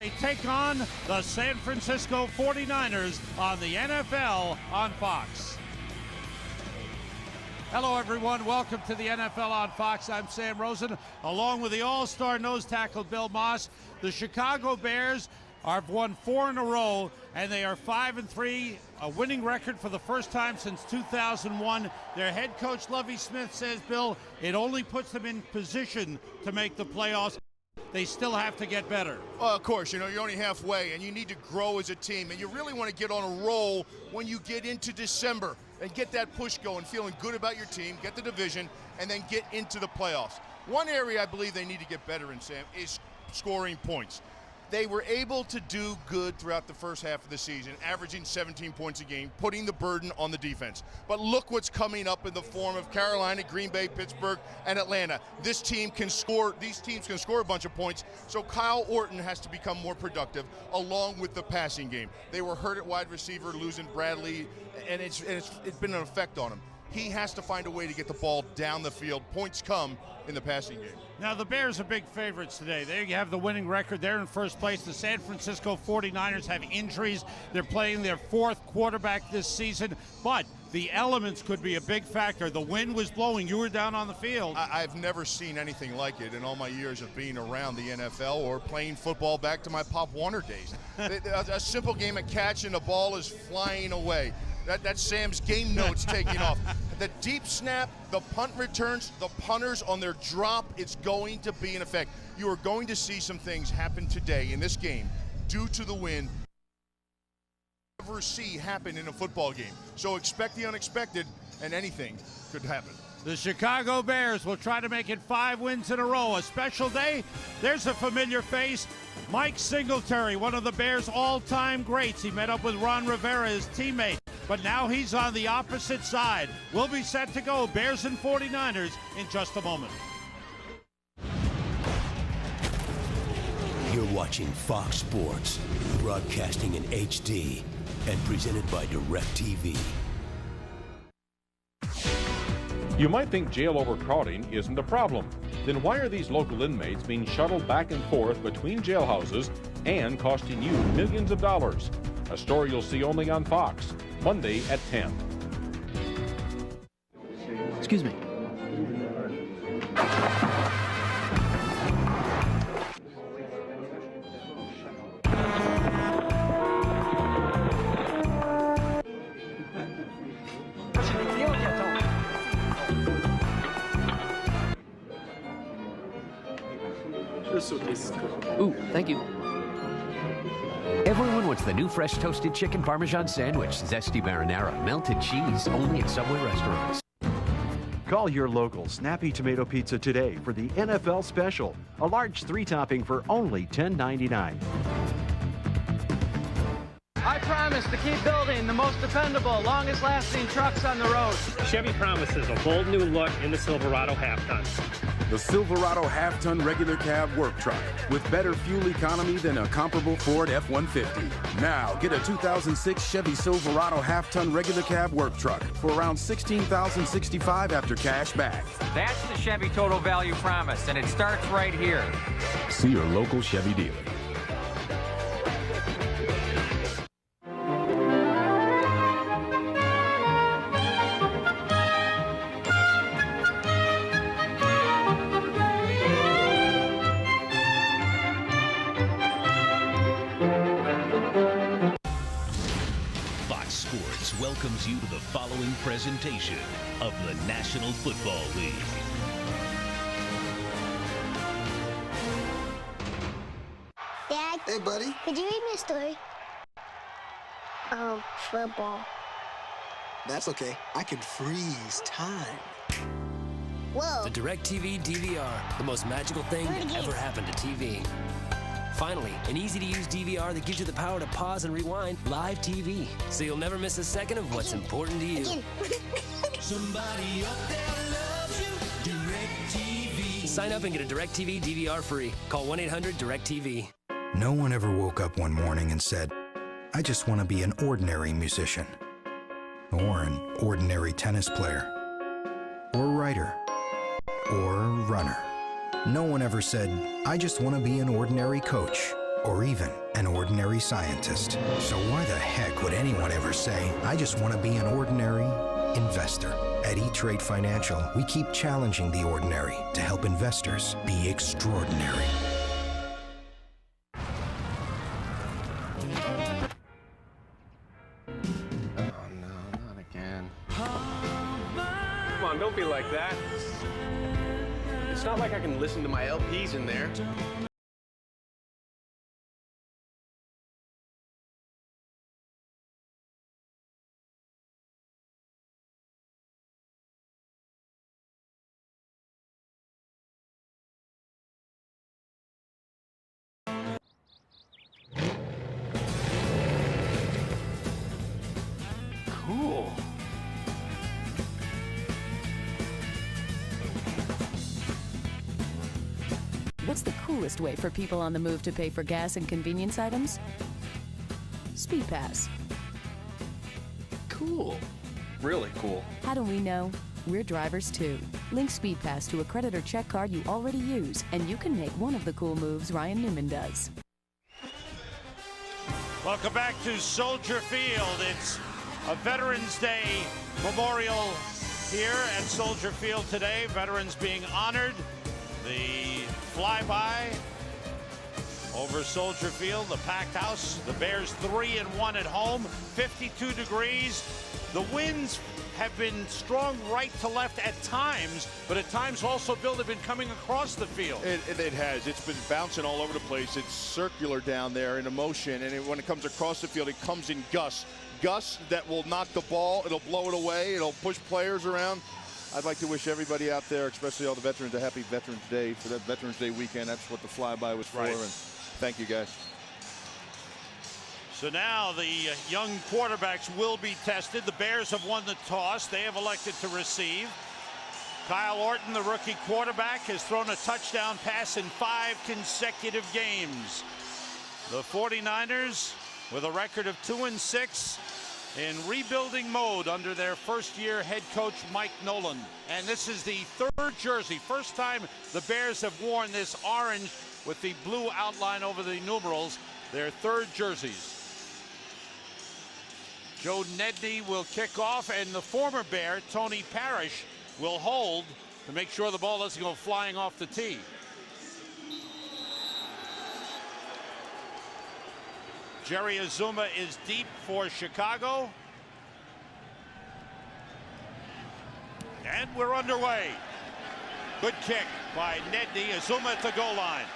They take on the San Francisco 49ers on the NFL on Fox. Hello, everyone. Welcome to the NFL on Fox. I'm Sam Rosen, along with the all-star nose tackle Bill Moss. The Chicago Bears have won 4 in a row, and they are 5-3, a winning record for the first time since 2001. Their head coach, Lovie Smith, says, Bill, it only puts them in position to make the playoffs. They still have to get better. Well, of course, you know, you're only halfway, and you need to grow as a team. And you really want to get on a roll when you get into December and get that push going, feeling good about your team, get the division, and then get into the playoffs. One area I believe they need to get better in, Sam, is scoring points. They were able to do good throughout the first half of the season, averaging 17 points a game, putting the burden on the defense. But look what's coming up in the form of Carolina, Green Bay, Pittsburgh, and Atlanta. These teams can score a bunch of points, so Kyle Orton has to become more productive along with the passing game. They were hurt at wide receiver, losing Bradley, and it's been an effect on him. He has to find a way to get the ball down the field. Points come in the passing game. Now, the Bears are big favorites today. They have the winning record. They're in first place. The San Francisco 49ers have injuries. They're playing their 4th quarterback this season, but the elements could be a big factor. The wind was blowing. You were down on the field. I've never seen anything like it in all my years of being around the NFL or playing football back to my Pop Warner days. A simple game of catch and the ball is flying away. That's Sam's game notes taking off. The deep snap, the punt returns, the punters on their drop, it's going to be in effect. You are going to see some things happen today in this game due to the wind never see happen in a football game. So expect the unexpected, and anything could happen. The Chicago Bears will try to make it 5 wins in a row. A special day. There's a familiar face. Mike Singletary, one of the Bears' all-time greats. He met up with Ron Rivera, his teammate. But now he's on the opposite side. We'll be set to go, Bears and 49ers, in just a moment. You're watching Fox Sports, broadcasting in HD and presented by DirecTV. You might think jail overcrowding isn't a problem. Then why are these local inmates being shuttled back and forth between jailhouses and costing you millions of dollars? A story you'll see only on Fox, Monday at 10. Excuse me. Ooh, thank you. Everyone wants the new fresh toasted chicken Parmesan sandwich, zesty marinara, melted cheese, only at Subway restaurants. Call your local Snappy Tomato Pizza today for the NFL special. A large 3-topping for only $10.99. I promise to keep building the most dependable, longest-lasting trucks on the road. Chevy promises a bold new look in the Silverado half-ton. The Silverado half-ton regular cab work truck with better fuel economy than a comparable Ford F-150. Now get a 2006 Chevy Silverado half-ton regular cab work truck for around $16,065 after cash back. That's the Chevy Total Value Promise, and it starts right here. See your local Chevy dealer. Welcomes you to the following presentation of the National Football League. Dad? Hey, buddy. Could you read me a story? Football. That's okay. I can freeze time. Whoa. The DirecTV DVR, the most magical thing that ever happened to TV. Finally, an easy-to-use DVR that gives you the power to pause and rewind live TV, so you'll never miss a second of what's important to you. Somebody up there loves you. DirecTV. Sign up and get a DirecTV DVR free. Call 1-800-DirecTV. No one ever woke up one morning and said, I just want to be an ordinary musician, or an ordinary tennis player, or writer, or runner. No one ever said, I just want to be an ordinary coach, or even an ordinary scientist. So why the heck would anyone ever say, I just want to be an ordinary investor? At E-Trade Financial, we keep challenging the ordinary to help investors be extraordinary. Come on, don't be like that. It's not like I can listen to my LPs in there. Cool. What's the coolest way for people on the move to pay for gas and convenience items? Speed Pass. Cool. Really cool. How do we know? We're drivers too. Link Speed Pass to a credit or check card you already use, and you can make one of the cool moves Ryan Newman does. Welcome back to Soldier Field. It's a Veterans Day memorial here at Soldier Field today. Veterans being honored. The flyby over Soldier Field, the packed house. The Bears 3-1 at home, 52 degrees. The winds have been strong right to left at times, but at times also, Bill, they've been coming across the field. It has. It's been bouncing all over the place. It's circular down there in a motion, and when it comes across the field, it comes in gusts. Gusts that will knock the ball, it'll blow it away, it'll push players around. I'd like to wish everybody out there, especially all the veterans, a happy Veterans Day for that Veterans Day weekend. That's what the flyby was for, and thank you, guys. So now the young quarterbacks will be tested. The Bears have won the toss. They have elected to receive. Kyle Orton, the rookie quarterback, has thrown a touchdown pass in 5 consecutive games. The 49ers, with a record of 2-6, in rebuilding mode under their first-year head coach Mike Nolan. And this is the 3rd jersey. First time the Bears have worn this orange with the blue outline over the numerals. Their 3rd jerseys. Joe Nedney will kick off, and the former Bear, Tony Parrish, will hold to make sure the ball doesn't go flying off the tee. Jerry Azuma is deep for Chicago. And we're underway. Good kick by Nedney. Azuma at the goal line.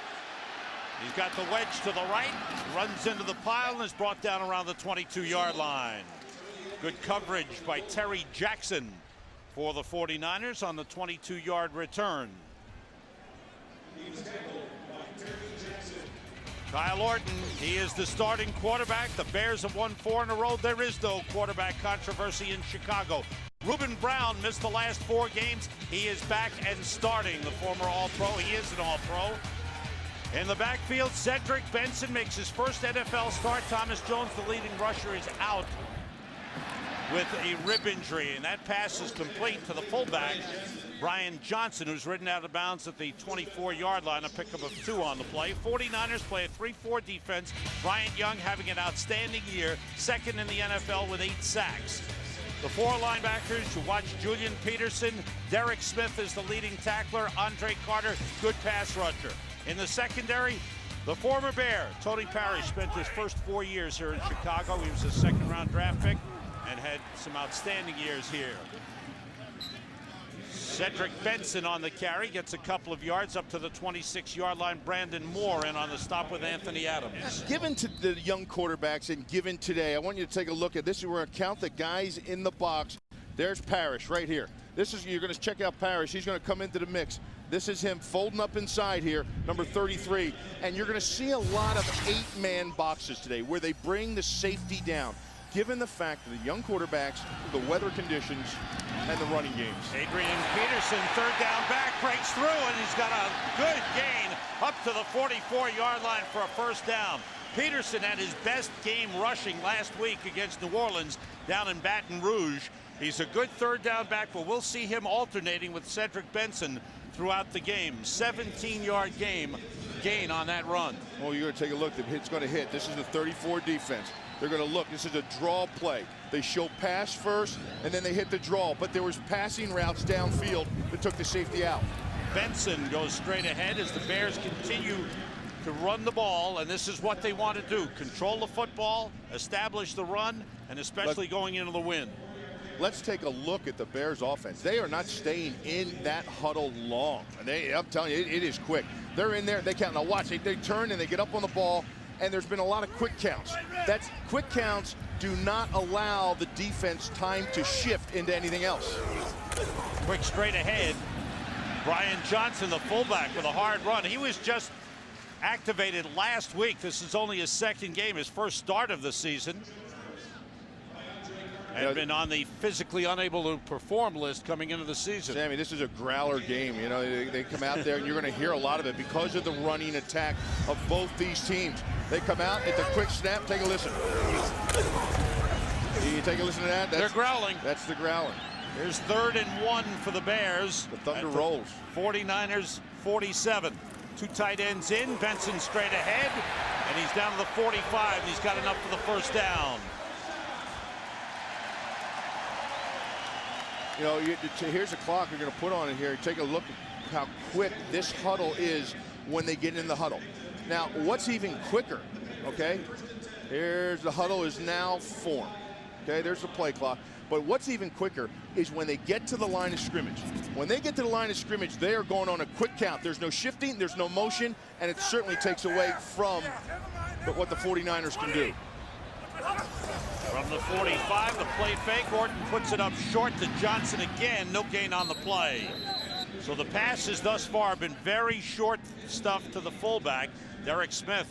He's got the wedge to the right, runs into the pile, and is brought down around the 22-yard line. Good coverage by Terry Jackson for the 49ers on the 22-yard return. Kyle Orton, he is the starting quarterback. The Bears have won 4 in a row. There is no quarterback controversy in Chicago. Reuben Brown missed the last 4 games. He is back and starting, the former All-Pro. He is an All-Pro. In the backfield, Cedric Benson makes his first NFL start. Thomas Jones, the leading rusher, is out with a rib injury, and that pass is complete to the fullback, Brian Johnson, who's ridden out of bounds at the 24-yard line, a pickup of 2 on the play. 49ers play a 3-4 defense. Bryant Young having an outstanding year, 2nd in the NFL with 8 sacks. The 4 linebackers, you watch Julian Peterson. Derek Smith is the leading tackler. Andre Carter, good pass rusher. In the secondary, the former Bear, Tony Parrish, spent his first 4 years here in Chicago. He was a 2nd-round draft pick and had some outstanding years here. Cedric Benson on the carry, gets a couple of yards up to the 26-yard line. Brandon Moore in on the stop with Anthony Adams. Given to the young quarterbacks and given today, I want you to take a look at this. We're going to count the guys in the box. There's Parrish right here. This is, you're going to check out Parrish. He's going to come into the mix. This is him folding up inside here, number 33. And you're going to see a lot of 8-man boxes today where they bring the safety down, given the fact that the young quarterbacks, the weather conditions, and the running games. Adrian Peterson, 3rd down back, breaks through, and he's got a good gain up to the 44-yard line for a 1st down. Peterson had his best game rushing last week against New Orleans down in Baton Rouge. He's a good 3rd down back, but we'll see him alternating with Cedric Benson throughout the game. 17-yard game gain on that run. Well, you're going to take a look. The hit's going to hit. This is the 34 defense. They're going to look. This is a draw play. They show pass first, and then they hit the draw. But there was passing routes downfield that took the safety out. Benson goes straight ahead as the Bears continue to run the ball, and this is what they want to do. Control the football, establish the run, and especially going into the wind. Let's take a look at the Bears offense. They are not staying in that huddle long. And I'm telling you, it is quick. They're in there, they count. Now watch, they turn and they get up on the ball, and there's been a lot of quick counts. That's quick counts do not allow the defense time to shift into anything else. Quick straight ahead. Brian Johnson, the fullback, with a hard run. He was just activated last week. This is only his second game, his first start of the season. And been on the physically unable to perform list coming into the season. Sammy, this is a growler game. You know, they come out there and you're going to hear a lot of it because of the running attack of both these teams. They come out at the quick snap. Take a listen. You take a listen to that. They're growling. That's the growling. Here's 3rd and 1 for the Bears. The Thunder rolls. 49ers 47. 2 tight ends in. Benson straight ahead. And he's down to the 45. And he's got enough for the first down. You know, here's a clock we're going to put on it here. Take a look at how quick this huddle is when they get in the huddle. Now, what's even quicker, okay? Here's the huddle is now formed. Okay, there's the play clock. But what's even quicker is when they get to the line of scrimmage. When they get to the line of scrimmage, they are going on a quick count. There's no shifting, there's no motion, and it certainly takes away from what the 49ers can do. From the 45, the play fake. Orton puts it up short to Johnson again. No gain on the play. So the passes thus far have been very short stuff to the fullback. Derek Smith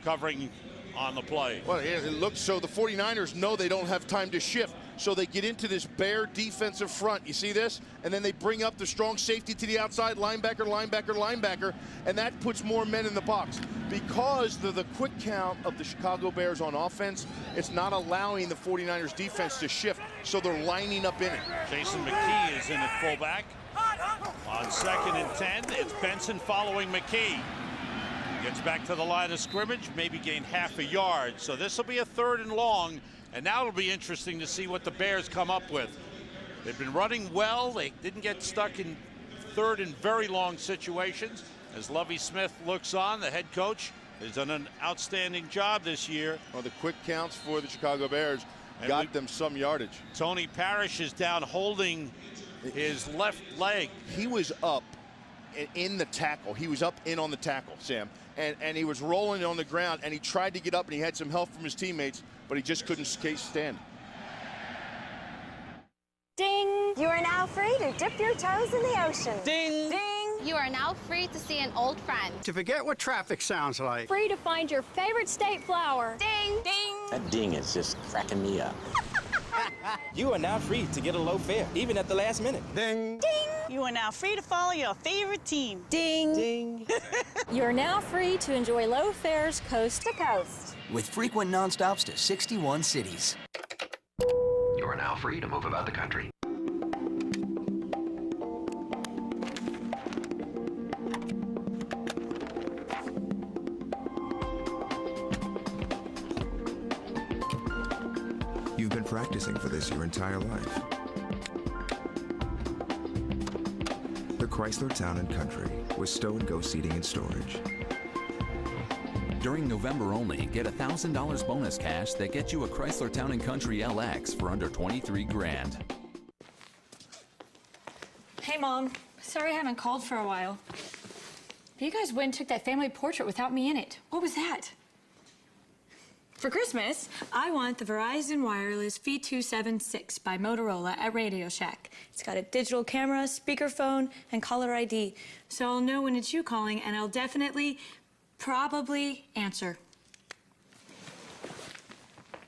covering on the play. Well, it looks so the 49ers know they don't have time to shift. So they get into this Bear defensive front. You see this? And then they bring up the strong safety to the outside, linebacker, linebacker, linebacker, and that puts more men in the box. Because of the quick count of the Chicago Bears on offense, it's not allowing the 49ers defense to shift, so they're lining up in it. Jason McKee is in at fullback. On 2nd and 10, it's Benson following McKee. Gets back to the line of scrimmage, maybe gain half a yard. So this will be a 3rd and long. And now it'll be interesting to see what the Bears come up with. They've been running well. They didn't get stuck in 3rd and very long situations. As Lovie Smith looks on, the head coach has done an outstanding job this year. Well, the quick counts for the Chicago Bears got them some yardage. Tony Parrish is down holding his left leg. He was up in the tackle. He was up in on the tackle, Sam. And he was rolling on the ground, and he tried to get up, and he had some help from his teammates, but he just couldn't stand. Ding! You are now free to dip your toes in the ocean. Ding! Ding! You are now free to see an old friend. To forget what traffic sounds like. Free to find your favorite state flower. Ding! Ding! That ding is just cracking me up. You are now free to get a low fare, even at the last minute. Ding! Ding! You are now free to follow your favorite team. Ding! Ding! You're now free to enjoy low fares coast to coast. With frequent nonstops to 61 cities. You are now free to move about the country. You've been practicing for this your entire life. The Chrysler Town & Country with Stow & Go seating and storage. During November only, get $1,000 bonus cash that gets you a Chrysler Town & Country LX for under 23 grand. Hey, Mom. Sorry I haven't called for a while. You guys went and took that family portrait without me in it. What was that? For Christmas, I want the Verizon Wireless V276 by Motorola at Radio Shack. It's got a digital camera, speakerphone, and caller ID. So I'll know when it's you calling, and I'll definitely, probably answer.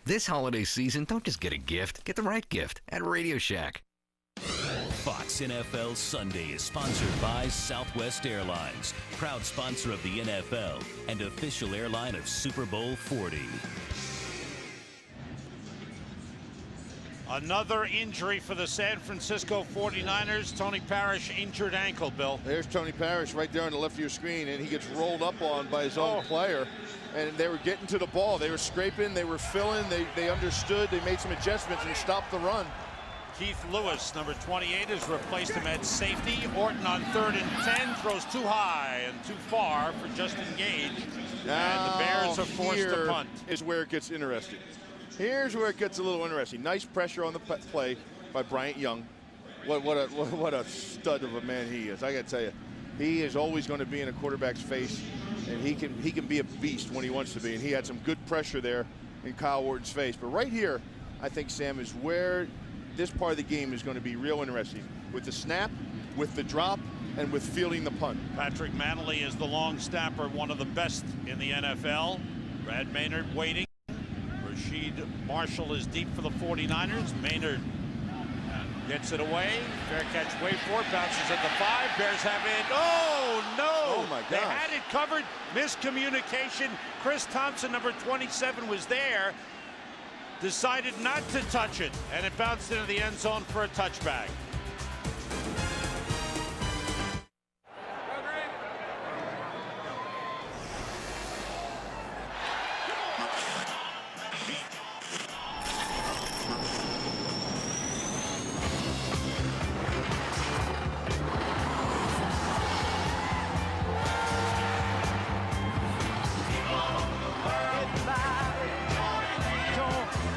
This holiday season, don't just get a gift. Get the right gift at Radio Shack. Fox NFL Sunday is sponsored by Southwest Airlines, proud sponsor of the NFL and official airline of Super Bowl 40. Another injury for the San Francisco 49ers. Tony Parrish, injured ankle, Bill. There's Tony Parrish right there on the left of your screen, and he gets rolled up on by his own player. And they were getting to the ball. They were scraping, they were filling, they understood, they made some adjustments and stopped the run. Keith Lewis, number 28, has replaced him at safety. Orton on 3rd and 10, throws too high and too far for Justin Gage. And the Bears are forced to punt. Is where it gets interesting. Here's where it gets a little interesting. Nice pressure on the play by Bryant Young. What a stud of a man he is. I got to tell you, he is always going to be in a quarterback's face, and he can be a beast when he wants to be. And he had some good pressure there in Kyle Orton's face. But right here, I think, Sam, is where this part of the game is going to be real interesting. With the snap, with the drop, and with fielding the punt. Patrick Manley is the long snapper, one of the best in the NFL. Brad Maynard waiting. Rasheed Marshall is deep for the 49ers. Maynard gets it away. Fair catch, wait for it. Bounces at the 5. Bears have it. Oh, no! Oh, my gosh. They had it covered. Miscommunication. Chris Thompson, number 27, was there. Decided not to touch it, and it bounced into the end zone for a touchback.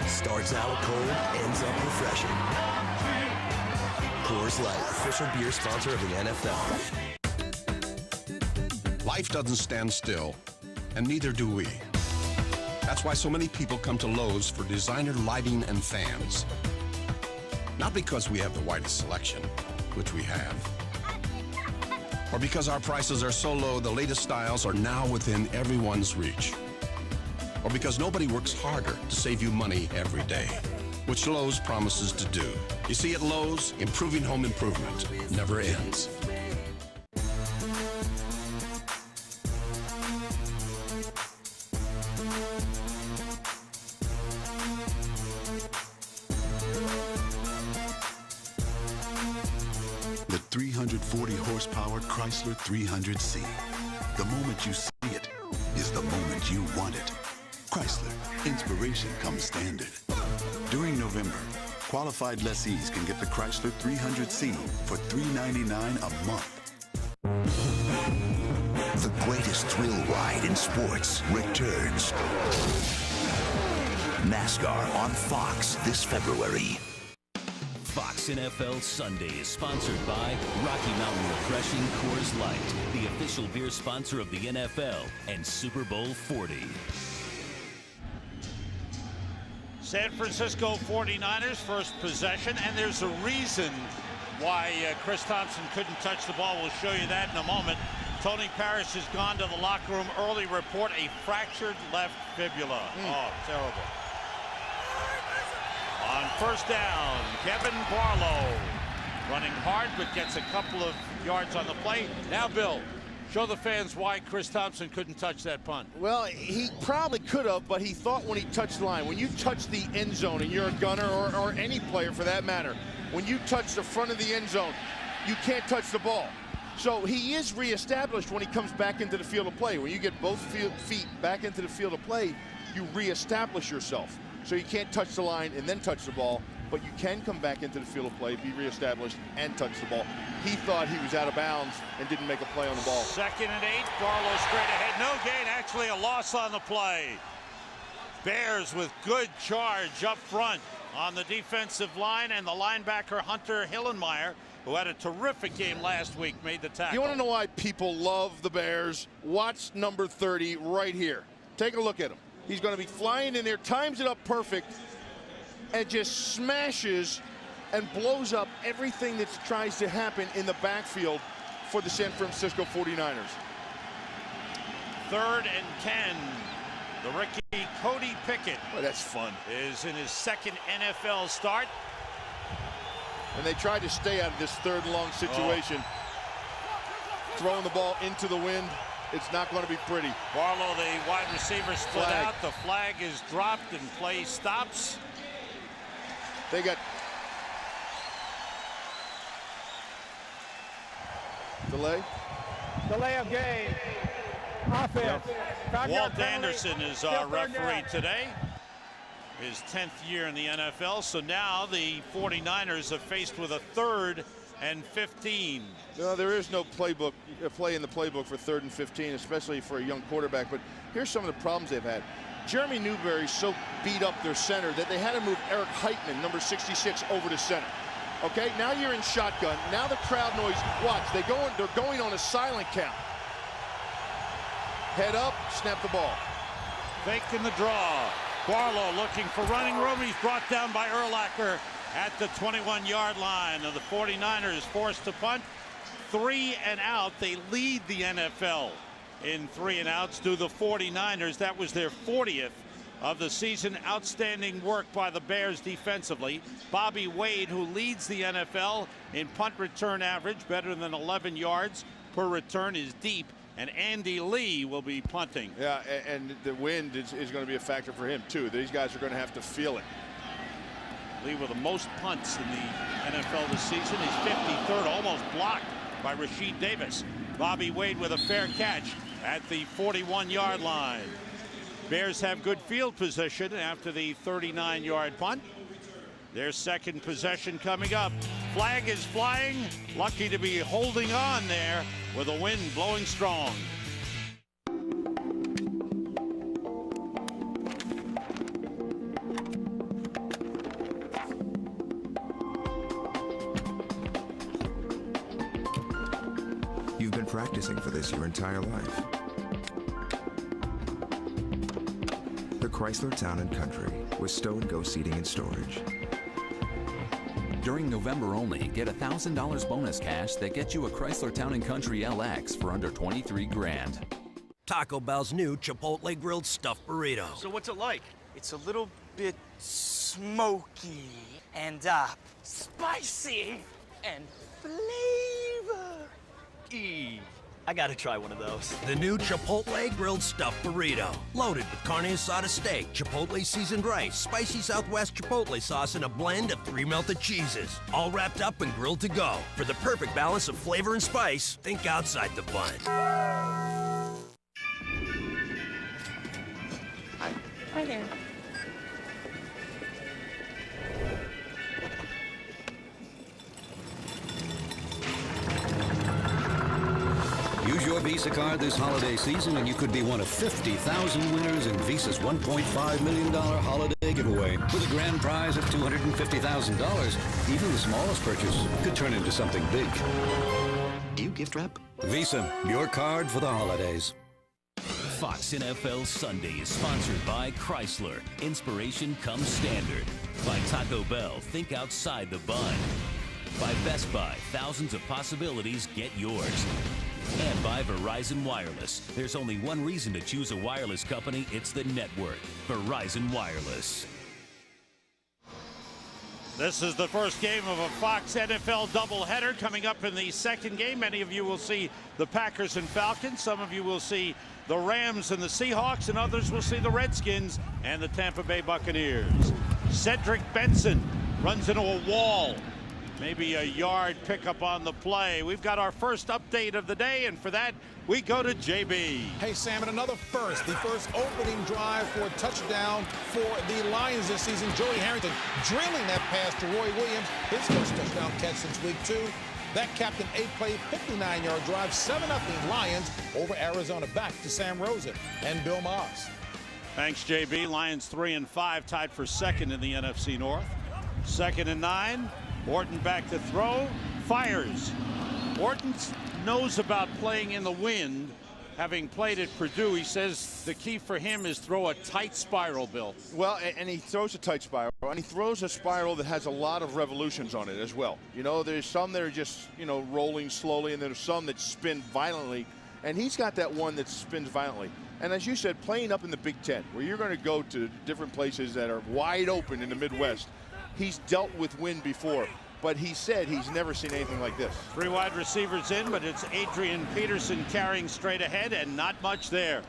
Starts out cold, ends up refreshing. Coors Light, official beer sponsor of the NFL. Life doesn't stand still, and neither do we. That's why so many people come to Lowe's for designer lighting and fans. Not because we have the widest selection, which we have, or because our prices are so low the latest styles are now within everyone's reach, or because nobody works harder to save you money every day, which Lowe's promises to do. You see, at Lowe's, improving home improvement never ends. The 340 horsepower Chrysler 300C. The moment you see it is the moment you want it. Chrysler, inspiration comes standard. During November, qualified lessees can get the Chrysler 300C for $399 a month. The greatest thrill ride in sports returns. NASCAR on Fox this February. Fox NFL Sunday is sponsored by Rocky Mountain Refreshing Coors Light, the official beer sponsor of the NFL and Super Bowl 40. San Francisco 49ers first possession, and there's a reason why Chris Thompson couldn't touch the ball. We'll show you that in a moment. Tony Parrish has gone to the locker room. Early report, a fractured left fibula. Oh, terrible. On first down, Kevin Barlow running hard, but gets a couple of yards on the play. Now, Bill, show the fans why Chris Thompson couldn't touch that punt. Well, he probably could have, but he thought when he touched the line, when you touch the end zone, and you're a gunner or any player for that matter, when you touch the front of the end zone, you can't touch the ball. So he is reestablished when he comes back into the field of play. When you get both feet back into the field of play, you reestablish yourself. So you can't touch the line and then touch the ball, but you can come back into the field of play, be reestablished, and touch the ball. He thought he was out of bounds and didn't make a play on the ball. 2nd and 8, Barlow straight ahead, no gain, actually a loss on the play. Bears with good charge up front on the defensive line, and the linebacker Hunter Hillenmeyer, who had a terrific game last week, made the tackle. You want to know why people love the Bears? Watch number 30 right here. Take a look at him. He's going to be flying in there, times it up perfect, and just smashes and blows up everything that tries to happen in the backfield for the San Francisco 49ers. 3rd and 10. The rookie Cody Pickett. Oh, that's fun. Is in his 2nd NFL start. And they tried to stay out of this 3rd and long situation. Throwing the ball into the wind. It's not going to be pretty. Barlow, the wide receiver, split out. The flag is dropped and play stops. They got delay of game. Offense. Walt Anderson is our referee today. His 10th year in the NFL. So now the 49ers are faced with a 3rd and 15. No, there is no play in the playbook for 3rd and 15, especially for a young quarterback. But here's some of the problems they've had. Jeremy Newberry so beat up their center that they had to move Eric Heitman, number 66, over to center. Okay, now you're in shotgun. Now the crowd noise. Watch, they're going on a silent count. Head up, snap the ball. Fake in the draw. Barlow looking for running room. He's brought down by Urlacher at the 21-yard line. And the 49ers forced to punt. 3 and out. They lead the NFL in 3 and outs to the 49ers. That was their 40th of the season. Outstanding work by the Bears defensively. Bobby Wade, who leads the NFL in punt return average, better than 11 yards per return, is deep. And Andy Lee will be punting. Yeah, and the wind is going to be a factor for him, too. These guys are going to have to feel it. Lee with the most punts in the NFL this season. He's 53rd, almost blocked by Rasheed Davis. Bobby Wade with a fair catch at the 41-yard line. Bears have good field position after the 39-yard punt. Their second possession coming up. Flag is flying. Lucky to be holding on there with the wind blowing strong. You've been practicing for this your entire life. The Chrysler Town & Country with Stow & Go seating and storage. During November only, get $1,000 bonus cash that gets you a Chrysler Town & Country LX for under 23 grand. Taco Bell's new Chipotle grilled stuffed burrito. So what's it like? It's a little bit smoky and spicy and flavor-y. I gotta try one of those. The new Chipotle grilled stuffed burrito. Loaded with carne asada steak, Chipotle seasoned rice, spicy Southwest Chipotle sauce, and a blend of 3 melted cheeses. All wrapped up and grilled to go. For the perfect balance of flavor and spice, think outside the bun. Hi there. Use your Visa card this holiday season and you could be one of 50,000 winners in Visa's $1.5 million holiday giveaway. With a grand prize of $250,000, even the smallest purchase could turn into something big. Do you gift wrap? Visa, your card for the holidays. Fox NFL Sunday is sponsored by Chrysler. Inspiration comes standard. By Taco Bell, think outside the bun. By Best Buy, thousands of possibilities, get yours. And by Verizon Wireless. There's only one reason to choose a wireless company. It's the network. Verizon Wireless. This is the first game of a Fox NFL doubleheader. Coming up in the second game, many of you will see the Packers and Falcons. Some of you will see the Rams and the Seahawks, and others will see the Redskins and the Tampa Bay Buccaneers. Cedric Benson runs into a wall. Maybe a yard pickup on the play. We've got our first update of the day, and for that, we go to JB. Hey, Sam, and another first. The first opening drive for a touchdown for the Lions this season. Joey Harrington drilling that pass to Roy Williams. His first touchdown catch since week 2. That capped an 8-play, 59-yard drive, 7-0 Lions over Arizona. Back to Sam Rosen and Bill Moss. Thanks, JB. Lions 3-5, tied for second in the NFC North. 2nd and 9. Orton back to throw, fires. Orton knows about playing in the wind, having played at Purdue. He says the key for him is throw a tight spiral, Bill. Well, and he throws a tight spiral, and he throws a spiral that has a lot of revolutions on it as well. You know, there's some that are just, you know, rolling slowly, and there's some that spin violently, and he's got that one that spins violently. And as you said, playing up in the Big Ten, where you're going to go to different places that are wide open in the Midwest, he's dealt with wind before, but he said he's never seen anything like this. 3 wide receivers in, but it's Adrian Peterson carrying straight ahead and not much there.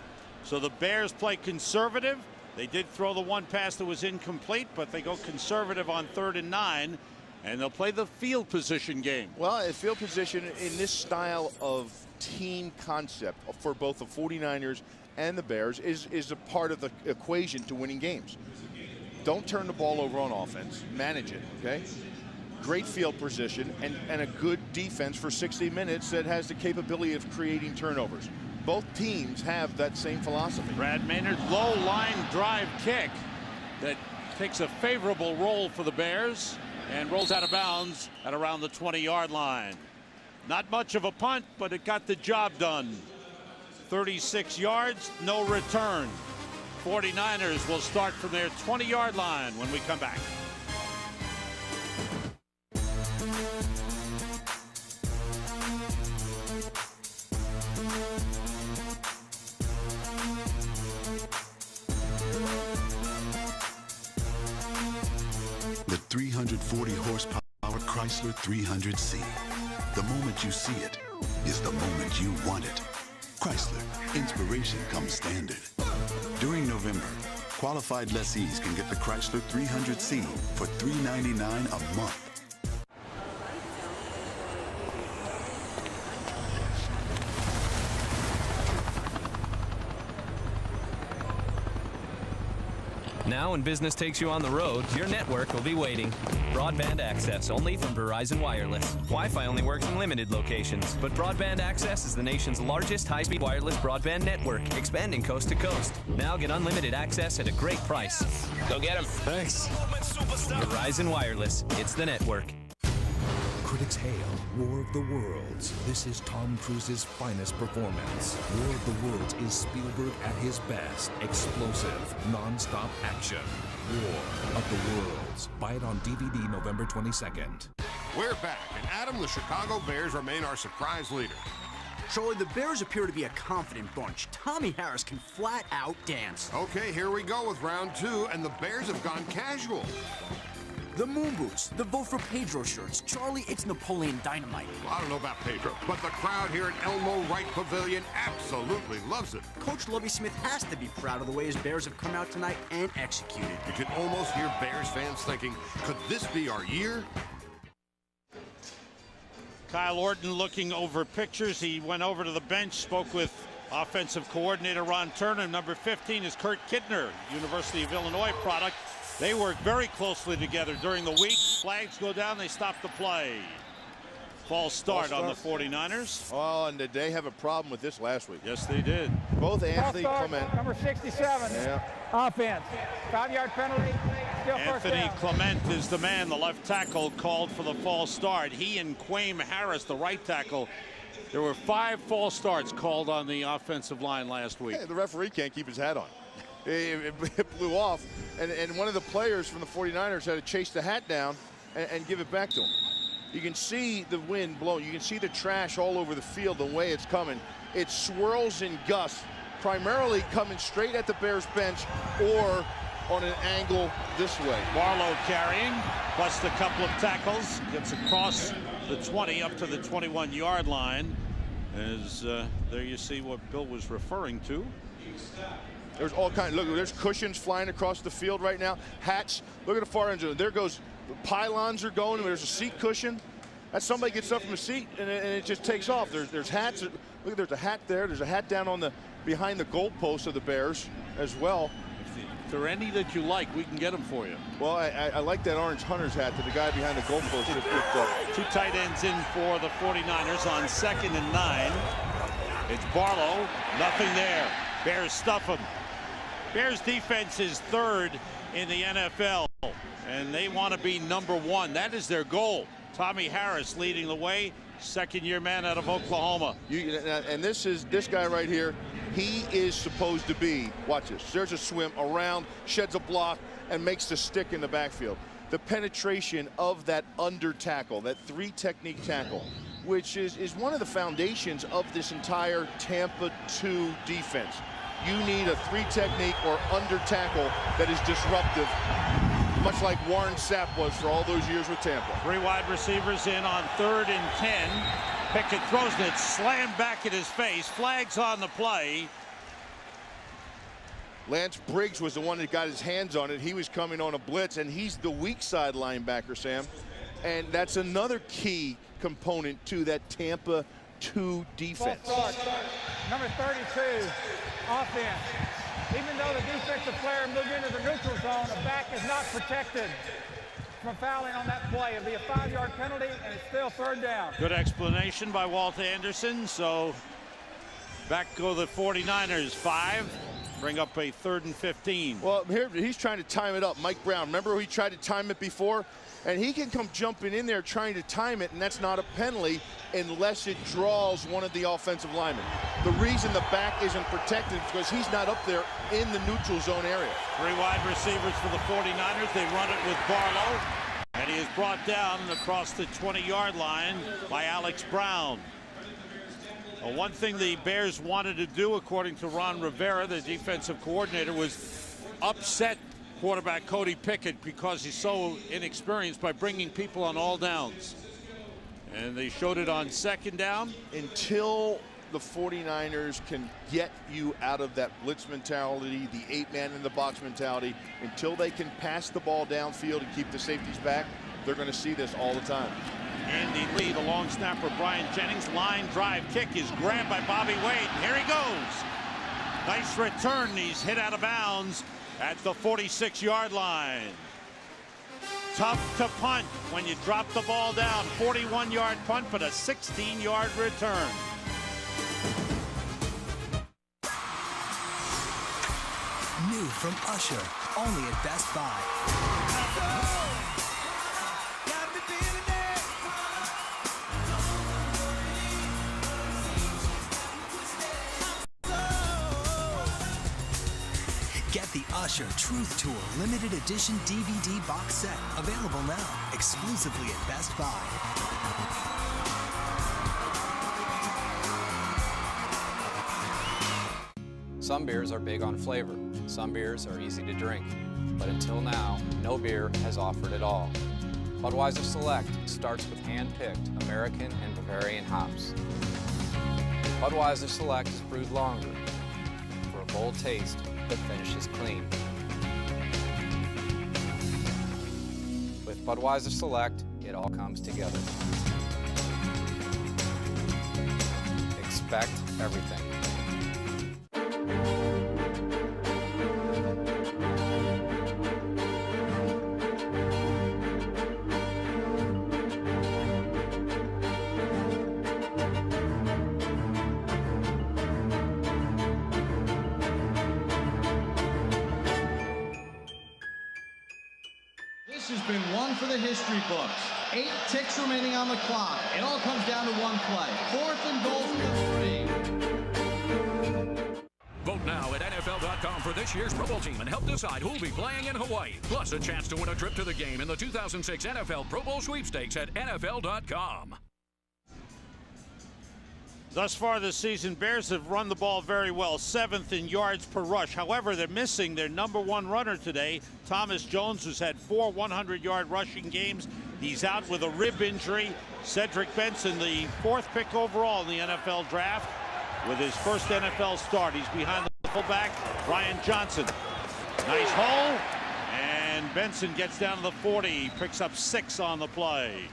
So the Bears play conservative. They did throw the one pass that was incomplete, but they go conservative on 3rd and 9, and they'll play the field position game. Well, a field position in this style of team concept for both the 49ers and the Bears is a part of the equation to winning games. Don't turn the ball over on offense. Manage it, okay? Great field position and a good defense for 60 minutes that has the capability of creating turnovers. Both teams have that same philosophy. Brad Maynard's low line drive kick that takes a favorable roll for the Bears and rolls out of bounds at around the 20-yard line. Not much of a punt, but it got the job done. 36 yards, no return. 49ers will start from their 20-yard line when we come back. The 340 horsepower Chrysler 300C. The moment you see it is the moment you want it. Chrysler, inspiration comes standard. During November, qualified lessees can get the Chrysler 300C for $399 a month. Now when business takes you on the road, your network will be waiting. Broadband access only from Verizon Wireless. Wi-Fi only works in limited locations, but broadband access is the nation's largest high-speed wireless broadband network, expanding coast to coast. Now get unlimited access at a great price. Go get them. Thanks. Verizon Wireless. It's the network. Critics hail War of the Worlds. This is Tom Cruise's finest performance. War of the Worlds is Spielberg at his best. Explosive, non-stop action. War of the Worlds. Buy it on DVD November 22nd. We're back, and Adam, the Chicago Bears remain our surprise leader. Charlie, the Bears appear to be a confident bunch. Tommy Harris can flat out dance. Okay, here we go with round 2, and the Bears have gone casual. The moon boots, the vote for Pedro shirts. Charlie, it's Napoleon Dynamite. Well, I don't know about Pedro, but the crowd here at Elmo Wright Pavilion absolutely loves it. Coach Lovie Smith has to be proud of the way his Bears have come out tonight and executed. You can almost hear Bears fans thinking, could this be our year? Kyle Orton looking over pictures. He went over to the bench, spoke with offensive coordinator Ron Turner. Number 15 is Kurt Kittner, University of Illinois product. They work very closely together during the week. Flags go down, they stop the play. False start on the 49ers. Oh, and did they have a problem with this last week? Yes, they did. Both Anthony Clement. Number 67. Yeah. Offense. 5-yard penalty. Still Anthony Clement is the man. The left tackle called for the false start. He and Quaim Harris, the right tackle. There were 5 false starts called on the offensive line last week. Hey, the referee can't keep his hat on. It blew off, and one of the players from the 49ers had to chase the hat down and give it back to him. You can see the wind blowing. You can see the trash all over the field the way it's coming. It swirls in gusts, primarily coming straight at the Bears bench or on an angle this way. Barlow carrying, busts a couple of tackles, gets across the 20 up to the 21-yard line. As there you see what Bill was referring to. There's all kinds. Look, there's cushions flying across the field right now. Hats. Look at the far end zone. There goes. Pylons are going. There's a seat cushion. That's somebody gets up from a seat and it just takes off. There's hats. Look, there's a hat there. There's a hat down on the behind the goalpost of the Bears as well. If there are any that you like, we can get them for you. Well, I like that orange Hunter's hat that the guy behind the goalpost just picked up. 2 tight ends in for the 49ers on 2nd and 9. It's Barlow. Nothing there. Bears stuff him. Bears defense is 3rd in the NFL, and they want to be number 1. That is their goal. Tommy Harris leading the way, 2nd-year man out of Oklahoma. And this guy right here, he is supposed to be, watch this, there's a swim around, sheds a block, and makes the stick in the backfield. The penetration of that under tackle, that 3-technique tackle, which is one of the foundations of this entire Tampa 2 defense. You need a 3-technique or under tackle that is disruptive, much like Warren Sapp was for all those years with Tampa. 3 wide receivers in on 3rd and 10. Pickett throws it, slammed back at his face. Flags on the play. Lance Briggs was the one that got his hands on it. He was coming on a blitz, and he's the weak side linebacker, Sam. And that's another key component to that Tampa 2 defense. Number 32, offense. Even though the defensive player moved into the neutral zone, the back is not protected from fouling on that play. It'll be a 5-yard penalty, and it's still 3rd down. Good explanation by Walt Anderson. So back go the 49ers, 5. Bring up a 3rd and 15. Well, here he's trying to time it up. Mike Brown, remember he tried to time it before? And he can come jumping in there trying to time it, and that's not a penalty unless it draws one of the offensive linemen. The reason the back isn't protected is because he's not up there in the neutral zone area. 3 wide receivers for the 49ers. They run it with Barlow, and he is brought down across the 20-yard line by Alex Brown. Well, one thing the Bears wanted to do, according to Ron Rivera, the defensive coordinator, was upset quarterback Cody Pickett because he's so inexperienced by bringing people on all downs. And they showed it on 2nd down. Until the 49ers can get you out of that blitz mentality, the 8-man-in-the-box mentality, until they can pass the ball downfield and keep the safeties back, they're going to see this all the time. Andy Lee, the long snapper, Brian Jennings, line drive kick is grabbed by Bobby Wade. Here he goes. Nice return. He's hit out of bounds at the 46-yard line. Tough to punt when you drop the ball down. 41-yard punt, but a 16-yard return. New from Usher, only at Best Buy. Get the Usher Truth Tour limited edition DVD box set, available now, exclusively at Best Buy. Some beers are big on flavor. Some beers are easy to drink. But until now, no beer has offered it all. Budweiser Select starts with hand-picked American and Bavarian hops. Budweiser Select is brewed longer for a bold taste that finishes clean. With Budweiser Select, it all comes together. Expect everything. This has been one for the history books. 8 ticks remaining on the clock. It all comes down to one play. 4th and goal from the 3. Vote now at NFL.com for this year's Pro Bowl team and help decide who will be playing in Hawaii. Plus a chance to win a trip to the game in the 2006 NFL Pro Bowl sweepstakes at NFL.com. Thus far this season, Bears have run the ball very well, 7th in yards per rush. However, they're missing their #1 runner today, Thomas Jones, who's had 4 100-yard rushing games. He's out with a rib injury. Cedric Benson, the 4th pick overall in the NFL draft, with his first NFL start. He's behind the fullback, Brian Johnson. Nice hole, and Benson gets down to the 40, picks up 6 on the play.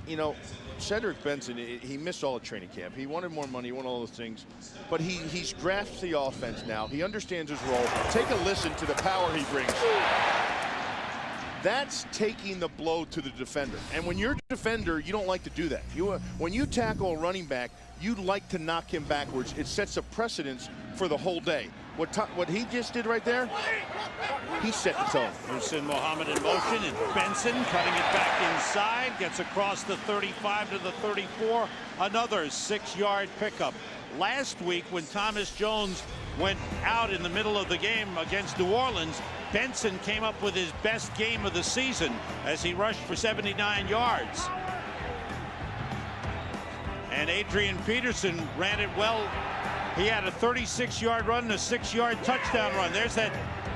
You know, Cedric Benson, he missed all the training camp. He wanted more money, he wanted all those things. But he's grasped the offense now. He understands his role. Take a listen to the power he brings. That's taking the blow to the defender. And when you're a defender, you don't like to do that. When you tackle a running back, you'd like to knock him backwards. It sets a precedence for the whole day. What he just did right there, he set the tone. Hussein Muhammad in motion, and Benson cutting it back inside, gets across the 35 to the 34, another 6-yard pickup. Last week, when Thomas Jones went out in the middle of the game against New Orleans, Benson came up with his best game of the season as he rushed for 79 yards. And Adrian Peterson ran it well. He had a 36-yard run and a 6-yard touchdown run. There's that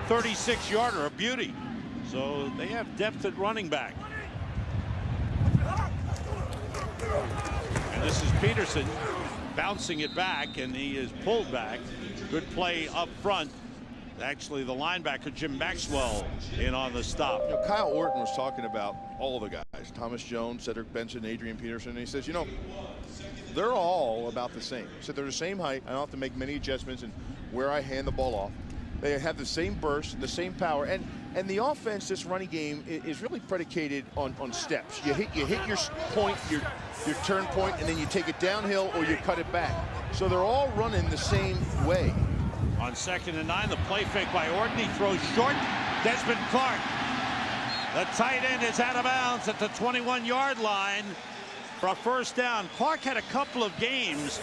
36-yarder, a beauty. So they have depth at running back. And this is Peterson bouncing it back, and he is pulled back. Good play up front. Actually, the linebacker, Jim Maxwell, in on the stop. You know, Kyle Orton was talking about all the guys, Thomas Jones, Cedric Benson, Adrian Peterson, and he says, you know, they're all about the same. So they're the same height. I don't have to make many adjustments in where I hand the ball off. They have the same burst, the same power, and the offense, this running game, is really predicated on steps. You hit your point, your turn point, and then you take it downhill or you cut it back. So they're all running the same way. On 2nd and 9, the play fake by Orton. He throws short. Desmond Clark. The tight end is out of bounds at the 21-yard line for a first down. Clark had a couple of games.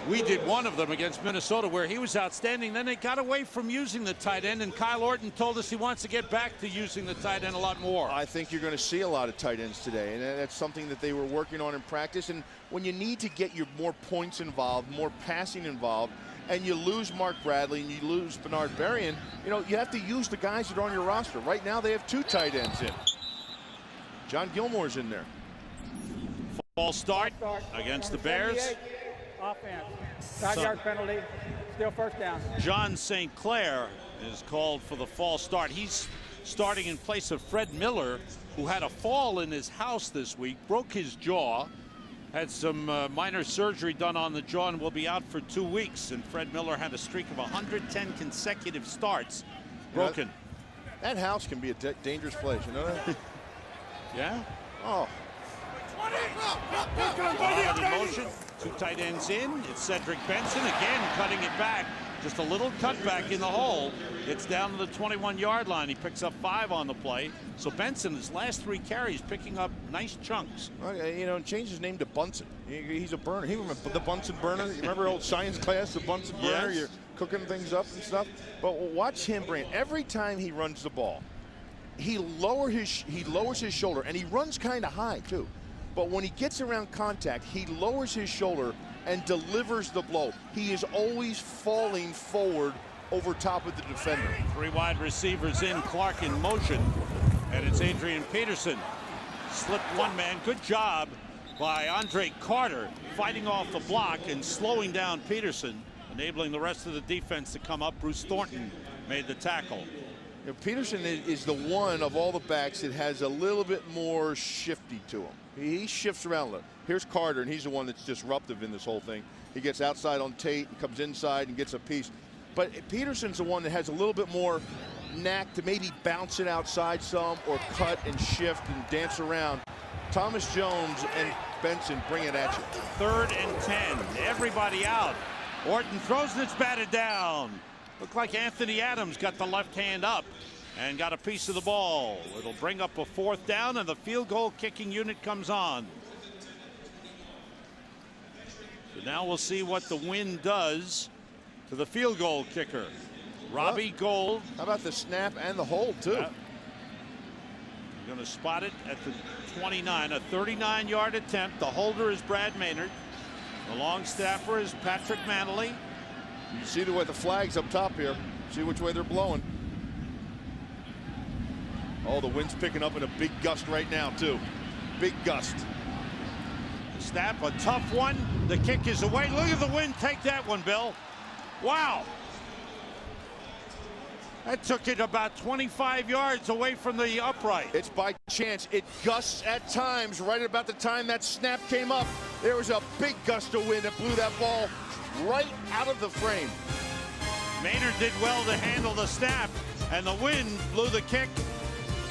We did one of them against Minnesota where he was outstanding. Then they got away from using the tight end, and Kyle Orton told us he wants to get back to using the tight end a lot more. I think you're going to see a lot of tight ends today, and that's something that they were working on in practice. And when you need to get your more points involved, more passing involved, and you lose Mark Bradley and you lose Bernard Berrien, you know, you have to use the guys that are on your roster. Right now they have 2 tight ends in. John Gilmore's in there. False start against the Bears. Offense. 5-yard penalty. Still first down. John St. Clair is called for the false start. He's starting in place of Fred Miller, who had a fall in his house this week, broke his jaw, had some minor surgery done on the jaw, and will be out for 2 weeks. And Fred Miller had a streak of 110 consecutive starts broken. That house can be a dangerous place, you know that? Yeah. Oh. In motion, 2 tight ends in. It's Cedric Benson again cutting it back. Just a little cutback in the hole. It's down to the 21-yard line. He picks up 5 on the play. So Benson, his last 3 carries, picking up nice chunks. You know, changed his name to Bunsen. He's a burner. He remember the Bunsen burner. You remember old science class, the Bunsen burner? Yes. You're cooking things up and stuff. But watch him bring it. Every time he runs the ball, he lowers his shoulder, and he runs kind of high too. But when he gets around contact, he lowers his shoulder and delivers the blow. He is always falling forward over top of the defender. 3 wide receivers in, Clark in motion, and it's Adrian Peterson. Slipped one man. Good job by Andre Carter fighting off the block and slowing down Peterson, enabling the rest of the defense to come up. Bruce Thornton made the tackle. You know, Peterson is the one of all the backs that has a little bit more shifty to him. He shifts around. Look, here's Carter, and he's the one that's disruptive in this whole thing. He gets outside on Tate and comes inside and gets a piece. But Peterson's the one that has a little bit more knack to maybe bounce it outside some or cut and shift and dance around. Thomas Jones and Benson bring it at you. 3rd and 10. Everybody out. Orton throws and it's batted down. Looked like Anthony Adams got the left hand up and got a piece of the ball. It'll bring up a 4th down, and the field goal kicking unit comes on. So now we'll see what the wind does to the field goal kicker. Robbie Gold. How about the snap and the hold, too? You're going to spot it at the 29, a 39-yard attempt. The holder is Brad Maynard. The long snapper is Patrick Manley. You see the way the flag's up top here. See which way they're blowing. Oh, the wind's picking up in a big gust right now, too. Big gust. Snap, a tough one. The kick is away. Look at the wind take that one, Bill. Wow. That took it about 25 yards away from the upright. It's by chance. It gusts at times. Right about the time that snap came up, there was a big gust of wind that blew that ball right out of the frame. Maynard did well to handle the snap, and the wind blew the kick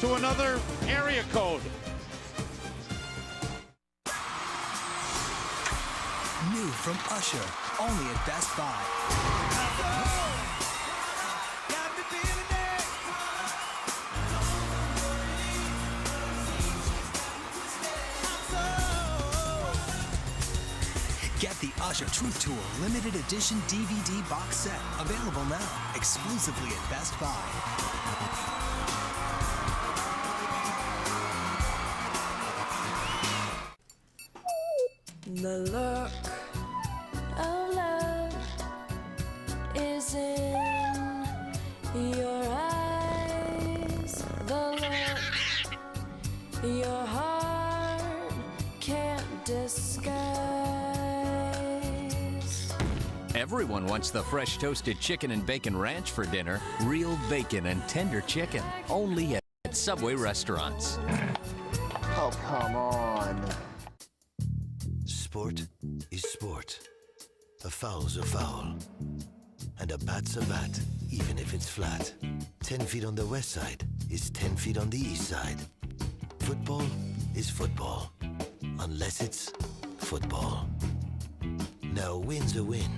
to another area code. New from Usher, only at Best Buy. Get the Usher Truth Tour limited edition DVD box set, available now, exclusively at Best Buy. The look of love is in your eyes. The look your heart can't disguise. Everyone wants the fresh toasted chicken and bacon ranch for dinner. Real bacon and tender chicken. Only at Subway restaurants. Oh, come on. Sport is sport. A foul's a foul. And a bat's a bat, even if it's flat. 10 feet on the west side is 10 feet on the east side. Football is football. Unless it's football. Now a win's a win,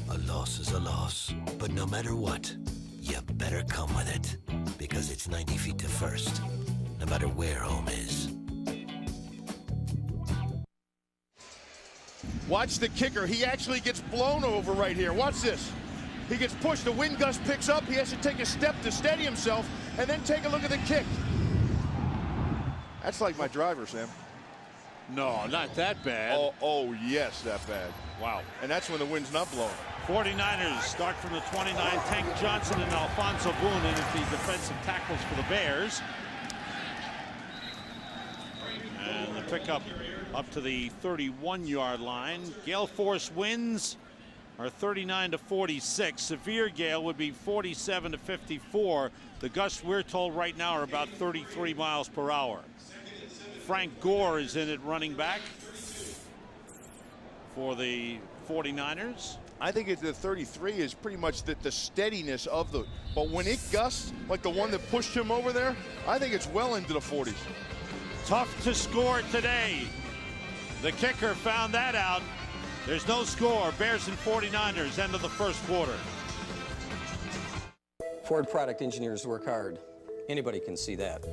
a loss is a loss. But no matter what, you better come with it. Because it's 90 feet to first, no matter where home is. Watch the kicker. He actually gets blown over right here. Watch this. He gets pushed. The wind gust picks up. He has to take a step to steady himself, and then take a look at the kick. That's like my driver, Sam. No, not that bad. Oh, yes, that bad. Wow. And that's when the wind's not blowing. 49ers start from the 29. Tank Johnson and Alfonso Boone in at the defensive tackles for the Bears. And the pickup up to the 31-yard line. Gale force winds are 39 to 46. Severe gale would be 47 to 54. The gusts we're told right now are about 33 miles per hour. Frank Gore is in at running back for the 49ers. I think the 33 is pretty much the steadiness of the, but when it gusts, like the one that pushed him over there, I think it's well into the 40s. Tough to score today. The kicker found that out. There's no score. Bears and 49ers, end of the first quarter. Ford product engineers work hard. Anybody can see that.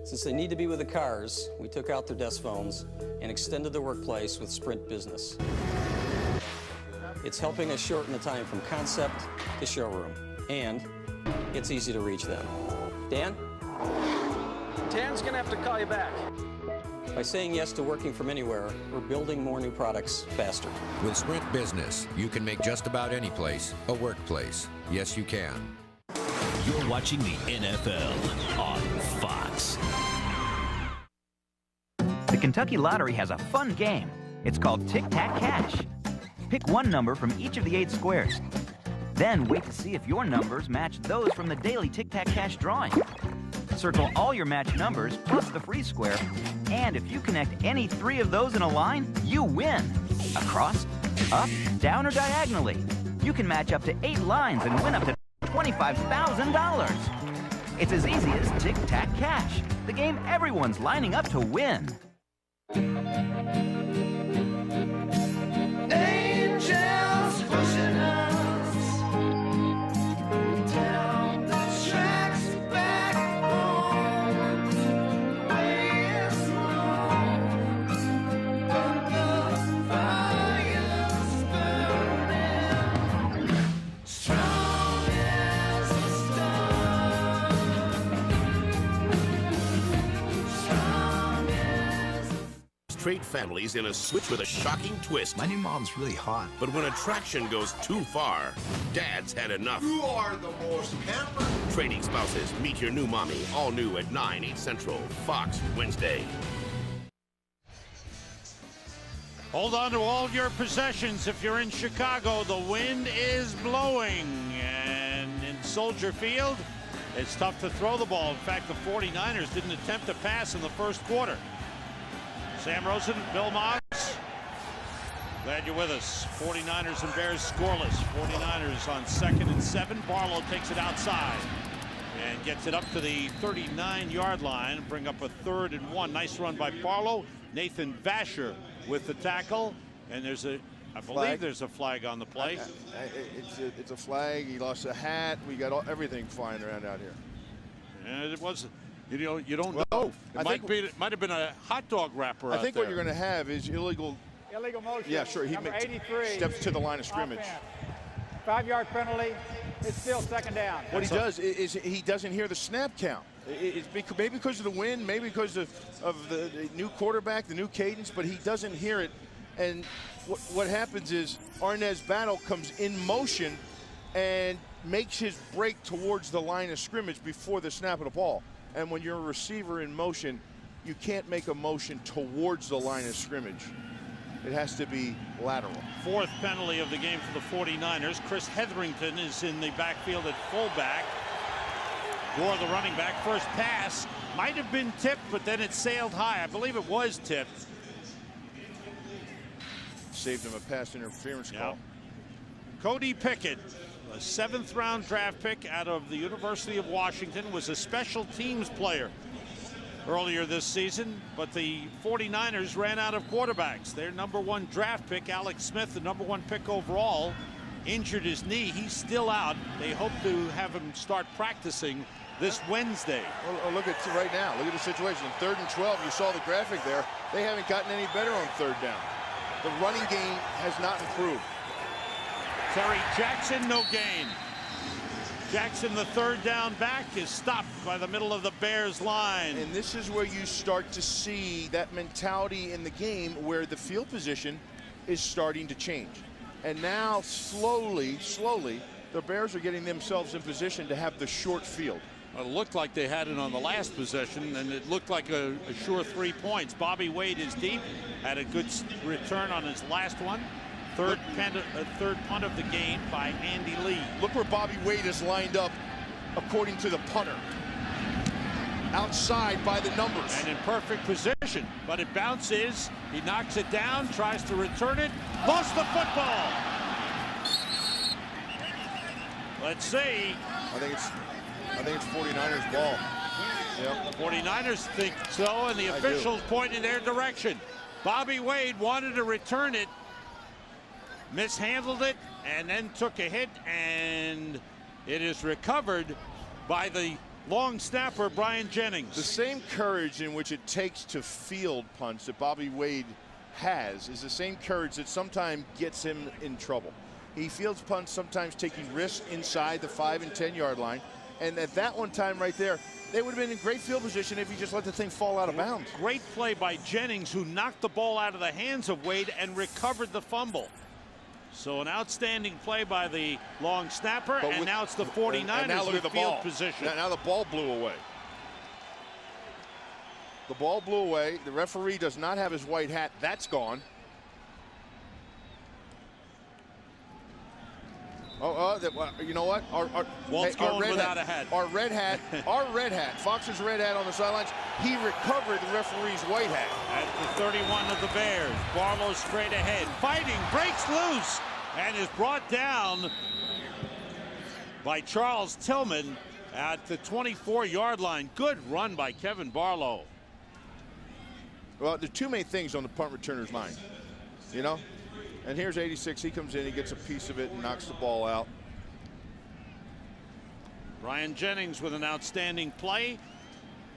Since they need to be with the cars, we took out their desk phones and extended the workplace with Sprint Business. It's helping us shorten the time from concept to showroom, and it's easy to reach them. Dan? Dan's gonna have to call you back. By saying yes to working from anywhere, we're building more new products faster. With Sprint Business, you can make just about any place a workplace. Yes, you can. You're watching the NFL on Fox. The Kentucky Lottery has a fun game. It's called Tic-Tac-Cash. Pick one number from each of the 8 squares. Then wait to see if your numbers match those from the daily Tic-Tac-Cash drawing. Circle all your matched numbers plus the free square, and if you connect any 3 of those in a line, you win. Across, up, down, or diagonally. You can match up to 8 lines and win up to $25,000. It's as easy as Tic-Tac-Cash, the game everyone's lining up to win. Angels pushing us down the tracks back home. Way is long, but the fire's burning strong as a star. Strong as Trade families in a switch with a shocking twist. My new mom's really hot. But when attraction goes too far, Dad's had enough. You are the most pampered. Trading spouses. Meet your new mommy. All new at 9, 8 Central. Fox, Wednesday. Hold on to all your possessions if you're in Chicago. The wind is blowing. And in Soldier Field, it's tough to throw the ball. In fact, the 49ers didn't attempt to pass in the first quarter. Sam Rosen, Bill Moss, glad you're with us. 49ers and Bears scoreless. 49ers on 2nd and 7. Barlow takes it outside and gets it up to the 39-yard line. Bring up a 3rd and 1. Nice run by Barlow. Nathan Vasher with the tackle. And there's I believe there's a flag on the play. It's a flag. He lost a hat. We got everything flying around out here. And it wasn't. You don't know. It might have been a hot dog wrapper. I think what you're going to have is illegal motion. Yeah, sure. He Number 83 steps to the line of scrimmage. Offense. 5-yard penalty. It's still 2nd down. What he does is he doesn't hear the snap count. It's maybe because of the wind, maybe because of the new quarterback, the new cadence, but he doesn't hear it. And what happens is Arnez Battle comes in motion and makes his break towards the line of scrimmage before the snap of the ball. And when you're a receiver in motion, you can't make a motion towards the line of scrimmage. It has to be lateral. Fourth penalty of the game for the 49ers. Chris Hetherington is in the backfield at fullback. Gore, the running back, first pass might have been tipped, but then it sailed high. I believe it was tipped. Saved him a pass interference call. Cody Pickett, a 7th-round draft pick out of the University of Washington, was a special teams player earlier this season, but the 49ers ran out of quarterbacks. Their 1 draft pick, Alex Smith, the #1 pick overall, injured his knee. He's still out. They hope to have him start practicing this Wednesday. Well, look at right now. Look at the situation. 3rd and 12. You saw the graphic there. They haven't gotten any better on 3rd down. The running game has not improved. Terry Jackson, no gain. Jackson, the 3rd down back, is stopped by the middle of the Bears line. And this is where you start to see that mentality in the game where the field position is starting to change. And now slowly, the Bears are getting themselves in position to have the short field. It looked like they had it on the last possession, and it looked like a sure 3 points. Bobby Wade is deep, had a good return on his last one. Third punt of the game by Andy Lee. Look where Bobby Wade is lined up according to the punter. Outside by the numbers. And in perfect position, but it bounces. He knocks it down, tries to return it, lost the football. Let's see. I think it's 49ers ball. Yep. 49ers think so, and the officials point in their direction. Bobby Wade wanted to return it, mishandled it, and then took a hit, and it is recovered by the long snapper, Brian Jennings. The same courage in which it takes to field punts that Bobby Wade has is the same courage that sometimes gets him in trouble. He fields punts, sometimes taking risks inside the 5 and 10 yard line. And at that one time right there, they would have been in great field position if he just let the thing fall out of bounds. Great play by Jennings, who knocked the ball out of the hands of Wade and recovered the fumble. So an outstanding play by the long snapper, and now it's the 49ers now look with at the field ball. position. Now the ball blew away. The ball blew away. The referee does not have his white hat. That's gone. You know what? Walt's going without a hat. Our red hat, Fox's red hat on the sidelines. He recovered the referee's white hat. At the 31 of the Bears, Barlow straight ahead, fighting, breaks loose, and is brought down by Charles Tillman at the 24-yard line. Good run by Kevin Barlow. Well, there are 2 main things on the punt returner's mind, you know? And here's 86. He comes in, he gets a piece of it and knocks the ball out. Brian Jennings with an outstanding play.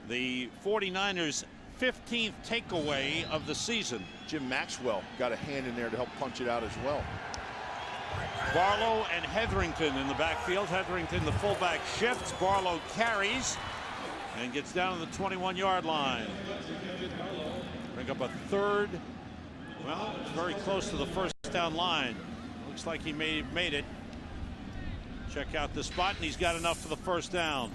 The 49ers' 15th takeaway of the season. Jim Maxwell got a hand in there to help punch it out as well. Barlow and Hetherington in the backfield. Hetherington, the fullback, shifts. Barlow carries and gets down to the 21-yard line. Bring up a 3rd. Well, it's very close to the first down line. Looks like he made it. Check out the spot, and he's got enough for the first down.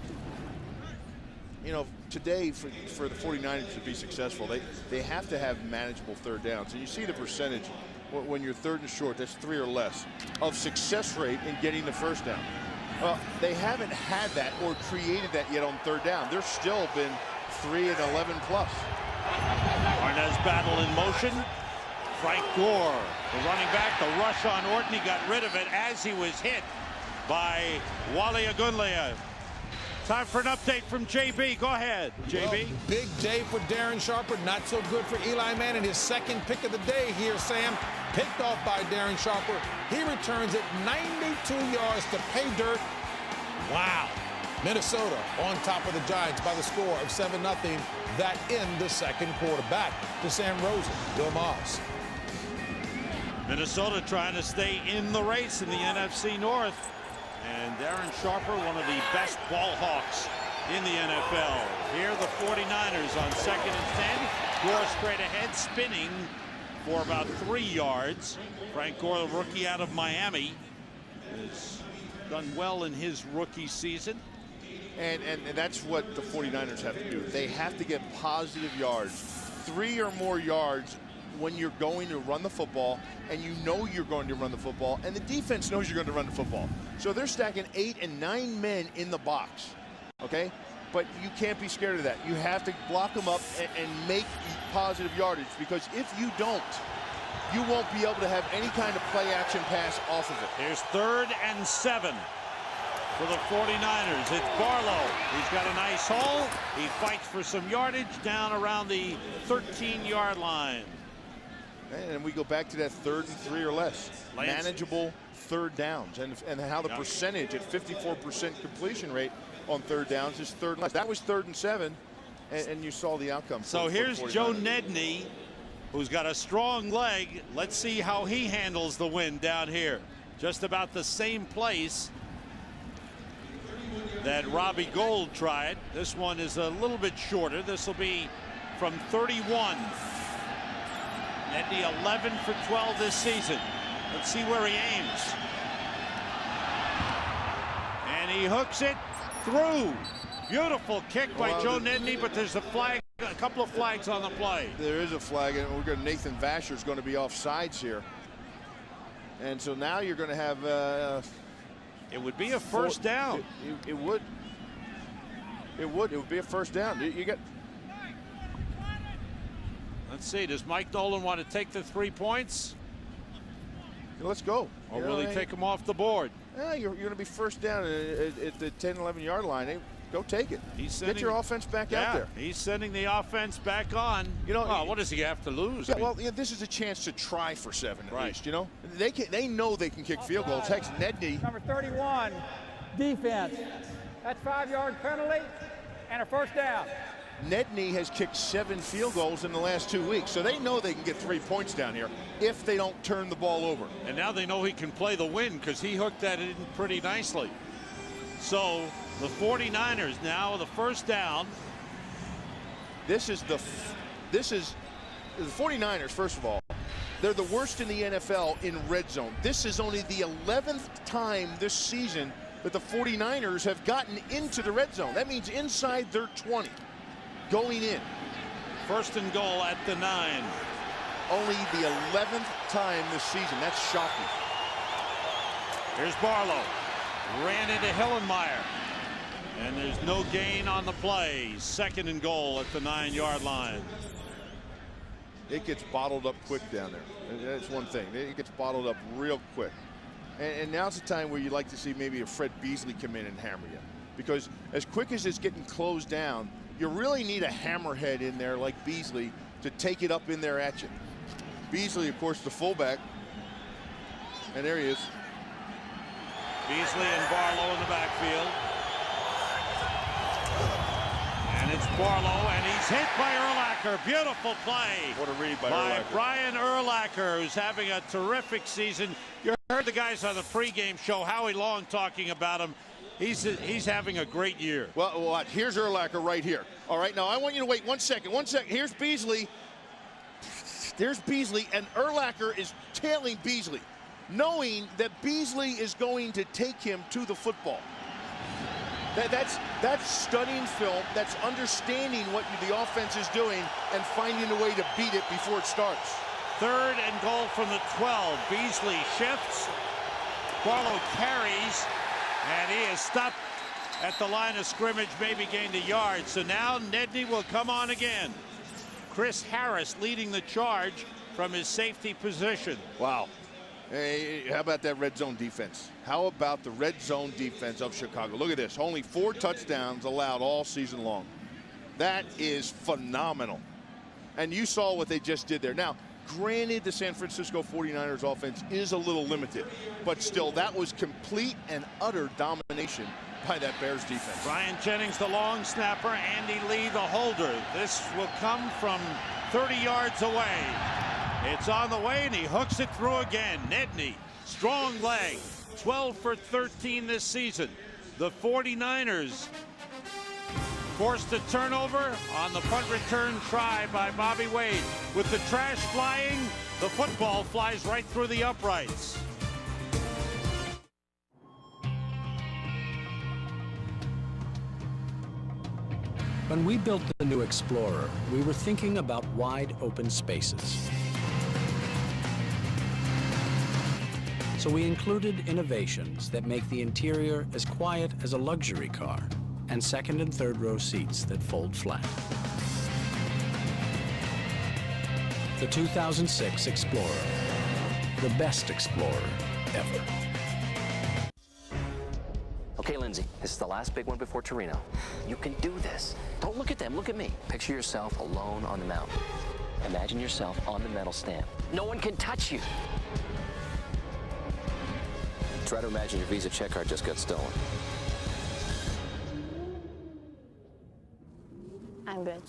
You know, today for the 49ers to be successful, they have to have manageable 3rd downs. And you see the percentage when you're 3rd and short, that's 3 or less, of success rate in getting the first down. They haven't had that or created that yet on 3rd down. There's still been 3 and 11 plus. Arnaz battle in motion. Frank Gore, the running back, the rush on Orton. He got rid of it as he was hit by Wally Agunlea. Time for an update from JB. Go ahead, JB. Well, big day for Darren Sharper. Not so good for Eli Manning. His 2nd pick of the day here, Sam. Picked off by Darren Sharper. He returns it 92 yards to pay dirt. Wow. Minnesota on top of the Giants by the score of 7-0. That in the 2nd quarter. Back to Sam Rosen, Bill Moss. Minnesota trying to stay in the race in the NFC North. And Darren Sharper, one of the best ball hawks in the NFL. Here the 49ers on 2nd and 10. Gore straight ahead, spinning for about 3 yards. Frank Gore, the rookie out of Miami, has done well in his rookie season. And that's what the 49ers have to do. They have to get positive yards. 3 or more yards when you're going to run the football, and you know you're going to run the football, and the defense knows you're going to run the football. So they're stacking 8 and 9 men in the box, okay? But you can't be scared of that. You have to block them up and make positive yardage, because if you don't, you won't be able to have any kind of play action pass off of it. Here's 3rd and 7 for the 49ers. It's Barlow. He's got a nice hole. He fights for some yardage down around the 13-yard line. And we go back to that 3rd and 3 or less. Lance. Manageable 3rd downs, and how the percentage at 54% completion rate on 3rd downs is 3rd and less. That was 3rd and 7, and you saw the outcome. So here's Joe Nedney, who's got a strong leg. Let's see how he handles the wind down here. Just about the same place that Robbie Gould tried. This one is a little bit shorter. This will be from 31. Nedney 11 for 12 this season. Let's see where he aims. And he hooks it through. Beautiful kick by Joe Nedney, but there's a flag, a couple of flags on the play. There is a flag, and we're going. Nathan Vasher's going to be off sides here. And so now you're going to have. It would be a first down. It would. It would be a first down. You got. Let's see. Does Mike Nolan want to take the 3 points? Let's go. Or will he take them off the board? Yeah, you're going to be first down at the 10, 11-yard line. Hey, go take it. Get your offense back out there. He's sending the offense back on. You know, well, what does he have to lose? Yeah, well, this is a chance to try for 7 at least. You know, they know they can kick field goals. Heck, Nedney. Number 31, defense. That's 5-yard penalty and a first down. Nedney has kicked 7 field goals in the last 2 weeks, so they know they can get 3 points down here if they don't turn the ball over. And now they know he can play the wind, because he hooked that in pretty nicely. So the 49ers now the first down. This is the 49ers. First of all, they're the worst in the NFL in red zone. This is only the 11th time this season that the 49ers have gotten into the red zone. That means inside their 20. Going in. 1st and goal at the 9. Only the 11th time this season. That's shocking. Here's Barlow. Ran into Hillenmeyer. And there's no gain on the play. 2nd and goal at the 9-yard line. It gets bottled up quick down there. That's one thing. It gets bottled up real quick. And now's the time where you'd like to see maybe a Fred Beasley come in and hammer you. Because as quick as it's getting closed down, you really need a hammerhead in there like Beasley to take it up in there at you. Beasley, of course, the fullback. And there he is. Beasley and Barlow in the backfield. And it's Barlow, and he's hit by Urlacher. Beautiful play. What a read by Urlacher. Brian Urlacher, who's having a terrific season. You heard the guys on the pregame show, Howie Long, talking about him. He's having a great year. Well, here's Urlacher right here. All right, now I want you to wait 1 second. 1 second. Here's Beasley. There's Beasley, and Urlacher is tailing Beasley, knowing that Beasley is going to take him to the football. That's studying film. That's understanding what the offense is doing and finding a way to beat it before it starts. 3rd and goal from the 12. Beasley shifts. Barlow carries. And he is stopped at the line of scrimmage, maybe gained a yard. So now Nedney will come on again. Chris Harris leading the charge from his safety position. Wow. Hey, how about that red zone defense? How about the red zone defense of Chicago? Look at this. Only 4 touchdowns allowed all season long. That is phenomenal. And you saw what they just did there. Now, granted, the San Francisco 49ers offense is a little limited, but still, that was complete and utter domination by that Bears defense. Brian Jennings, the long snapper. Andy Lee, the holder. This will come from 30 yards away. It's on the way, and he hooks it through again. Nedney, strong leg, 12 for 13 this season. The 49ers forced a turnover on the punt return try by Bobby Wade. With the trash flying, the football flies right through the uprights. When we built the new Explorer, we were thinking about wide open spaces. So we included innovations that make the interior as quiet as a luxury car, and second and third row seats that fold flat. The 2006 Explorer, the best Explorer ever. Okay, Lindsay, this is the last big one before Torino. You can do this. Don't look at them, look at me. Picture yourself alone on the mountain. Imagine yourself on the medal stand. No one can touch you. Try to imagine your Visa check card just got stolen. I'm good.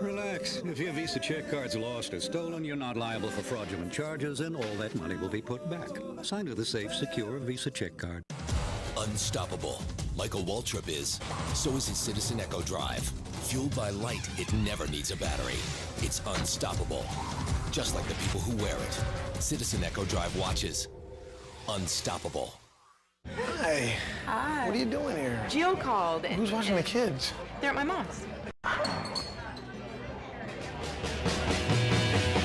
Relax. If your Visa check card's lost or stolen, you're not liable for fraudulent charges, and all that money will be put back. Signed with a safe, secure Visa check card. Unstoppable. Like a Waltrip is, so is his Citizen Echo Drive. Fueled by light, it never needs a battery. It's unstoppable. Just like the people who wear it. Citizen Echo Drive watches. Unstoppable. Hi. Hi. What are you doing here? Gio called. Who's watching the kids? They're at my mom's.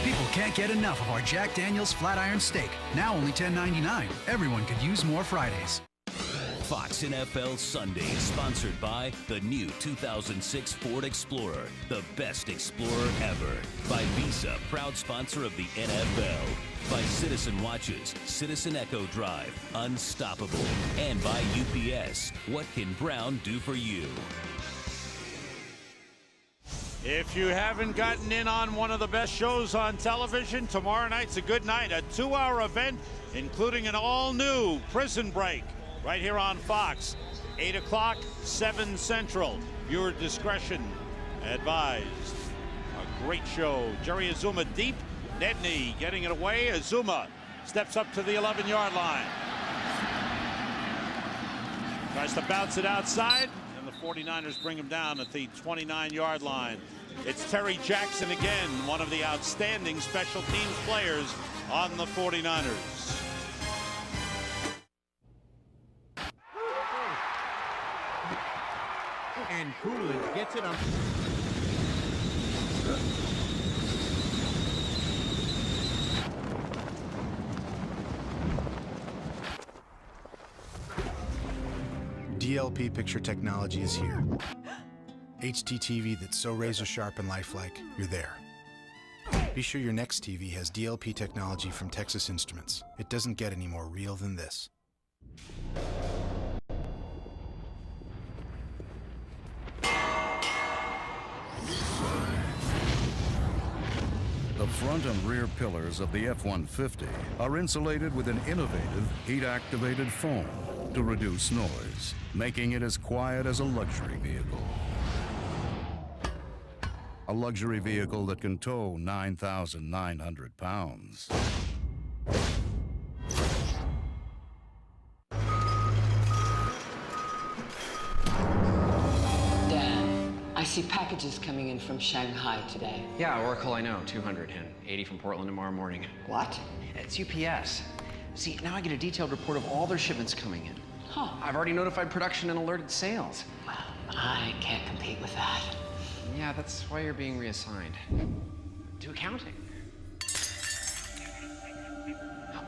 People can't get enough of our Jack Daniel's Flat Iron Steak. Now only $10.99. Everyone could use more Fridays. Fox NFL Sunday is sponsored by the new 2006 Ford Explorer, the best Explorer ever. By Visa, proud sponsor of the NFL. By Citizen Watches, Citizen Echo Drive, Unstoppable. And by UPS, what can Brown do for you? If you haven't gotten in on one of the best shows on television, tomorrow night's a good night. A 2-hour event, including an all-new Prison Break. Right here on Fox, 8 o'clock, 7 Central. Viewer discretion advised. A great show. Jerry Azuma deep. Nedney getting it away. Azuma steps up to the 11-yard line. Tries to bounce it outside, and the 49ers bring him down at the 29-yard line. It's Terry Jackson again, one of the outstanding special teams players on the 49ers. And Coolidge gets it on. DLP picture technology is here. HD TV that's so razor sharp and lifelike, you're there. Be sure your next TV has DLP technology from Texas Instruments. It doesn't get any more real than this. The front and rear pillars of the F-150 are insulated with an innovative heat-activated foam to reduce noise, making it as quiet as a luxury vehicle. A luxury vehicle that can tow 9,900 pounds. I see packages coming in from Shanghai today. Yeah, Oracle, I know. 200 and 80 from Portland tomorrow morning. What? It's UPS. See, now I get a detailed report of all their shipments coming in. Huh. I've already notified production and alerted sales. Well, I can't compete with that. Yeah, that's why you're being reassigned to accounting.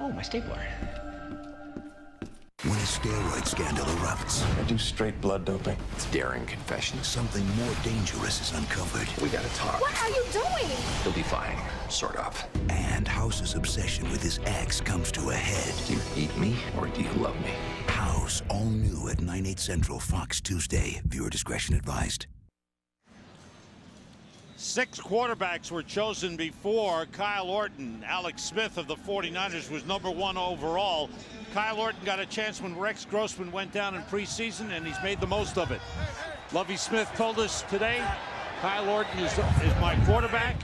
Oh, my stapler. When a steroid scandal erupts, I do straight blood doping. it's daring confession. Something more dangerous is uncovered. We gotta talk. What are you doing? He'll be fine, sort of. And House's obsession with his ex comes to a head. Do you hate me or do you love me? House, all new at 9/8 Central, Fox Tuesday. Viewer discretion advised. 6 quarterbacks were chosen before Kyle Orton. Alex Smith of the 49ers was #1 overall. Kyle Orton got a chance when Rex Grossman went down in preseason, and he's made the most of it. Lovie Smith told us today, Kyle Orton is my quarterback.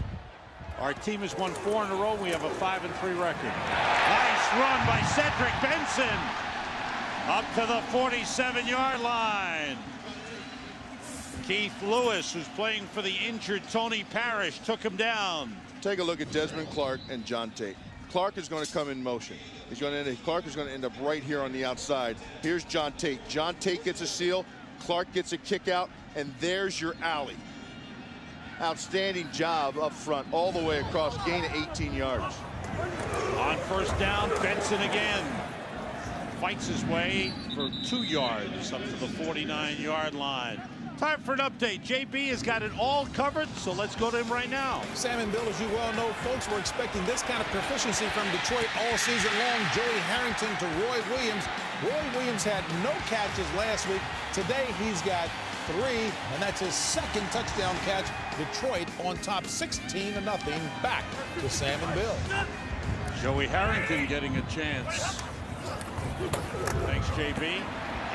Our team has won 4 in a row. We have a 5-3 record. Nice run by Cedric Benson up to the 47-yard line. Keith Lewis, who's playing for the injured Tony Parrish, took him down. Take a look at Desmond Clark and John Tate. Clark is going to come in motion. Clark is going to end up right here on the outside. Here's John Tate. John Tate gets a seal. Clark gets a kick out, and there's your alley. Outstanding job up front, all the way across, gain of 18 yards. On first down, Benson again. fights his way for 2 yards up to the 49-yard line. Time for an update. JB has got it all covered, so let's go to him right now. Sam and Bill, as you well know, folks were expecting this kind of proficiency from Detroit all season long. Joey Harrington to Roy Williams. Roy Williams had no catches last week. Today he's got 3, and that's his second touchdown catch. Detroit on top 16-0. Back to Sam and Bill. Joey Harrington getting a chance. Thanks, JB.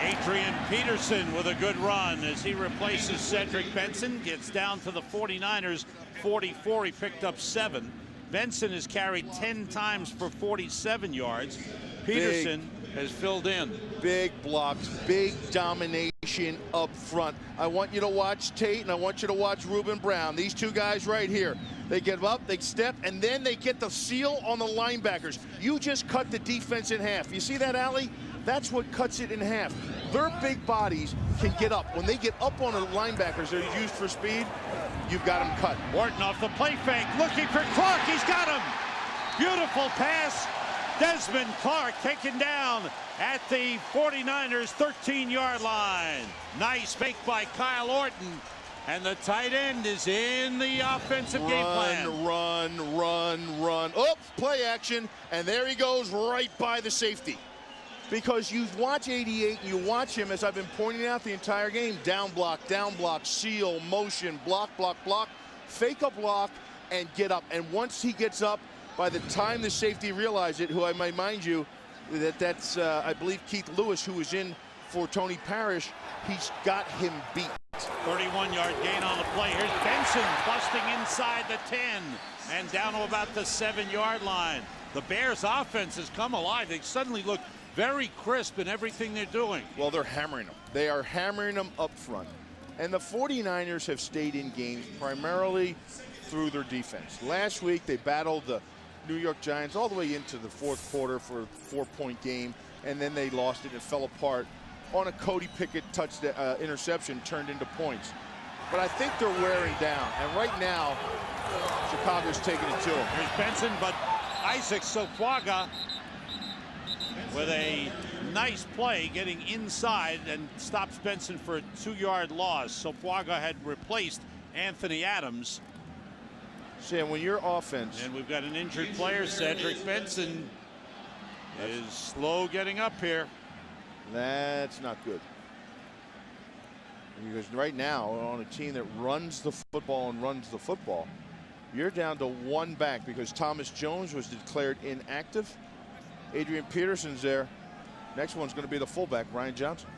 Adrian Peterson with a good run as he replaces Cedric Benson. Gets down to the 49ers 44. He picked up 7. Benson has carried 10 times for 47 yards. Peterson has filled in. Big blocks, big domination up front. I want you to watch Tate, and I want you to watch Reuben Brown. These two guys right here. They get up, they step, and then they get the seal on the linebackers. You just cut the defense in half. You see that, Allie? That's what cuts it in half. Their big bodies can get up. When they get up on the linebackers, they're used for speed. You've got them cut. Wharton off the play fake, looking for Clark. He's got him. Beautiful pass. Desmond Clark taken down at the 49ers 13-yard line. Nice fake by Kyle Orton. And the tight end is in the offensive game plan. Run. Oh, play action. And there he goes right by the safety. Because you watch 88, and you watch him, as I've been pointing out the entire game, down block, seal, motion, block, fake a block, and get up. And once he gets up, by the time the safety realized it, who I might mind you, that's I believe Keith Lewis, who was in for Tony Parrish, he's got him beat. 31-yard gain on the play. Here's Benson busting inside the 10 and down to about the 7-yard line. The Bears' offense has come alive. They suddenly look very crisp in everything they're doing. Well, they're hammering them. They are hammering them up front. And the 49ers have stayed in games primarily through their defense. Last week, they battled the New York Giants all the way into the fourth quarter for a 4-point game, and then they lost it and fell apart on a Cody Pickett touchdown interception turned into points. But I think they're wearing down, and right now, Chicago's taking it to them. Here's Benson, but Isaac Sofuaga with a nice play getting inside and stops Benson for a 2-yard loss. Sofuaga had replaced Anthony Adams. Sam, when your offense... And we've got an injured player. Cedric Benson is slow getting up here. That's not good. Because right now, on a team that runs the football, you're down to 1 back because Thomas Jones was declared inactive. Adrian Peterson's there. Next one's going to be the fullback, Ryan Johnson.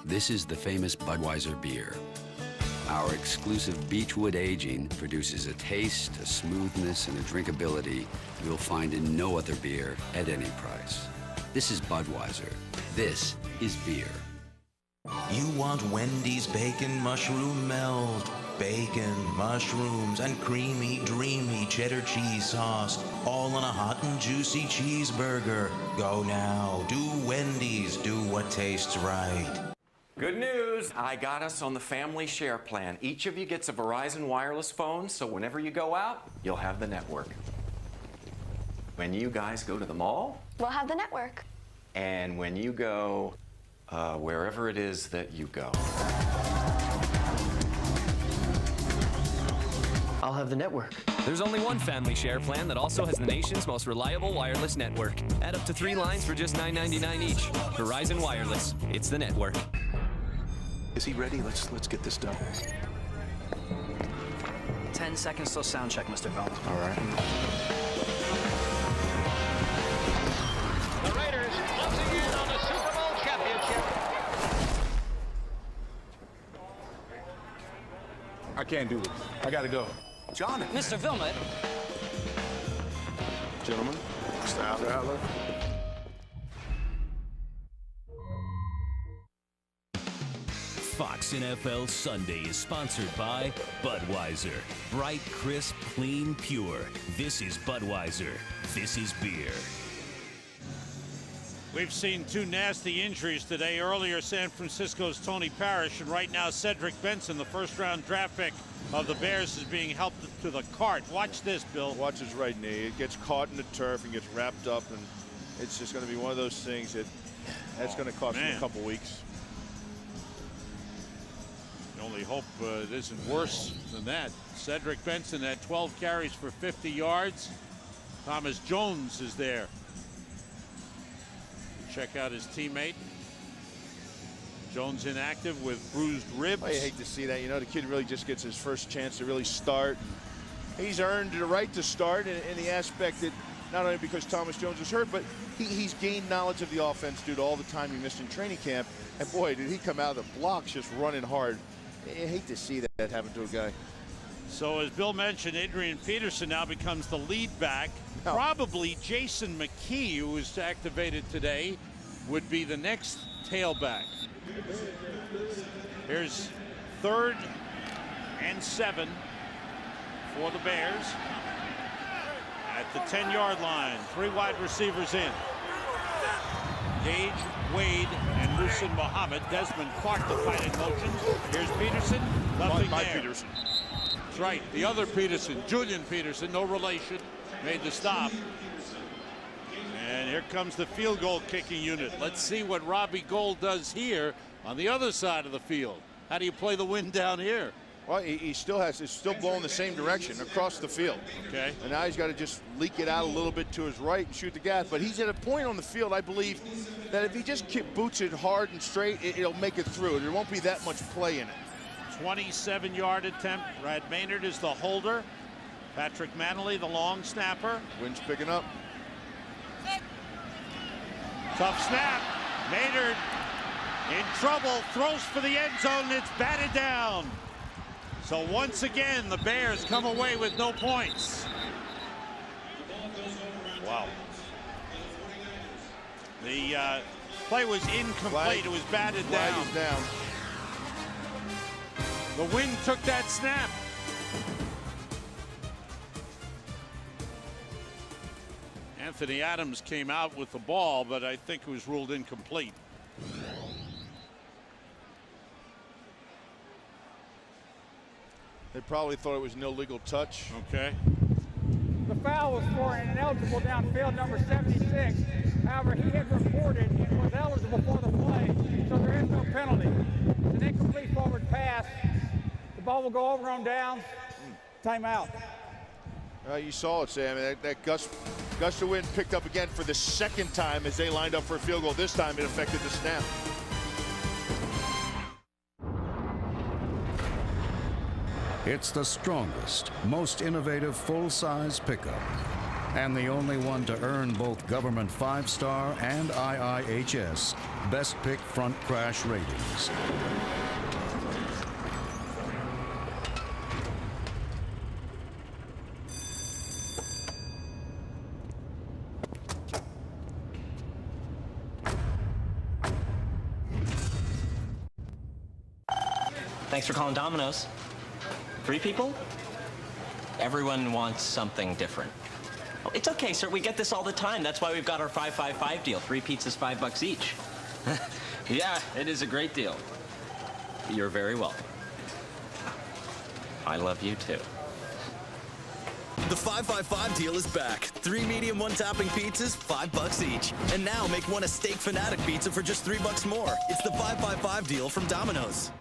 This is the famous Budweiser beer. Our exclusive Beechwood aging produces a taste, a smoothness, and a drinkability you'll find in no other beer at any price. This is Budweiser. This is beer. You want Wendy's bacon mushroom melt. Bacon, mushrooms, and creamy, dreamy cheddar cheese sauce, all on a hot and juicy cheeseburger. Go now. Do Wendy's. Do what tastes right. Good news, I got us on the family share plan. Each of you gets a Verizon wireless phone, so whenever you go out, you'll have the network. When you guys go to the mall, We'll have the network. and when you go wherever it is that you go. I'll have the network. There's only one family share plan that also has the nation's most reliable wireless network. Add up to 3 lines for just $9.99 each. Verizon Wireless. It's the network. Is he ready? Let's get this done. 10 seconds till sound check, Mr. Bell. All right. The Raiders closing in on the Super Bowl championship. I can't do this. I got to go. John. Mr. Vilmet. Gentlemen, Mr. Adler. Fox NFL Sunday is sponsored by Budweiser. Bright, crisp, clean, pure. This is Budweiser. This is beer. We've seen 2 nasty injuries today. Earlier, San Francisco's Tony Parrish, and right now, Cedric Benson, the first-round draft pick of the Bears, is being helped to the cart. Watch this, Bill. Watch his right knee. It gets caught in the turf and gets wrapped up, and It's just going to be one of those things that's going to cost him a couple weeks. The only hope it isn't worse than that. Cedric Benson had 12 carries for 50 yards. Thomas Jones is there. Check out his teammate. Jones inactive with bruised ribs. I hate to see that. You know, the kid really just gets his first chance to really start. He's earned the right to start in the aspect that not only because Thomas Jones is hurt, but he's gained knowledge of the offense due to all the time he missed in training camp. And boy, did he come out of the blocks just running hard. I hate to see that happen to a guy. So as Bill mentioned, Adrian Peterson now becomes the lead back. Probably Jason McKee, who was activated today, would be the next tailback. Here's 3rd and 7 for the Bears. At the 10-yard line, 3 wide receivers in. Gage, Wade, and Musin Muhammad. Desmond Clark, the fight in motion. Here's Peterson. Nothing there. Peterson. That's right. The other Peterson, Julian Peterson, no relation, made the stop. And here comes the field goal kicking unit. Let's see what Robbie Gould does here on the other side of the field. How do you play the wind down here? Well, it's still blowing the same direction across the field. Okay. And now he's got to just leak it out a little bit to his right and shoot the gas. But he's at a point on the field, I believe, that if he just boots it hard and straight, it'll make it through. There won't be that much play in it. 27-yard attempt. Brad Maynard is the holder. Patrick Manley, the long snapper. Wind's picking up. Tough snap. Maynard in trouble. Throws for the end zone. It's batted down. So once again, the Bears come away with no points. Wow. The play was incomplete. It was batted down. Flag is down. The wind took that snap. Anthony Adams came out with the ball, but I think it was ruled incomplete. They probably thought it was no legal touch. Okay. The foul was for an ineligible downfield, number 76. However, he had reported and was eligible for the play, so there is no penalty. It's an incomplete forward pass. The ball will go over on downs. Timeout. You saw it, Sam. That gust of wind picked up again for the second time as they lined up for a field goal. This time it affected the snap. It's the strongest, most innovative full-size pickup, and the only one to earn both government 5-star and IIHS Best Pick Front Crash ratings. Thanks for calling Domino's. 3 people? Everyone wants something different. Oh, it's okay, sir. We get this all the time. That's why we've got our 5-5-5 deal. 3 pizzas, $5 each. Yeah, it is a great deal. You're very welcome. I love you too. The 5-5-5 deal is back. 3 medium, 1 topping pizzas, $5 each. And now make one a Steak Fanatic pizza for just $3 more. It's the 5-5-5 deal from Domino's.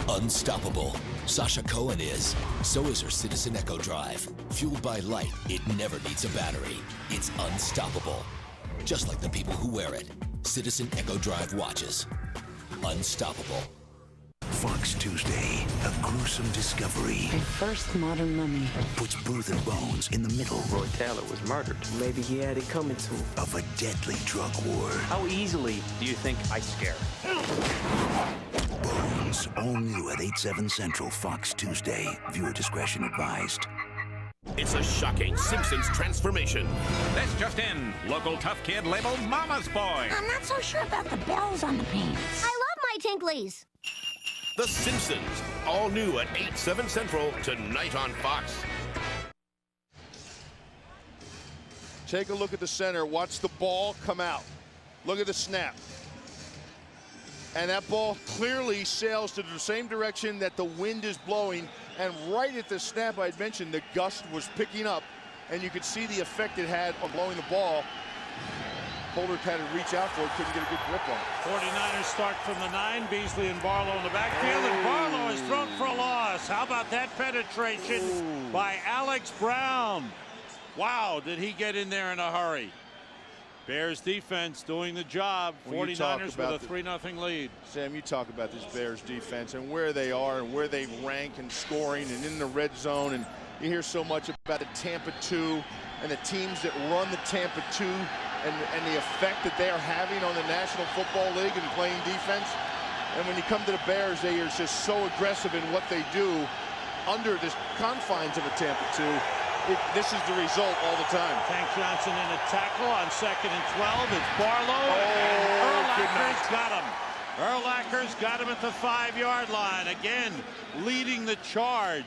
Unstoppable. Sasha Cohen is. So is her Citizen Echo Drive. Fueled by light, it never needs a battery. It's unstoppable. Just like the people who wear it. Citizen Echo Drive watches. Unstoppable. Fox Tuesday, a gruesome discovery. The first modern mummy. Puts Booth and Bones in the middle. Roy Taylor was murdered. Maybe he had it coming to him. Of a deadly drug war. How easily do you think I scare? Bones, all new at 8/7 Central, Fox Tuesday. Viewer discretion advised. It's a shocking Simpsons transformation. This just in. Local tough kid labeled Mama's Boy. I'm not so sure about the bells on the pants. I love my tinklies. The Simpsons, all new at 8/7 Central, tonight on Fox. Take a look at the center. Watch the ball come out. Look at the snap. And that ball clearly sails to the same direction that the wind is blowing. And right at the snap I'd mentioned, the gust was picking up. And you could see the effect it had on blowing the ball. Holder had to reach out for it, couldn't get a good grip on it. 49ers start from the 9. Beasley and Barlow in the backfield, and Barlow is thrown for a loss. How about that penetration by Alex Brown? Wow, did he get in there in a hurry. Bears defense doing the job. 49ers with a 3-0 lead. Sam, you talk about this Bears defense and where they are and where they rank in scoring and in the red zone. And you hear so much about the Tampa 2 and the teams that run the Tampa 2 and the effect that they are having on the National Football League and playing defense. And when you come to the Bears, they are just so aggressive in what they do under the confines of a Tampa 2. This is the result all the time. Tank Johnson in a tackle on 2nd and 12. It's Barlow, and Urlacher's got him. Urlacher's got him at the 5-yard line. Again, leading the charge.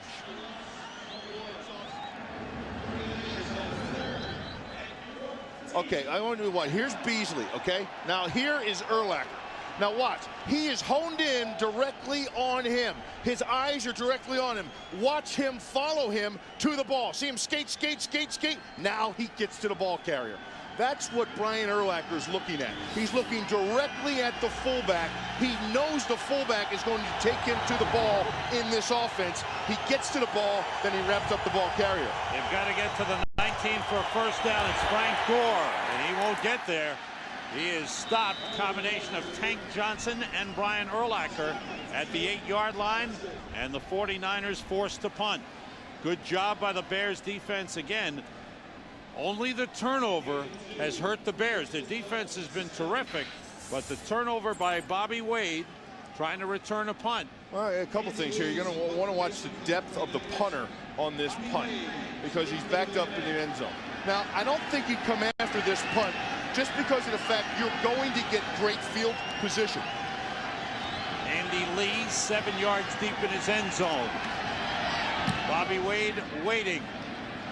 Okay, I want to do what? Here's Beasley, okay? Now here is Urlacher. Now watch, he is honed in directly on him. His eyes are directly on him. Watch him follow him to the ball. See him skate, skate, skate, skate. Now he gets to the ball carrier. That's what Brian Urlacher is looking at. He's looking directly at the fullback. He knows the fullback is going to take him to the ball in this offense. He gets to the ball, then he wraps up the ball carrier. They've got to get to the 19 for a first down. It's Frank Gore, and he won't get there. He is stopped. Combination of Tank Johnson and Brian Urlacher at the 8-yard line, and the 49ers forced to punt. Good job by the Bears defense again. Only the turnover has hurt the Bears. Their defense has been terrific, but the turnover by Bobby Wade trying to return a punt. All right, a couple things here. You're going to want to watch the depth of the punter on this punt because he's backed up in the end zone. Now, I don't think you come after this punt just because of the fact you're going to get great field position. Andy Lee 7 yards deep in his end zone. Bobby Wade waiting.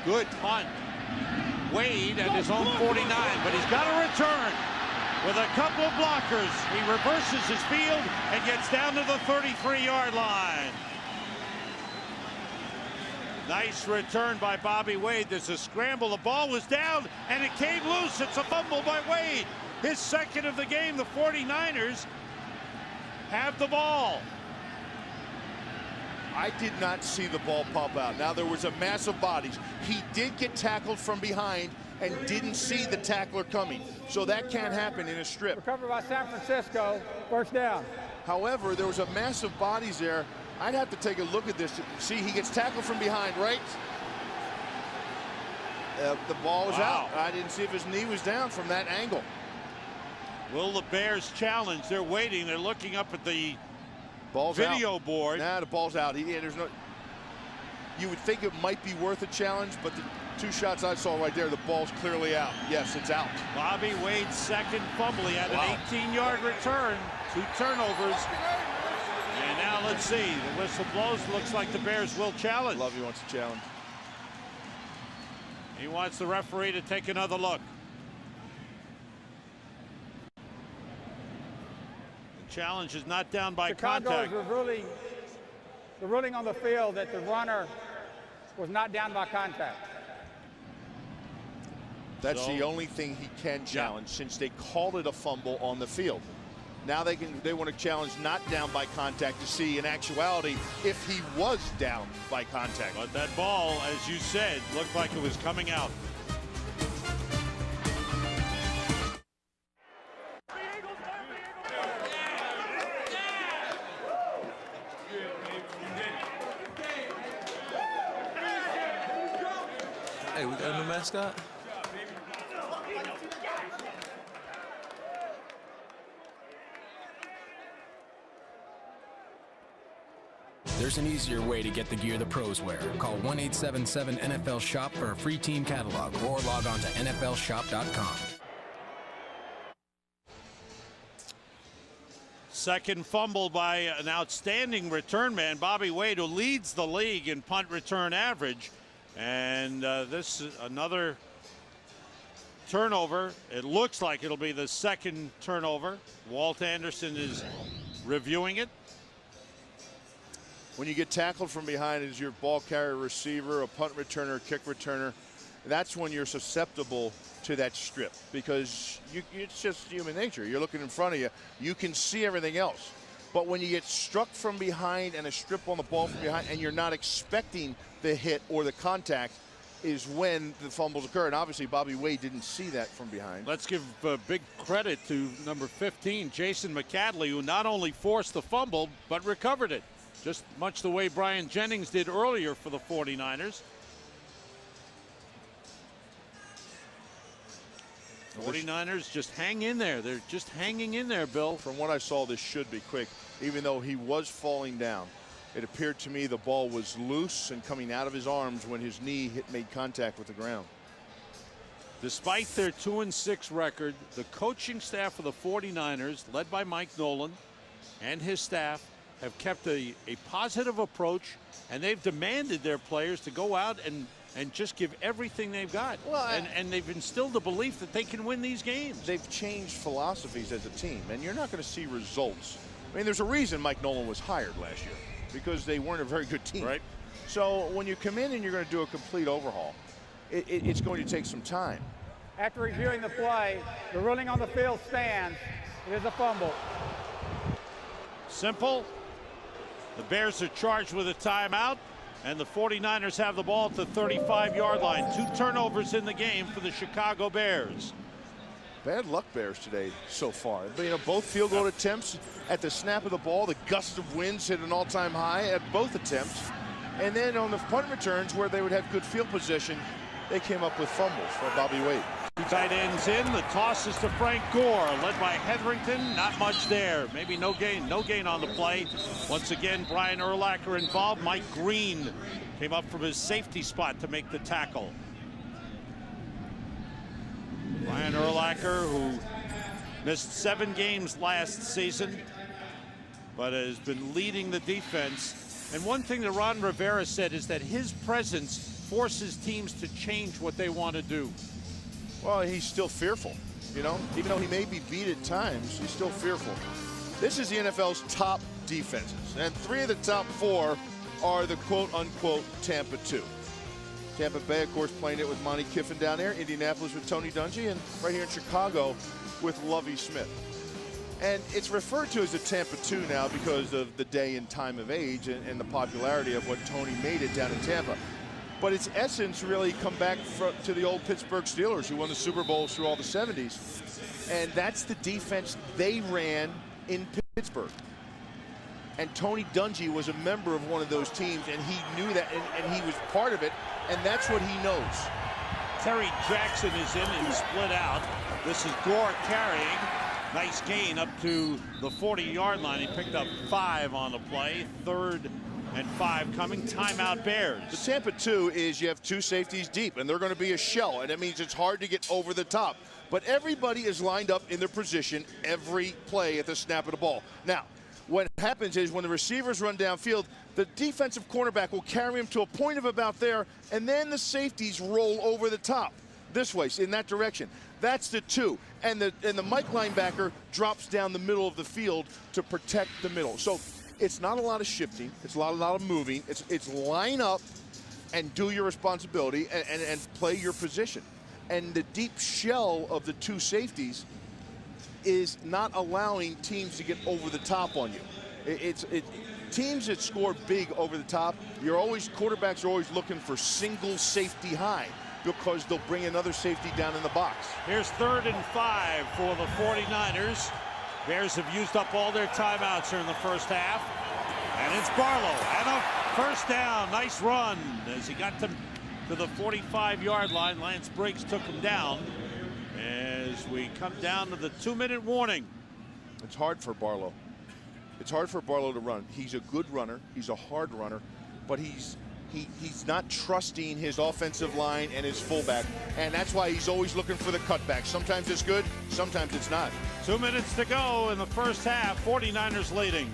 Good punt. Wade at his own 49, but he's got to return with a couple of blockers. He reverses his field and gets down to the 33-yard line. Nice return by Bobby Wade. There's a scramble. The ball was down, and it came loose. It's a fumble by Wade. His second of the game. The 49ers have the ball. I did not see the ball pop out. Now, there was a mass of bodies. He did get tackled from behind and didn't see the tackler coming. So that can't happen in a strip. Recovered by San Francisco. First down. However, there was a mass of bodies there. I'd have to take a look at this. See, he gets tackled from behind, right? The ball was out. I didn't see if his knee was down from that angle. Will the Bears challenge? They're waiting. They're looking up at the video board. Nah, the ball's out. There's no. You would think it might be worth a challenge, but the two shots I saw right there, the ball's clearly out. Yes, it's out. Bobby Wade's second fumble. He had an 18-yard return, 2 turnovers. And now let's see. The whistle blows. Looks like the Bears will challenge. Lovey wants to challenge. He wants the referee to take another look. The challenge is not down by contact. The ruling on the field that the runner was not down by contact. That's the only thing he can challenge since they called it a fumble on the field. Now they want to challenge not down by contact to see in actuality if he was down by contact. But that ball, as you said, looked like it was coming out. Hey, we got a new mascot? There's an easier way to get the gear the pros wear. Call 1-877-NFL-SHOP for a free team catalog or log on to NFLShop.com. Second fumble by an outstanding return man, Bobby Wade, who leads the league in punt return average. And this is another turnover. It looks like it'll be the second turnover. Walt Anderson is reviewing it. When you get tackled from behind as your ball carrier, receiver, a punt returner, kick returner, that's when you're susceptible to that strip because it's just human nature. You're looking in front of you. You can see everything else. But when you get struck from behind and a strip on the ball from behind and you're not expecting the hit or the contact is when the fumbles occur. And obviously Bobby Wade didn't see that from behind. Let's give big credit to number 15, Jason McCadley, who not only forced the fumble but recovered it, just much the way Brian Jennings did earlier for the 49ers. 49ers just hang in there. They're just hanging in there, Bill. From what I saw, this should be quick. Even though he was falling down, it appeared to me the ball was loose and coming out of his arms when his knee made contact with the ground. Despite their 2-6 record, the coaching staff of the 49ers, led by Mike Nolan and his staff, have kept a positive approach, and they've demanded their players to go out and just give everything they've got. Well, and they've instilled the belief that they can win these games. They've changed philosophies as a team, and you're not going to see results. I mean, there's a reason Mike Nolan was hired last year, because they weren't a very good team. Right. So when you come in and you're going to do a complete overhaul, it's going to take some time. After reviewing the play, the ruling on the field stands. It is a fumble. Simple. The Bears are charged with a timeout, and the 49ers have the ball at the 35-yard line. 2 turnovers in the game for the Chicago Bears. Bad luck Bears today so far. You know, both field goal attempts at the snap of the ball, the gust of winds hit an all-time high at both attempts. And then on the punt returns where they would have good field position, they came up with fumbles for Bobby Wade. Tight ends in. The toss is to Frank Gore, led by Hetherington. Not much there. Maybe no gain on the play. Once again, Brian Urlacher involved. Mike Green came up from his safety spot to make the tackle. Brian Urlacher, who missed 7 games last season, but has been leading the defense. And one thing that Ron Rivera said is that his presence forces teams to change what they want to do. Well, he's still fearful, you know, even though he may be beat at times, he's still fearful. This is the NFL's top defenses, and 3 of the top 4 are the quote-unquote Tampa 2. Tampa Bay, of course, playing it with Monty Kiffin down there, Indianapolis with Tony Dungy, and right here in Chicago with Lovie Smith. And it's referred to as the Tampa 2 now because of the day and time of age and the popularity of what Tony made it down in Tampa. But its essence really come back to the old Pittsburgh Steelers, who won the Super Bowls through all the 70s. And that's the defense they ran in Pittsburgh. And Tony Dungy was a member of one of those teams, and he knew that, and he was part of it, and that's what he knows. Terry Jackson is in and split out. This is Gore carrying. Nice gain up to the 40-yard line. He picked up 5 on the play. 3rd and 5 coming. Timeout Bears. The Tampa 2 is you have 2 safeties deep, and they're going to be a shell, and that means it's hard to get over the top. But everybody is lined up in their position every play at the snap of the ball. Now, what happens is when the receivers run downfield, the defensive cornerback will carry him to a point of about there, and then the safeties roll over the top this way, in that direction. That's the 2. And the Mike linebacker drops down the middle of the field to protect the middle. So it's not a lot of shifting. It's a lot of moving. It's line up and do your responsibility and play your position. And the deep shell of the 2 safeties is not allowing teams to get over the top on you. Teams that score big over the top, quarterbacks are always looking for single safety high because they'll bring another safety down in the box. Here's 3rd and 5 for the 49ers. Bears have used up all their timeouts here in the first half. And it's Barlow. And a first down. Nice run as he got to the 45-yard line. Lance Briggs took him down as we come down to the 2-minute warning. It's hard for Barlow. It's hard for Barlow to run. He's a good runner. He's a hard runner. But he's not trusting his offensive line and his fullback, and that's why he's always looking for the cutback. Sometimes it's good, sometimes it's not. 2 minutes to go in the first half. 49ers leading.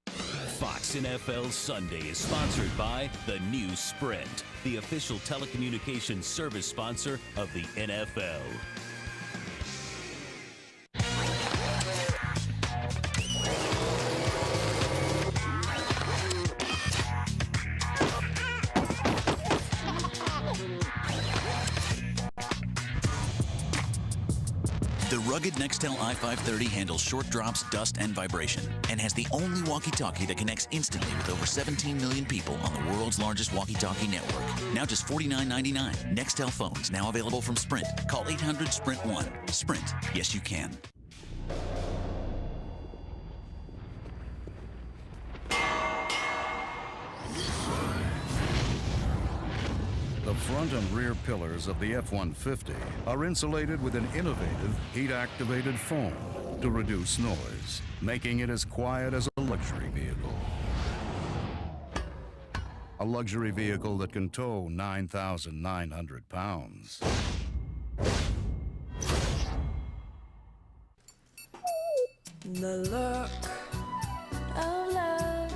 Fox NFL Sunday is sponsored by the new Sprint, the official telecommunications service sponsor of the NFL. rugged Nextel i530 handles short drops, dust, and vibration, and has the only walkie-talkie that connects instantly with over 17 million people on the world's largest walkie-talkie network. Now just $49.99. Nextel phones now available from Sprint. Call 800-SPRINT-1. Sprint. Yes, you can. The front and rear pillars of the F-150 are insulated with an innovative heat-activated foam to reduce noise, making it as quiet as a luxury vehicle. A luxury vehicle that can tow 9,900 pounds. The look of love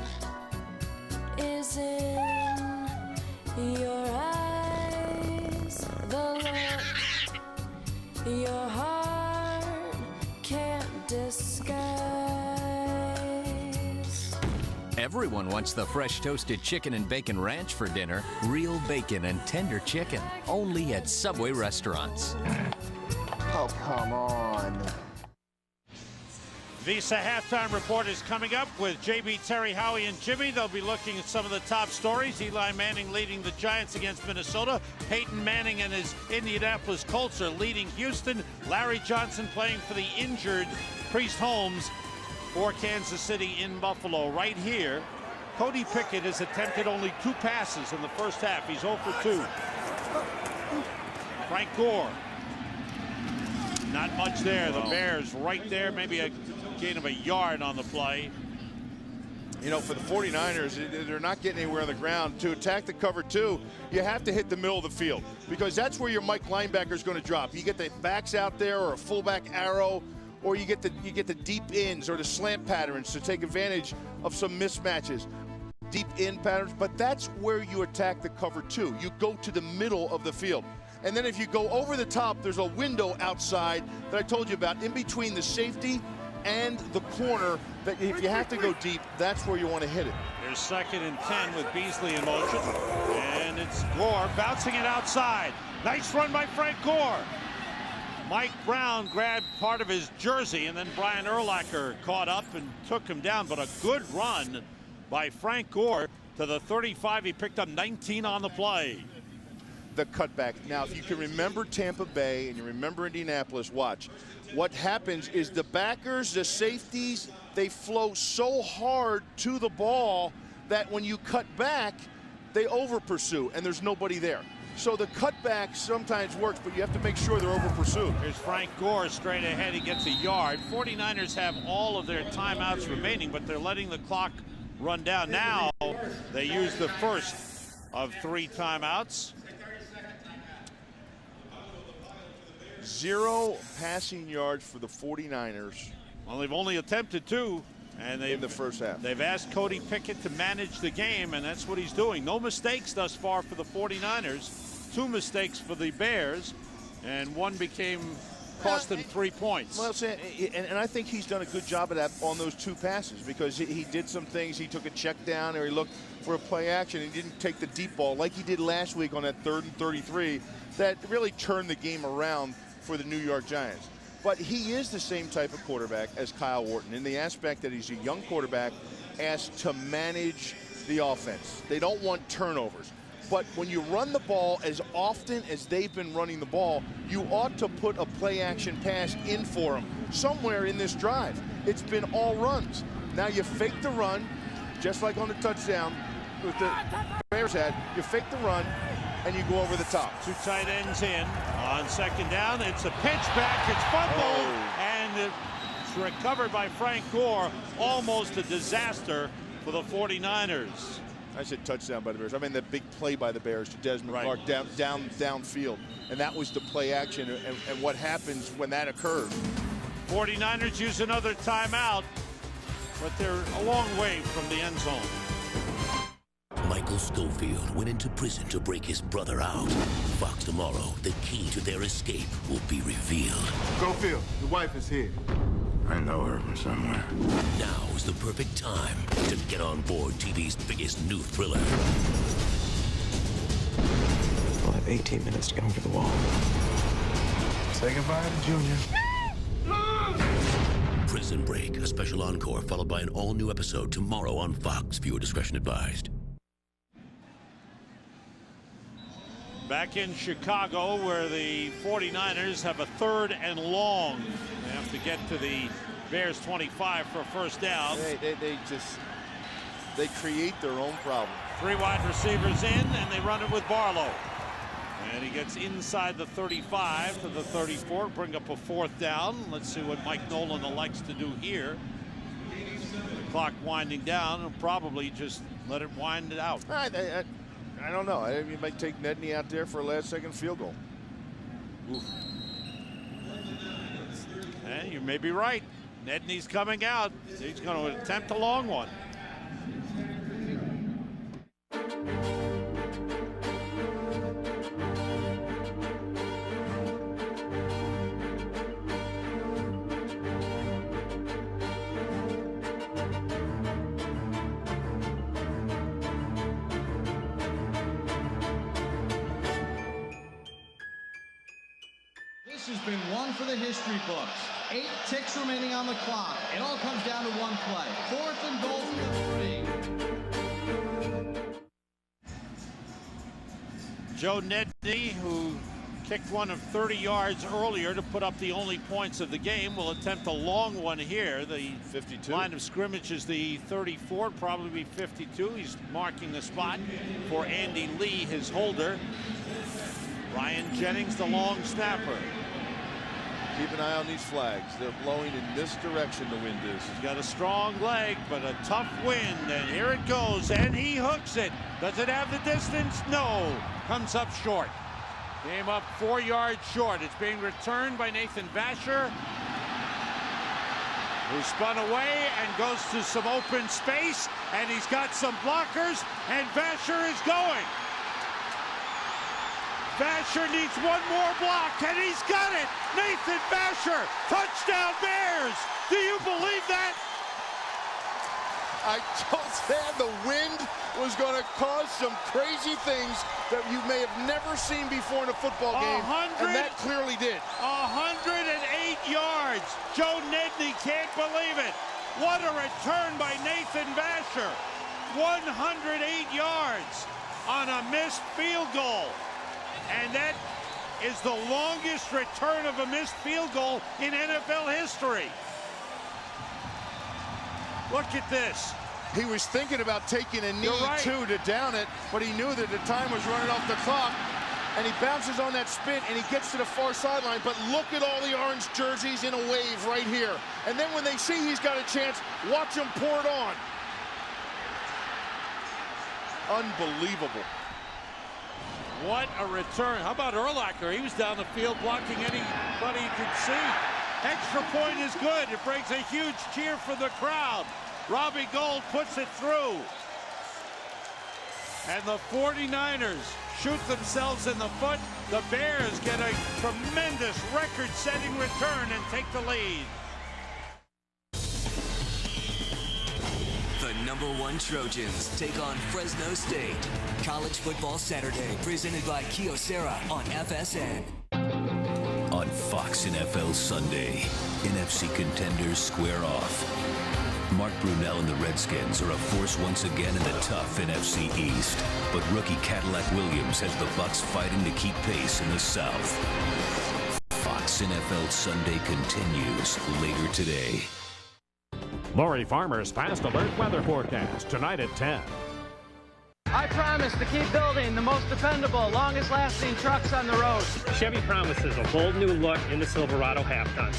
is in your eyes. The look your heart can't disguise. Everyone wants the fresh toasted chicken and bacon ranch for dinner. Real bacon and tender chicken, only at Subway restaurants. Oh, come on. Visa halftime report is coming up with JB, Terry, Howie, and Jimmy. They'll be looking at some of the top stories. Eli Manning leading the Giants against Minnesota. Peyton Manning and his Indianapolis Colts are leading Houston. Larry Johnson playing for the injured Priest Holmes for Kansas City in Buffalo. Right here, Cody Pickett has attempted only 2 passes in the first half. He's 0 for 2. Frank Gore. Not much there. The Bears right there, maybe a gain of a yard on the play. You know, for the 49ers, they're not getting anywhere on the ground. To attack the cover 2, you have to hit the middle of the field because that's where your Mike linebacker is going to drop. You get the backs out there or a fullback arrow, or you get the deep ends or the slant patterns to take advantage of some mismatches. Deep in patterns, but that's where you attack the cover 2. You go to the middle of the field. And then if you go over the top, there's a window outside that I told you about in between the safety and the corner that if you have to go deep, that's where you want to hit it. There's 2nd and 10 with Beasley in motion. And it's Gore bouncing it outside. Nice run by Frank Gore. Mike Brown grabbed part of his jersey, and then Brian Urlacher caught up and took him down. But a good run by Frank Gore to the 35. He picked up 19 on the play. The cutback. Now, if you can remember Tampa Bay and you remember Indianapolis, watch. What happens is the backers, the safeties, they flow so hard to the ball that when you cut back, they over pursue, and there's nobody there. So the cutback sometimes works, but you have to make sure they're over pursued. Here's Frank Gore straight ahead. He gets a yard. 49ers have all of their timeouts remaining, but they're letting the clock run down. Now they use the first of 3 timeouts. 0 passing yards for the 49ers. Well, they've only attempted 2, and in the first half. They've asked Cody Pickett to manage the game, and that's what he's doing. No mistakes thus far for the 49ers. 2 mistakes for the Bears, and 1 cost them 3 points. Well, and I think he's done a good job of that on those 2 passes because he did some things. He took a check down, or he looked for a play action. He didn't take the deep ball like he did last week on that 3rd and 33 that really turned the game around for the New York Giants. But he is the same type of quarterback as Kyle Wharton in the aspect that he's a young quarterback asked to manage the offense. They don't want turnovers. But when you run the ball as often as they've been running the ball, you ought to put a play-action pass in for them somewhere in this drive. It's been all runs. Now you fake the run, just like on the touchdown with the Bears had. You fake the run, and you go over the top. 2 tight ends in. On 2nd down, it's a pitch back. It's fumbled, and it's recovered by Frank Gore. Almost a disaster for the 49ers. I said touchdown by the Bears. I mean the big play by the Bears to Desmond Clark downfield. And that was the play action and what happens when that occurs. 49ers use another timeout, but they're a long way from the end zone. Michael Schofield went into prison to break his brother out. Fox tomorrow, the key to their escape will be revealed. Schofield, your wife is here. I know her from somewhere. Now is the perfect time to get on board TV's biggest new thriller. We'll have 18 minutes to get over the wall. Say goodbye to Junior. Prison Break, a special encore followed by an all-new episode tomorrow on Fox. Viewer discretion advised. Back in Chicago, where the 49ers have a 3rd and long. They have to get to the Bears 25 for a first down. They create their own problem. 3 wide receivers in, and they run it with Barlow. And he gets inside the 35 to the 34, bring up a 4th down. Let's see what Mike Nolan likes to do here. The clock winding down, and probably just let it wind it out. I don't know. You might take Nedney out there for a last-second field goal. Oof. And you may be right. Nedney's coming out. He's going to attempt a long one. This has been one for the history books. 8 ticks remaining on the clock. It all comes down to one play. 4th and goal from the 3. Joe Nedney, who kicked one of 30 yards earlier to put up the only points of the game, will attempt a long one here. The 52. Line of scrimmage is the 34, probably be 52. He's marking the spot for Andy Lee, his holder. Ryan Jennings, the long snapper. Keep an eye on these flags. They're blowing in this direction, the wind is. He's got a strong leg, but a tough wind, and here it goes, and he hooks it. Does it have the distance? No. Comes up short. Came up 4 yards short. It's being returned by Nathan Vasher, who spun away and goes to some open space, and he's got some blockers, and Vasher is going. Vasher needs one more block, and he's got it! Nathan Vasher, touchdown Bears! Do you believe that? I told Sam the wind was going to cause some crazy things that you may have never seen before in a football game, and that clearly did. 108 yards. Joe Nedney can't believe it. What a return by Nathan Vasher. 108 yards on a missed field goal. And that is the longest return of a missed field goal in NFL history. Look at this. He was thinking about taking a knee, too, to down it, but he knew that the time was running off the clock. And he bounces on that spin, and he gets to the far sideline. But look at all the orange jerseys in a wave right here. And then when they see he's got a chance, watch him pour it on. Unbelievable. What a return. How about Urlacher? He was down the field blocking anybody he could see. Extra point is good. It brings a huge cheer from the crowd. Robbie Gould puts it through. And the 49ers shoot themselves in the foot. The Bears get a tremendous record-setting return and take the lead. The #1 Trojans take on Fresno State. College Football Saturday, presented by Kyocera on FSN. On Fox NFL Sunday, NFC contenders square off. Mark Brunell and the Redskins are a force once again in the tough NFC East. But rookie Cadillac Williams has the Bucs fighting to keep pace in the South. Fox NFL Sunday continues later today. Lori Farmer's Fast Alert Weather Forecast, tonight at 10. I promise to keep building the most dependable, longest-lasting trucks on the road. Chevy promises a bold new look in the Silverado half-ton.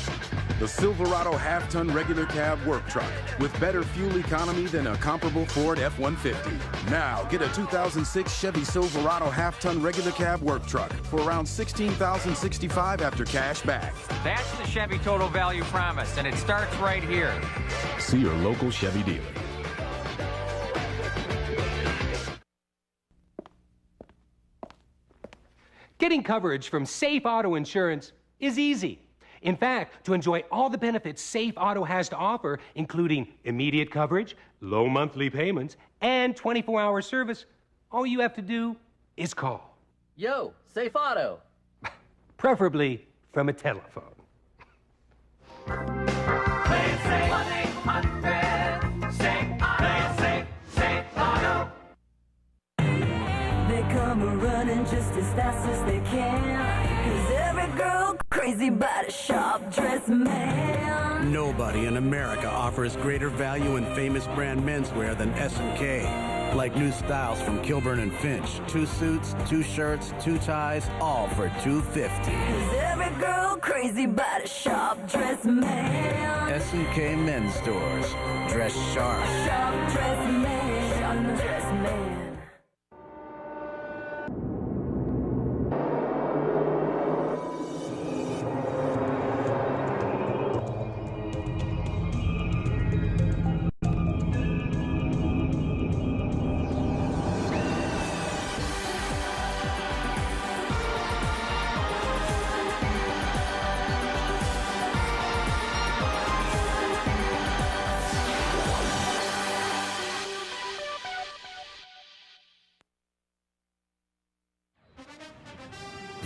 The Silverado half-ton regular cab work truck with better fuel economy than a comparable Ford F-150. Now, get a 2006 Chevy Silverado half-ton regular cab work truck for around $16,065 after cash back. That's the Chevy Total Value Promise, and it starts right here. See your local Chevy dealer. Getting coverage from Safe Auto Insurance is easy. In fact, to enjoy all the benefits Safe Auto has to offer, including immediate coverage, low monthly payments, and 24-hour service, all you have to do is call. Yo, Safe Auto. Preferably from a telephone. Play it safe. as fast as they can. 'Cause every girl crazy about a sharp-dressed man. Nobody in America offers greater value in famous brand menswear than S&K. Like new styles from Kilburn and Finch. 2 suits, 2 shirts, 2 ties, all for $250. 'Cause every girl crazy about a sharp-dressed man. S&K Men's Stores. Dress sharp. Sharp-dressed man. Sharp-dressed man.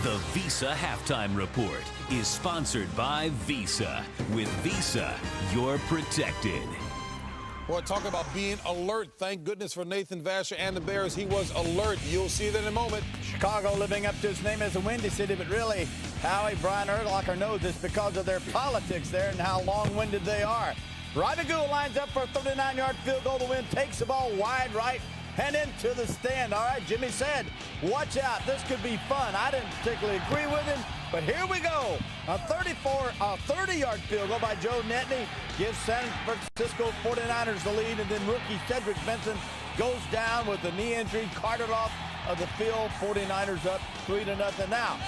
The Visa Halftime Report is sponsored by Visa. With Visa, you're protected. Boy, talk about being alert. Thank goodness for Nathan Vasher and the Bears. He was alert. You'll see that in a moment. Chicago living up to its name as a windy city, but really, Howie, Brian Urlacher knows it's because of their politics there and how long-winded they are. Rodriguez lines up for a 39-yard field goal. The wind takes the ball wide right and into the stand. All right, Jimmy said, watch out. This could be fun. I didn't particularly agree with him, but here we go. A 30-yard field goal by Joe Netney gives San Francisco 49ers the lead, and then rookie Cedric Benson goes down with a knee injury, carted off of the field. 49ers up 3-0 now.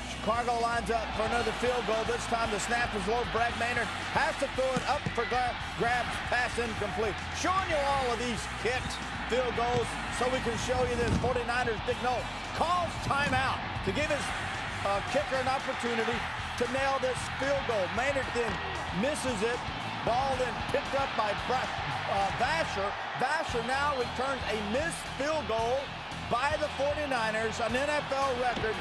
Chicago lines up for another field goal. This time the snap is low. Brad Maynard has to throw it up for grabs, pass incomplete. Showing you all of these kicks, field goals, so we can show you this. 49ers, Dick Noll calls timeout to give his kicker an opportunity to nail this field goal. Maynard then misses it. Ball then picked up by Vasher. Vasher now returns a missed field goal by the 49ers, an NFL record,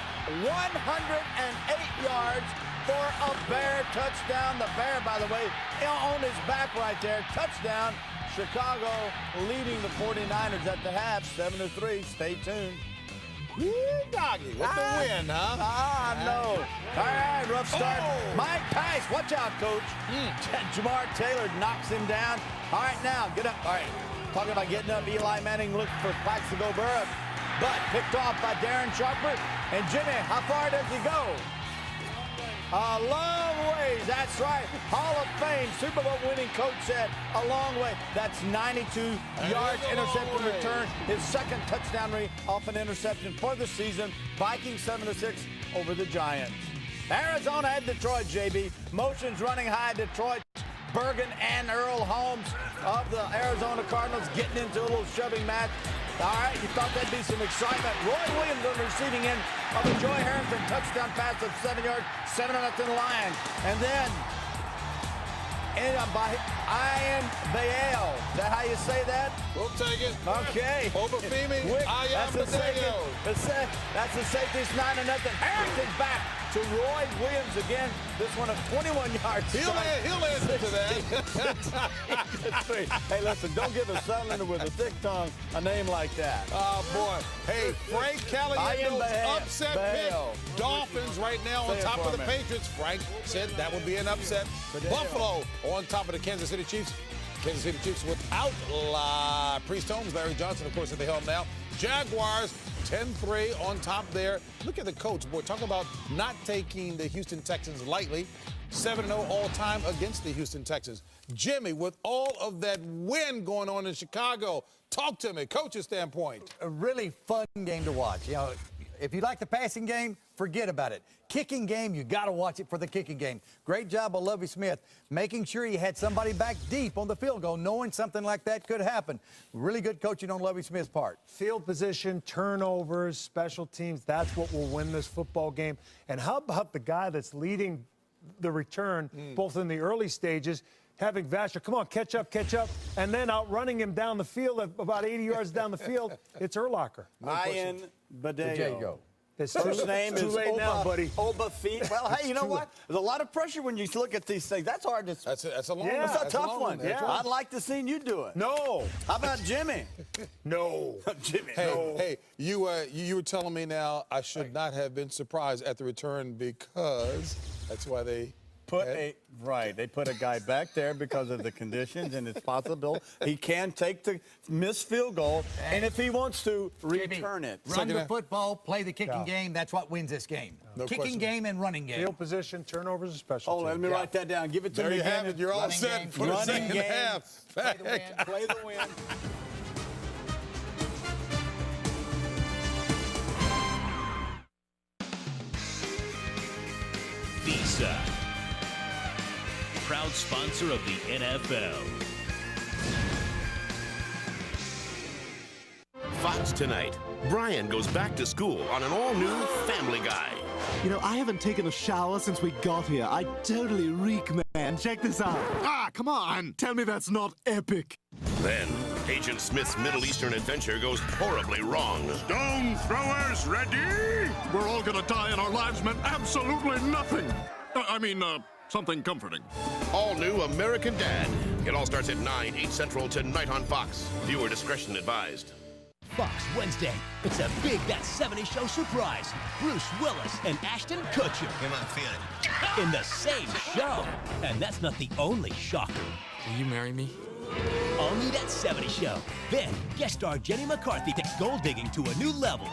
108 yards for a Bear touchdown. The Bear, by the way, on his back right there. Touchdown. Chicago leading the 49ers at the half, 7-3. Stay tuned. Woo, doggy, with the win, huh? I know. All right, rough start. Mike Tice, watch out, coach. Jamar Taylor knocks him down. All right, now, get up. All right, talking about getting up, Eli Manning looks for Plaxico Burress, but picked off by Darren Sharper. And Jimmy, how far does he go? A long ways, that's right. Hall of Fame, Super Bowl winning coach said a long way. That's 92 yards, interception return. His second touchdown off an interception for the season. Vikings 7-6 over the Giants. Arizona at Detroit, JB. Motion's running high. Detroit, Bergen and Earl Holmes of the Arizona Cardinals getting into a little shoving match. All right, you thought there'd be some excitement. Roy Williams on the receiving end of a Joy Harrington touchdown pass of 7 yards, 7-0 Lions. And then by Ian Baal. Is that how you say that? We'll take it. Okay. Obafemi, that's the safety. It's 9-0. Harrington's back to Roy Williams again. This one of 21 yards. He'll answer to that. Hey, listen, don't give a Southerlander with a thick tongue a name like that. Oh, boy. Hey, Frank Caliendo's upset pick. Dolphins right now on top of the Patriots. Frank said that would be an upset. Buffalo on top of the Kansas City Chiefs. Kansas City Chiefs without Priest Holmes, Larry Johnson, of course, at the helm now. Jaguars 10-3 on top there. Look at the coach, boy. Talk about not taking the Houston Texans lightly. 7-0 all-time against the Houston Texans. Jimmy, with all of that win going on in Chicago, talk to me, coach's standpoint. A really fun game to watch. You know, if you like the passing game, forget about it. Kicking game, you got to watch it for the kicking game. Great job by Lovie Smith, making sure he had somebody back deep on the field goal, knowing something like that could happen. Really good coaching on Lovie Smith's part. Field position, turnovers, special teams, that's what will win this football game. And how about the guy that's leading the return, both in the early stages, having Vasher, come on, catch up, and then outrunning him down the field, about 80 yards down the field, it's Urlacher. Ian Badeo. His first name is too late now, buddy. Oba Feet. Well, hey, you know what? There's a lot of pressure when you look at these things. That's hard to. That's a long one. That's a tough one. Yeah. I'd like to see you do it. No. How about Jimmy? No. Jimmy. Hey, no. hey, you were telling me now I should not have been surprised at the return because that's why they They put a guy back there because of the conditions, and it's possible he can take the missed field goal, and if he wants to, return it. Run the football, play the kicking game. That's what wins this game. No kicking question. game and running game. Field position, turnovers, and special teams. Let me write that down. Give it to me There you again. have it. You're all set for the second half. Play the win. Play the win. Visa, proud sponsor of the NFL. Fox tonight. Brian goes back to school on an all-new Family Guy. You know, I haven't taken a shower since we got here. I totally reek, man. Check this out. Ah, come on. Tell me that's not epic. Then, Agent Smith's Middle Eastern adventure goes horribly wrong. Stone throwers ready? We're all gonna die and our lives meant absolutely nothing. Something comforting. All new American Dad. It all starts at 9, 8 Central tonight on Fox. Viewer discretion advised. Fox Wednesday. It's a big That 70s Show surprise. Bruce Willis and Ashton Kutcher. Come on, feel it. In the same show. And that's not the only shocker. Will you marry me? Only That 70s Show. Then, guest star Jenny McCarthy takes gold digging to a new level.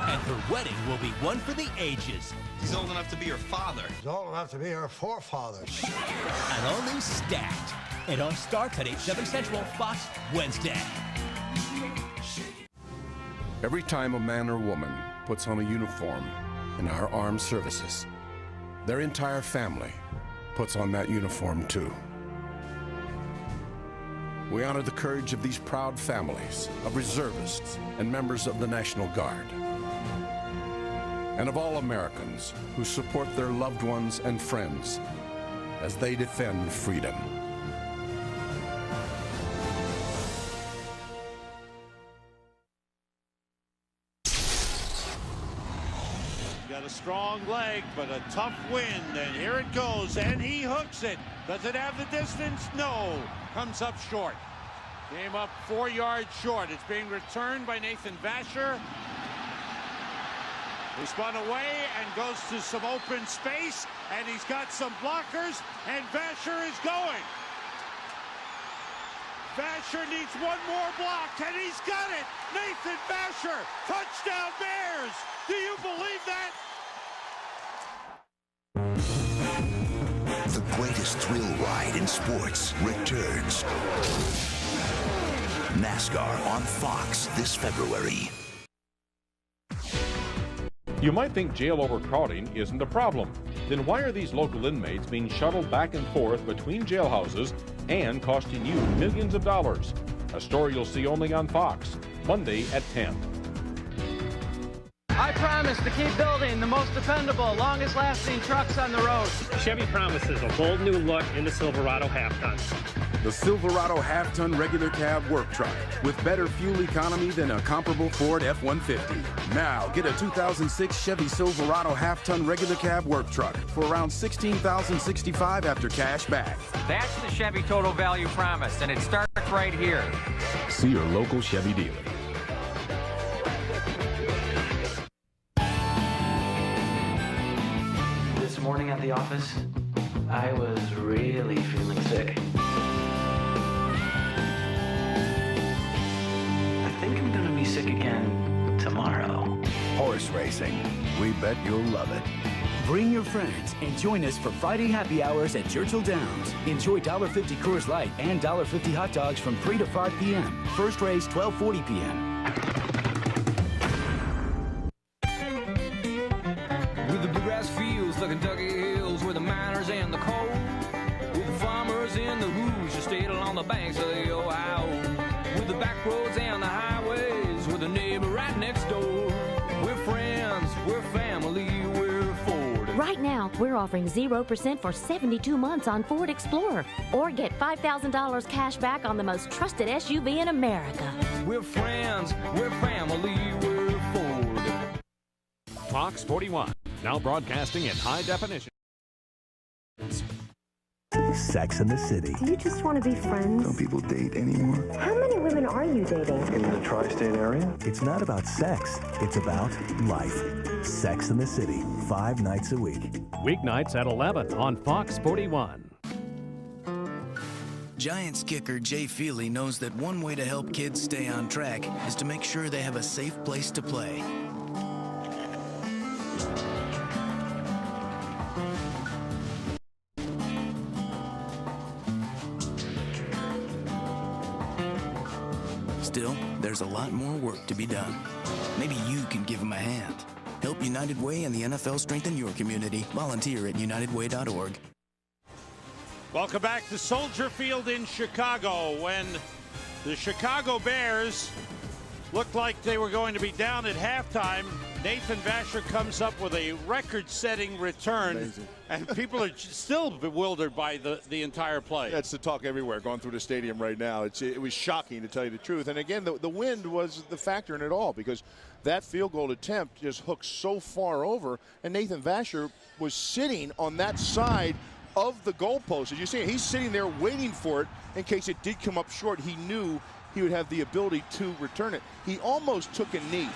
And her wedding will be one for the ages. He's old enough to be her father. He's old enough to be her forefathers. And all new Stacked. It all starts at 8, 7 Central, Fox Wednesday. Every time a man or woman puts on a uniform in our armed services, their entire family puts on that uniform too. We honor the courage of these proud families of reservists and members of the National Guard, and of all Americans who support their loved ones and friends as they defend freedom. Got a strong leg, but a tough wind, and here it goes, and he hooks it. Does it have the distance? No. Comes up short. Came up 4 yards short. It's being returned by Nathan Vasher. He spun away and goes to some open space, and he's got some blockers, and Vasher is going. Vasher needs one more block, and he's got it. Nathan Vasher, touchdown Bears. Do you believe that? The greatest thrill ride in sports returns. NASCAR on Fox this February. You might think jail overcrowding isn't a problem. Then why are these local inmates being shuttled back and forth between jailhouses and costing you millions of dollars? A story you'll see only on Fox, Monday at 10. I promise to keep building the most dependable, longest-lasting trucks on the road. Chevy promises a bold new look in the Silverado half-ton. The Silverado half-ton regular cab work truck with better fuel economy than a comparable Ford F-150. Now get a 2006 Chevy Silverado half-ton regular cab work truck for around $16,065 after cash back. That's the Chevy Total Value Promise, and it starts right here. See your local Chevy dealer. This morning at the office, I was really feeling sick. I think I'm gonna be sick again tomorrow. Horse racing. We bet you'll love it. Bring your friends and join us for Friday happy hours at Churchill Downs. Enjoy $1.50 Coors Light and $1.50 hot dogs from 3 to 5 p.m. First race 12:40 p.m. With the bluegrass fields, the Kentucky hills, where the miners and the coal, with the farmers in the Hoosier State along the banks of the Ohio, with the back roads and the highways, with the neighbor right next door. We're friends, we're family, we're Ford. Right now, we're offering 0% for 72 months on Ford Explorer, or get $5,000 cash back on the most trusted SUV in America. We're friends, we're family, we're Ford. Fox 41. Now broadcasting in high definition. Sex in the City. Do you just want to be friends? Don't people date anymore? How many women are you dating? In the tri-state area? It's not about sex. It's about life. Sex in the City, 5 nights a week. Weeknights at 11 on Fox 41. Giants kicker Jay Feely knows that one way to help kids stay on track is to make sure they have a safe place to play. Still, there's a lot more work to be done. Maybe you can give them a hand. Help United Way and the NFL strengthen your community. Volunteer at unitedway.org. Welcome back to Soldier Field in Chicago, when the Chicago Bears looked like they were going to be down at halftime. Nathan Vasher comes up with a record-setting return. Amazing. And people are still bewildered by the entire play. That's the talk everywhere going through the stadium right now. It was shocking, to tell you the truth. And again, the wind was the factor in it all, because that field goal attempt just hooked so far over, and Nathan Vasher was sitting on that side of the goalpost. As you see, he's sitting there waiting for it in case it did come up short. He knew he would have the ability to return it. He almost took a knee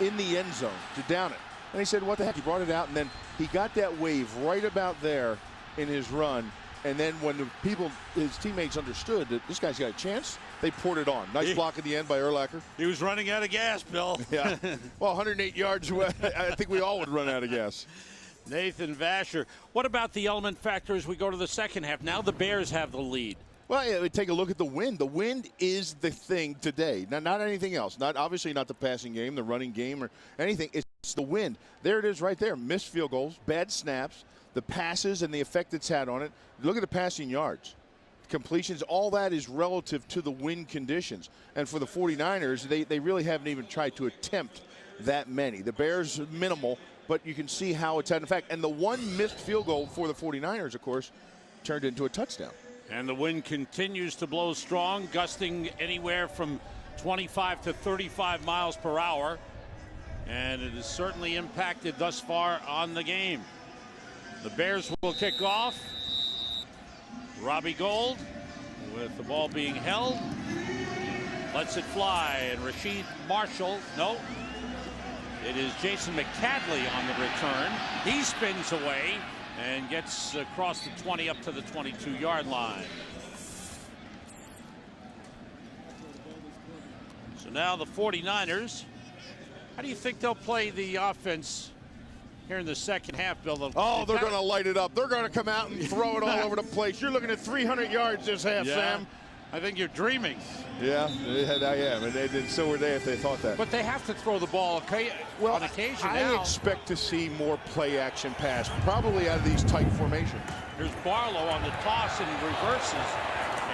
in the end zone to down it. And he said, what the heck? He brought it out, and then he got that wave right about there in his run. And then when the people, his teammates, understood that this guy's got a chance, they poured it on. Nice block at the end by Urlacher. He was running out of gas, Bill. Yeah. Well, 108 yards away. I think we all would run out of gas. Nathan Vasher. What about the element factor as we go to the second half? Now the Bears have the lead. Well, yeah, take a look at the wind. The wind is the thing today. Not anything else. Obviously not the passing game, the running game, or anything. It's the wind. There it is right there. Missed field goals, bad snaps, the passes and the effect it's had on it. Look at the passing yards, completions. All that is relative to the wind conditions. And for the 49ers, they really haven't even tried to attempt that many. The Bears, minimal, but you can see how it's had an effect. And the one missed field goal for the 49ers, of course, turned into a touchdown. And the wind continues to blow strong, gusting anywhere from 25 to 35 miles per hour. And it has certainly impacted thus far on the game. The Bears will kick off. Robbie Gould, with the ball being held, lets it fly. And Rasheed Marshall, no. It is Jason McCadley on the return. He spins away and gets across the 20 up to the 22-yard line. So now the 49ers, how do you think they'll play the offense here in the second half, Bill? Oh, they're going to light it up. They're going to come out and throw it all over the place. You're looking at 300 yards this half, Sam. I think you're dreaming. Yeah, I am, and so were they if they thought that. But they have to throw the ball on occasion now. I expect to see more play-action pass, probably out of these tight formations. Here's Barlow on the toss and reverses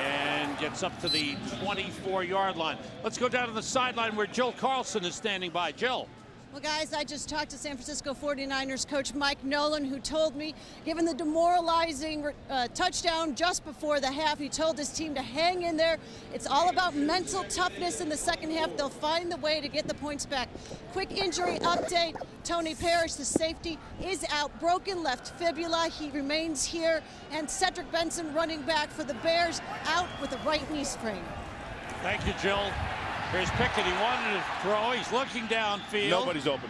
and gets up to the 24-yard line. Let's go down to the sideline where Jill Carlson is standing by. Jill. Well, guys, I just talked to San Francisco 49ers coach Mike Nolan, who told me, given the demoralizing touchdown just before the half, he told his team to hang in there. It's all about mental toughness in the second half. They'll find the way to get the points back. Quick injury update. Tony Parrish, the safety, is out. Broken left fibula. He remains here. And Cedric Benson, running back for the Bears, out with a right knee sprain. Thank you, Jill. Here's Pickett. He wanted to throw. He's looking downfield. Nobody's open.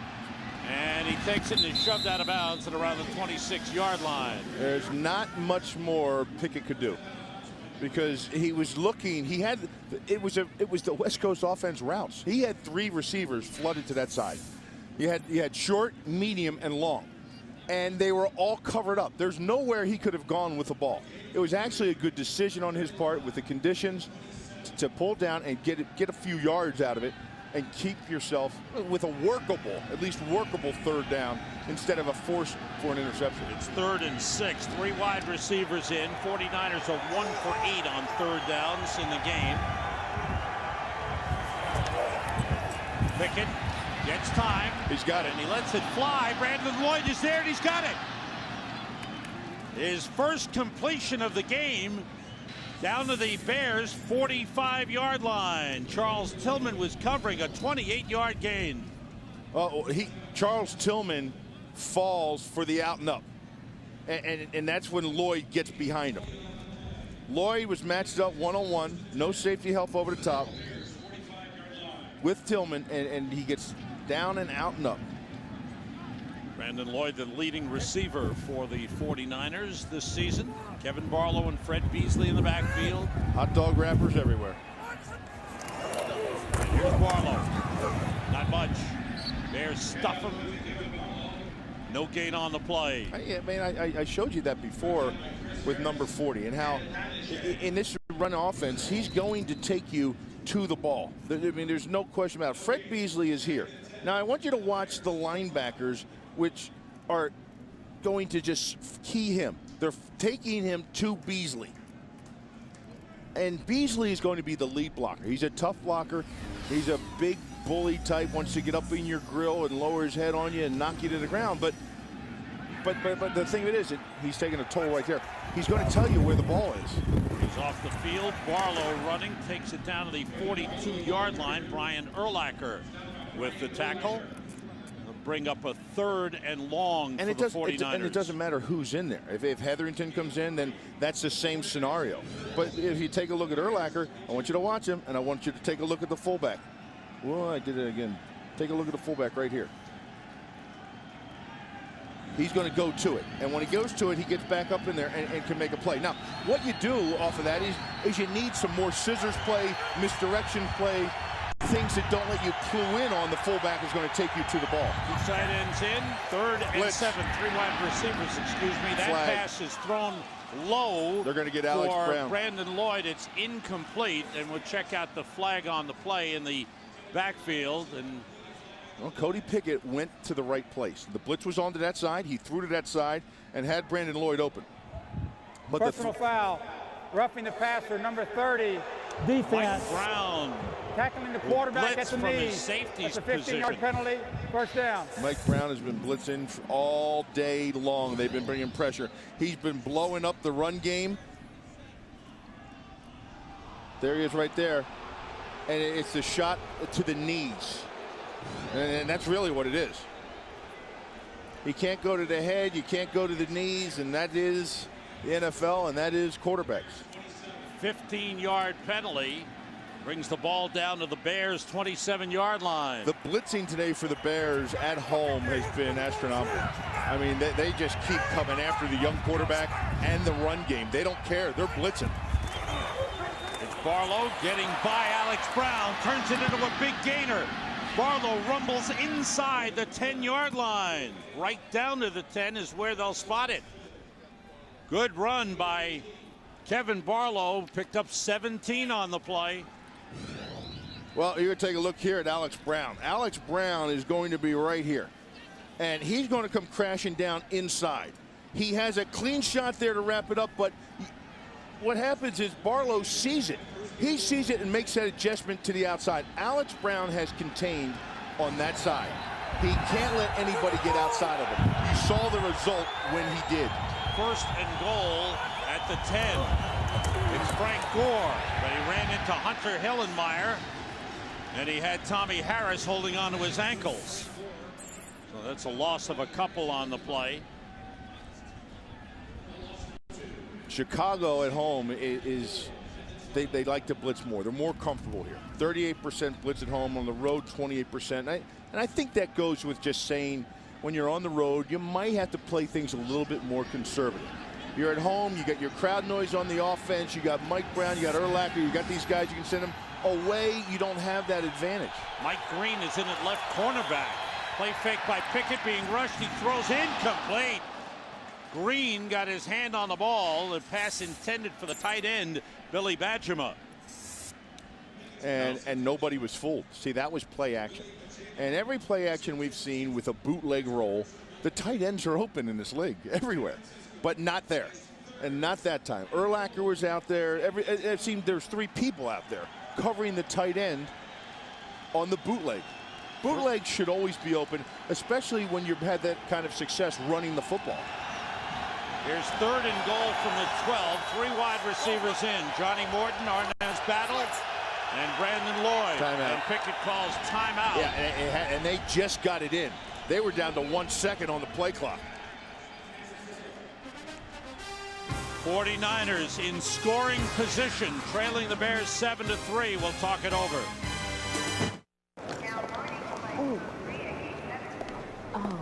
And he takes it and is shoved out of bounds at around the 26-yard line. There's not much more Pickett could do, because he was looking. He had it was the West Coast offense routes. He had 3 receivers flooded to that side. You had short, medium, and long, and they were all covered up. There's nowhere he could have gone with the ball. It was actually a good decision on his part with the conditions to pull down and get a few yards out of it and keep yourself with a workable, at least workable third down instead of a force for an interception. It's 3rd and 6. 3 wide receivers in. 49ers are 1 for 8 on third downs in the game. Pickett gets time. He's got it. And he lets it fly. Brandon Lloyd is there and he's got it. His first completion of the game. Down to the Bears' 45-yard line. Charles Tillman was covering a 28-yard gain. Charles Tillman falls for the out and up. And that's when Lloyd gets behind him. Lloyd was matched up one-on-one, no safety help over the top with Tillman, and he gets down and out and up. Brandon Lloyd, the leading receiver for the 49ers this season. Kevin Barlow and Fred Beasley in the backfield. Hot dog wrappers everywhere. And here's Barlow. Not much. Bears stuff him. No gain on the play. I showed you that before with number 40 and how in this run offense, he's going to take you to the ball. I mean, there's no question about it. Fred Beasley is here. Now, I want you to watch the linebackers, which are going to just key him. They're taking him to Beasley. And Beasley is going to be the lead blocker. He's a tough blocker. He's a big bully type, wants to get up in your grill and lower his head on you and knock you to the ground. But the thing of it is, he's taking a toll right there. He's going to tell you where the ball is. He's off the field. Barlow running, takes it down to the 42-yard line. Brian Urlacher with the tackle. He'll bring up a 3rd and long for the 49ers. And it doesn't matter who's in there. If Hetherington comes in, then that's the same scenario. But if you take a look at Urlacher, I want you to watch him, and I want you to take a look at the fullback. Well, I did it again. Take a look at the fullback right here. He's going to go to it. And when he goes to it, he gets back up in there and can make a play. Now, what you do off of that is you need some more scissors play, misdirection play, things that don't let you clue in on the fullback is going to take you to the ball. 2 tight ends in, 3rd and Blitz. 7. 3 wide receivers, excuse me. That Flag. pass is thrown low. They're going to get Alex for Brown. Brandon Lloyd. It's incomplete, and we'll check out the flag on the play in the backfield. And well, Cody Pickett went to the right place. The blitz was on to that side. He threw to that side and had Brandon Lloyd open. But personal foul, roughing the passer, number 30. Defense. Mike Brown tackling the quarterback at the knee. That's a 15-yard penalty. First down. Mike Brown has been blitzing all day long. They've been bringing pressure. He's been blowing up the run game. There he is right there. And it's a shot to the knees. And that's really what it is. You can't go to the head, you can't go to the knees, and that is the NFL, and that is quarterbacks. 15-yard penalty brings the ball down to the Bears' 27-yard line. The blitzing today for the Bears at home has been astronomical. I mean, they just keep coming after the young quarterback and the run game. They don't care. They're blitzing. It's Barlow getting by Alex Brown, turns it into a big gainer. Barlow rumbles inside the 10-yard line. Right down to the 10 is where they'll spot it. Good run by Kevin Barlow. Picked up 17 on the play. Well, you're going to take a look here at Alex Brown. Alex Brown is going to be right here. And he's going to come crashing down inside. He has a clean shot there to wrap it up, but what happens is Barlow sees it. He sees it and makes that adjustment to the outside. Alex Brown has contained on that side. He can't let anybody get outside of him. You saw the result when he did. 1st and goal at the 10. It's Frank Gore, but he ran into Hunter Hillenmeyer, and he had Tommy Harris holding on to his ankles. So that's a loss of a couple on the play. Chicago at home is they like to blitz more. They're more comfortable here. 38% blitz at home, on the road 28%. And I think that goes with just saying when you're on the road, you might have to play things a little bit more conservative. You're at home, you got your crowd noise on the offense, you got Mike Brown, you got Urlacher, you got these guys, you can send them away. You don't have that advantage. Mike Green is in at left cornerback. Play fake by Pickett, being rushed. He throws incomplete. Green got his hand on the ball. The pass intended for the tight end, Billy Badgema. And nobody was fooled. See, that was play action. And every play action we've seen with a bootleg roll, the tight ends are open in this league everywhere, but not there. And not that time. Urlacher was out there. It seemed there's 3 people out there covering the tight end on the bootleg. Bootleg should always be open, especially when you've had that kind of success running the football. Here's 3rd and goal from the 12. 3 wide receivers in. Johnny Morton, Arnaz Battle, And Brandon Lloyd. Timeout. And Pickett calls timeout. Yeah, and they just got it in. They were down to 1 second on the play clock. 49ers in scoring position, trailing the Bears 7-3. We'll talk it over. Ooh. Oh.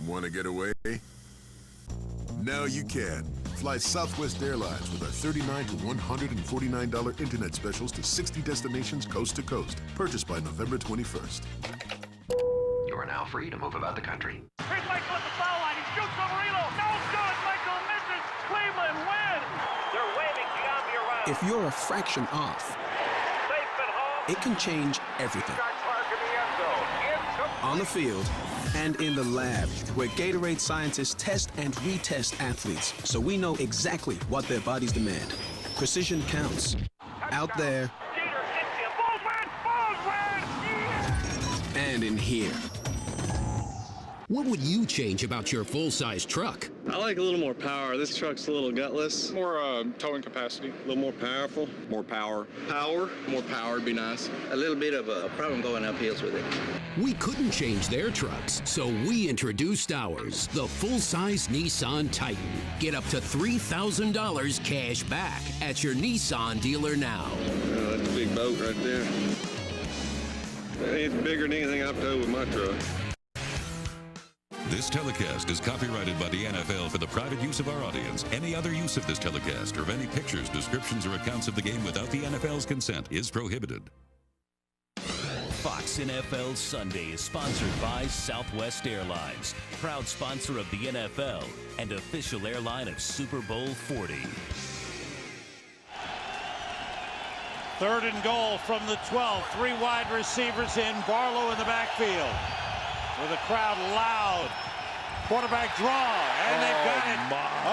Want to get away? Now you can. Fly Southwest Airlines with our $39 to $149 internet specials to 60 destinations coast to coast. Purchased by November 21st. You are now free to move about the country. Here's Michael at the foul line. He shoots over Elo. No good. Michael misses. Cleveland wins. They're waving Giambi around. If you're a fraction off, it can change everything. On the field and in the lab, where Gatorade scientists test and retest athletes so we know exactly what their bodies demand. Precision counts. Out there and in here. What would you change about your full-size truck? I like a little more power. This truck's a little gutless. More towing capacity. A little more powerful. More power. More power would be nice. A little bit of a problem going up hills with it. We couldn't change their trucks, so we introduced ours, the full-size Nissan Titan. Get up to $3,000 cash back at your Nissan dealer now. Oh, that's a big boat right there. It's bigger than anything I've towed with my truck. This telecast is copyrighted by the NFL for the private use of our audience. Any other use of this telecast or of any pictures, descriptions, or accounts of the game without the NFL's consent is prohibited. Fox NFL Sunday is sponsored by Southwest Airlines, proud sponsor of the NFL and official airline of Super Bowl 40. 3rd and goal from the 12. 3 wide receivers in. Barlow in the backfield. With a crowd loud. Quarterback draw. And they've got it.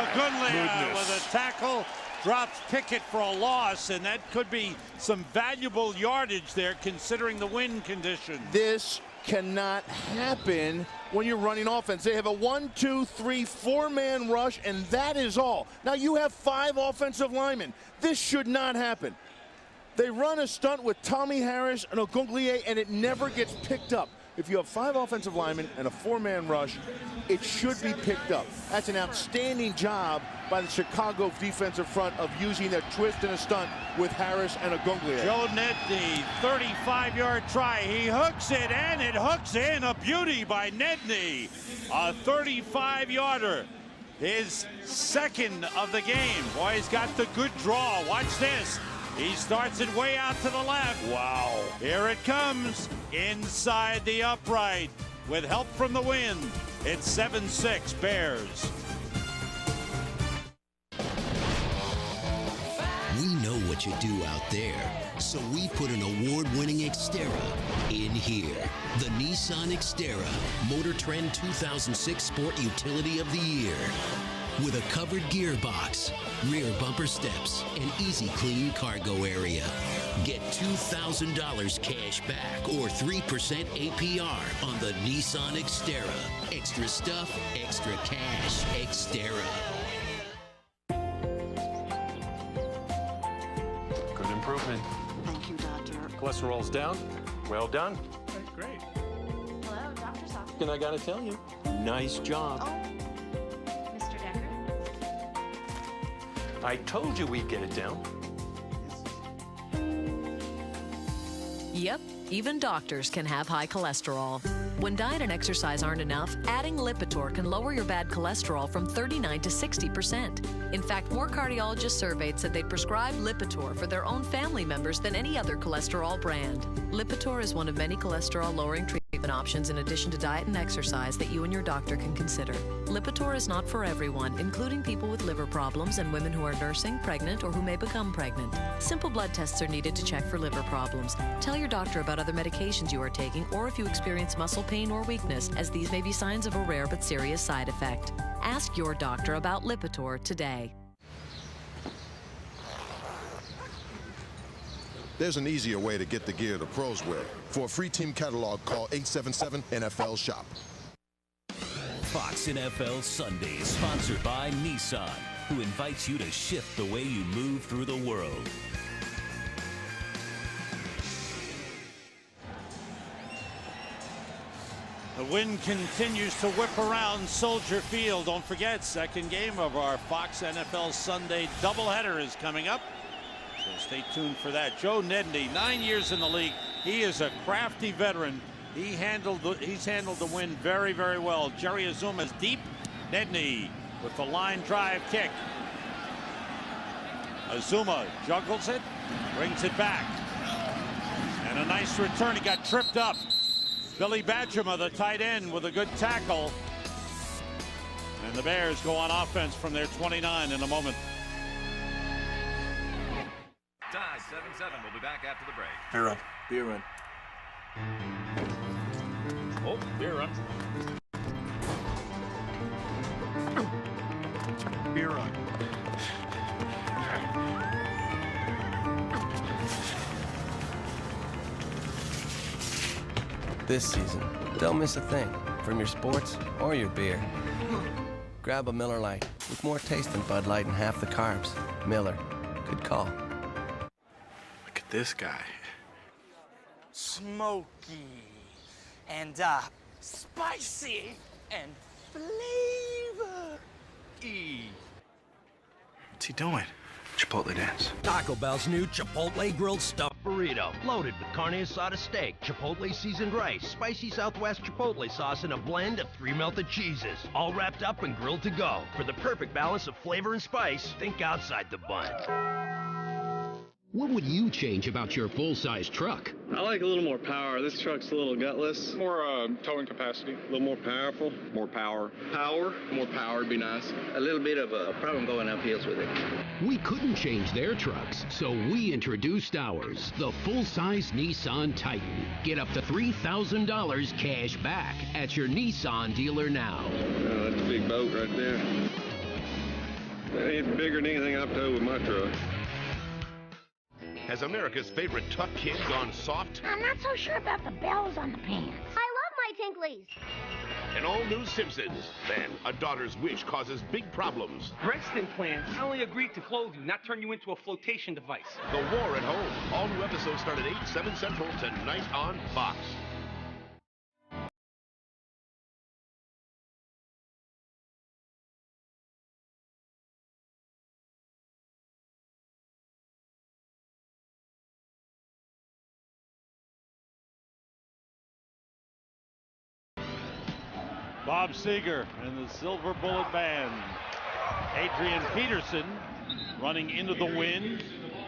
Ogunleye with a tackle. Drops Pickett for a loss. And that could be some valuable yardage there considering the wind conditions. This cannot happen when you're running offense. They have a 1, 2, 3, 4-man rush, and that is all. Now you have 5 offensive linemen. This should not happen. They run a stunt with Tommy Harris and Ogunleye, and it never gets picked up. If you have 5 offensive linemen and a 4-man rush, it should be picked up. That's an outstanding job by the Chicago defensive front of using a twist and a stunt with Harris and Ogunleye. Joe Nedney, 35-yard try. He hooks it, and it hooks in. A beauty by Nedney. A 35-yarder. His 2nd of the game. Boy, he's got the good draw. Watch this. He starts it way out to the left. Wow. Here it comes inside the upright with help from the wind. It's 7-6 Bears. We know what you do out there, so we put an award-winning Xterra in here. The Nissan Xterra, Motor Trend 2006 Sport Utility of the Year. With a covered gearbox, rear bumper steps, and easy clean cargo area. Get $2,000 cash back or 3% APR on the Nissan Xterra. Extra stuff, extra cash. Xterra. Good improvement. Thank you, doctor. Cholesterol's down. Well done. Great. Hello, doctor's office. And I gotta tell you, nice job. Oh. Mr. Decker? I told you we'd get it down. Yep, even doctors can have high cholesterol. When diet and exercise aren't enough, adding Lipitor can lower your bad cholesterol from 39 to 60%. In fact, more cardiologists surveyed said they'd prescribe Lipitor for their own family members than any other cholesterol brand. Lipitor is one of many cholesterol-lowering treatment options in addition to diet and exercise that you and your doctor can consider. Lipitor is not for everyone, including people with liver problems and women who are nursing, pregnant, or who may become pregnant. Simple blood tests are needed to check for liver problems. Tell your doctor about other medications you are taking or if you experience muscle pain or weakness, as these may be signs of a rare but serious side effect. Ask your doctor about Lipitor today. There's an easier way to get the gear the pros wear. For a free team catalog, call 877-NFL-SHOP. Fox NFL Sunday is sponsored by Nissan, who invites you to shift the way you move through the world. The wind continues to whip around Soldier Field. Don't forget, second game of our Fox NFL Sunday doubleheader is coming up. So stay tuned for that. Joe Nedney, 9 years in the league. He is a crafty veteran. He's handled the wind very, very well. Jerry Azuma's deep. Nedney with the line drive kick. Azuma juggles it, brings it back. And a nice return. He got tripped up. Billy Badgema, the tight end, with a good tackle. And the Bears go on offense from their 29 in a moment. Tie 7-7. We'll be back after the break. Beer run. Beer run. Oh, beer run. Beer run. This season, don't miss a thing from your sports or your beer. Grab a Miller Lite with more taste than Bud Light and half the carbs. Miller. Good call. Look at this guy. Smoky and spicy and flavor. What's he doing? Chipotle dance. Taco Bell's new Chipotle grilled stuffed burrito, loaded with carne asada steak, Chipotle seasoned rice, spicy Southwest Chipotle sauce, and a blend of 3 melted cheeses, all wrapped up and grilled to go. For the perfect balance of flavor and spice, think outside the bun. What would you change about your full-size truck? I like a little more power. This truck's a little gutless. More towing capacity. A little more powerful. More power. More power would be nice. A little bit of a problem going up hills with it. We couldn't change their trucks, so we introduced ours, the full-size Nissan Titan. Get up to $3,000 cash back at your Nissan dealer now. Oh, that's a big boat right there. That ain't bigger than anything I've towed with my truck. Has America's favorite tough kid gone soft? I'm not so sure about the bells on the pants. I love my tinklies. An all-new Simpsons. Then, a daughter's wish causes big problems. Breast implants. I only agreed to clothe you, not turn you into a flotation device. The War at Home. All new episodes start at 8, 7 Central tonight on Fox. Bob Seger and the Silver Bullet Band. Adrian Peterson running into the wind.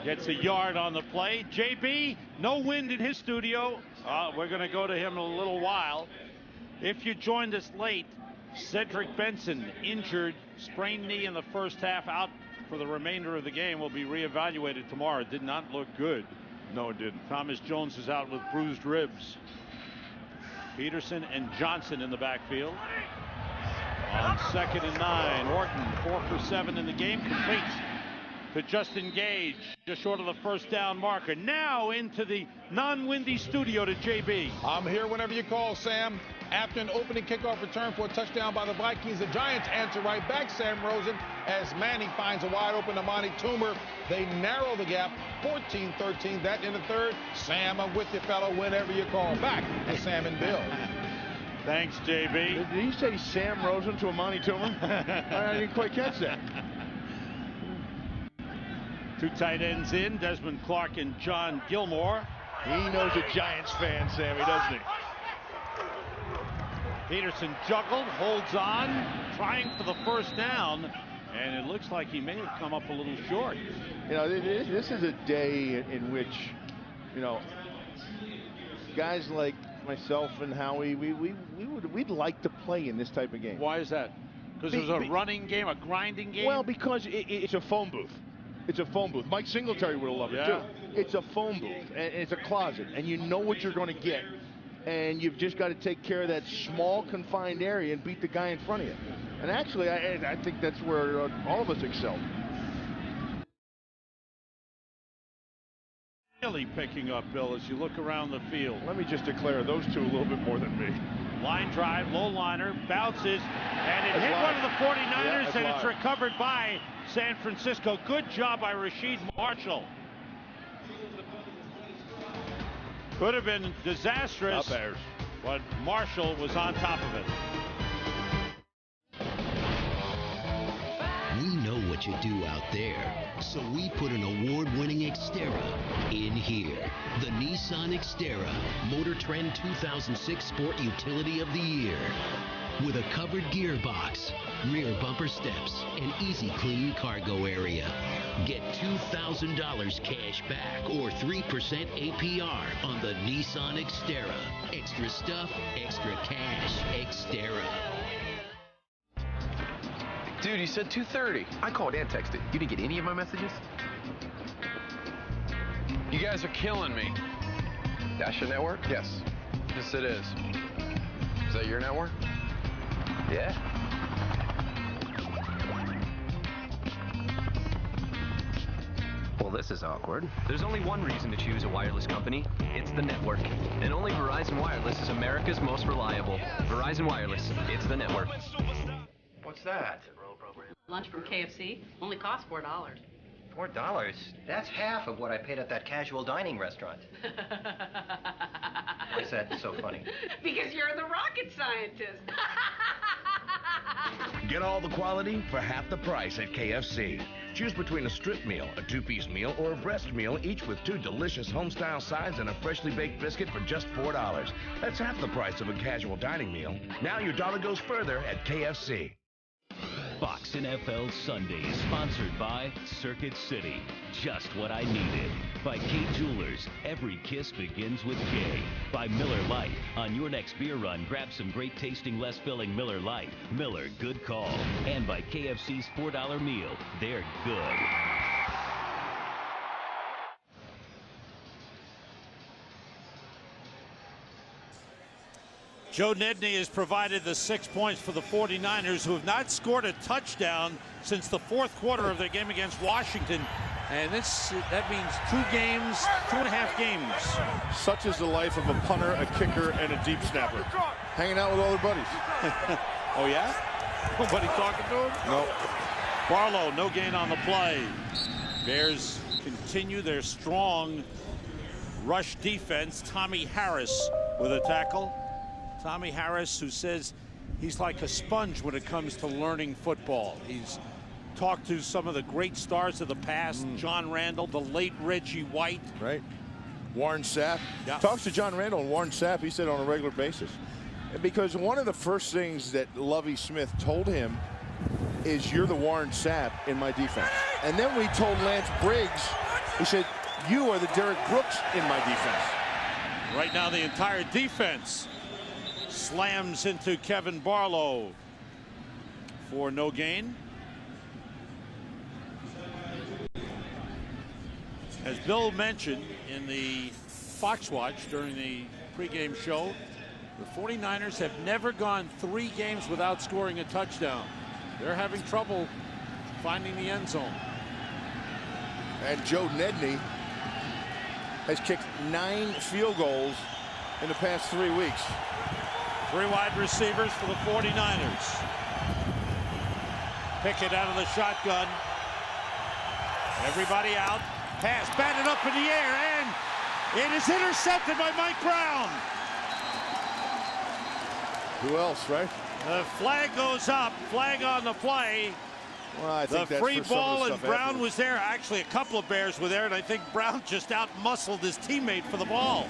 Gets a yard on the play. JB, no wind in his studio. We're going to go to him in a little while. If you joined us late, Cedric Benson injured, sprained knee in the first half, out for the remainder of the game. Will be reevaluated tomorrow. It did not look good. No, it didn't. Thomas Jones is out with bruised ribs. Peterson and Johnson in the backfield. On 2nd and 9, Orton 4 for 7 in the game, completes to Justin Gage, just short of the first down marker. Now into the non-windy studio to JB. I'm here whenever you call, Sam. After an opening kickoff return for a touchdown by the Vikings, the Giants answer right back, Sam Rosen, as Manning finds a wide open Amani Toomer. They narrow the gap, 14-13. That in the third. Sam, I'm with you, fellow, whenever you call. Back to Sam and Bill. Thanks, JB. Did he say Sam Rosen to Amani Toomer? I didn't quite catch that. Two tight ends in, Desmond Clark and John Gilmore. He knows a Giants fan, Sammy, doesn't he? Peterson juggled, holds on, trying for the first down, and it looks like he may have come up a little short. You know, this is a day in which, you know, guys like myself and Howie, we'd like to play in this type of game. Why is that? Because it was a running game, a grinding game? Well, because it's a phone booth. It's a phone booth. Mike Singletary would have loved it, too. It's a phone booth, and it's a closet, and you know what you're going to get. And you've just got to take care of that small, confined area and beat the guy in front of you. And actually, I think that's where all of us excel. really picking up, Bill, as you look around the field. Let me just declare those two a little bit more than me. Line drive, low liner, bounces, and it hit one of the 49ers, and it's recovered by San Francisco. Good job by Rasheed Marshall. Could have been disastrous, but Marshall was on top of it. We know what you do out there, so we put an award-winning Xterra in here. The Nissan Xterra, Motor Trend 2006 Sport Utility of the Year. With a covered gearbox, rear bumper steps, and easy clean cargo area. Get $2,000 cash back or 3% APR on the Nissan Xterra. Extra stuff, extra cash. Xterra. Dude, you said 2:30. I called and texted. You didn't get any of my messages? You guys are killing me. That's your network? Yes. Yes, it is. Is that your network? Yeah. Well, this is awkward. There's only one reason to choose a wireless company. It's the network. And only Verizon Wireless is America's most reliable. Verizon Wireless. It's the network. What's that? Lunch from KFC only costs $4. $4? That's half of what I paid at that casual dining restaurant. Why is that so funny? Because you're the rocket scientist. Get all the quality for half the price at KFC. Choose between a strip meal, a two-piece meal, or a breast meal, each with 2 delicious home-style sides and a freshly baked biscuit for just $4. That's half the price of a casual dining meal. Now your dollar goes further at KFC. Fox NFL Sunday is sponsored by Circuit City. Just what I needed. By K Jewelers. Every kiss begins with K. By Miller Lite. On your next beer run, grab some great tasting, less filling Miller Lite. Miller, good call. And by KFC's $4 meal. They're good. Joe Nedney has provided the 6 points for the 49ers, who have not scored a touchdown since the fourth quarter of their game against Washington. And that means 2.5 games. Such is the life of a punter, a kicker, and a deep snapper. Hanging out with all their buddies. Oh, yeah? Nobody talking to him? No. Barlow, no gain on the play. Bears continue their strong rush defense. Tommy Harris with a tackle. Tommy Harris, who says he's like a sponge when it comes to learning football. He's talked to some of the great stars of the past, John Randall, the late Reggie White. Right. Warren Sapp. Yeah. Talks to John Randall and Warren Sapp, he said, on a regular basis. Because one of the first things that Lovie Smith told him is, you're the Warren Sapp in my defense. And then we told Lance Briggs, he said, you are the Derek Brooks in my defense. Right now the entire defense slams into Kevin Barlow for no gain. As Bill mentioned in the Fox Watch during the pregame show, the 49ers have never gone 3 games without scoring a touchdown. They're having trouble finding the end zone. And Joe Nedney has kicked 9 field goals in the past 3 weeks. 3 wide receivers for the 49ers. Pickett out of the shotgun. Everybody out. Pass batted up in the air, and it is intercepted by Mike Brown. Who else, right? The flag goes up. Flag on the play. Well, I think the free ball, and Brown was there. Actually, a couple of Bears were there, and I think Brown just out-muscled his teammate for the ball.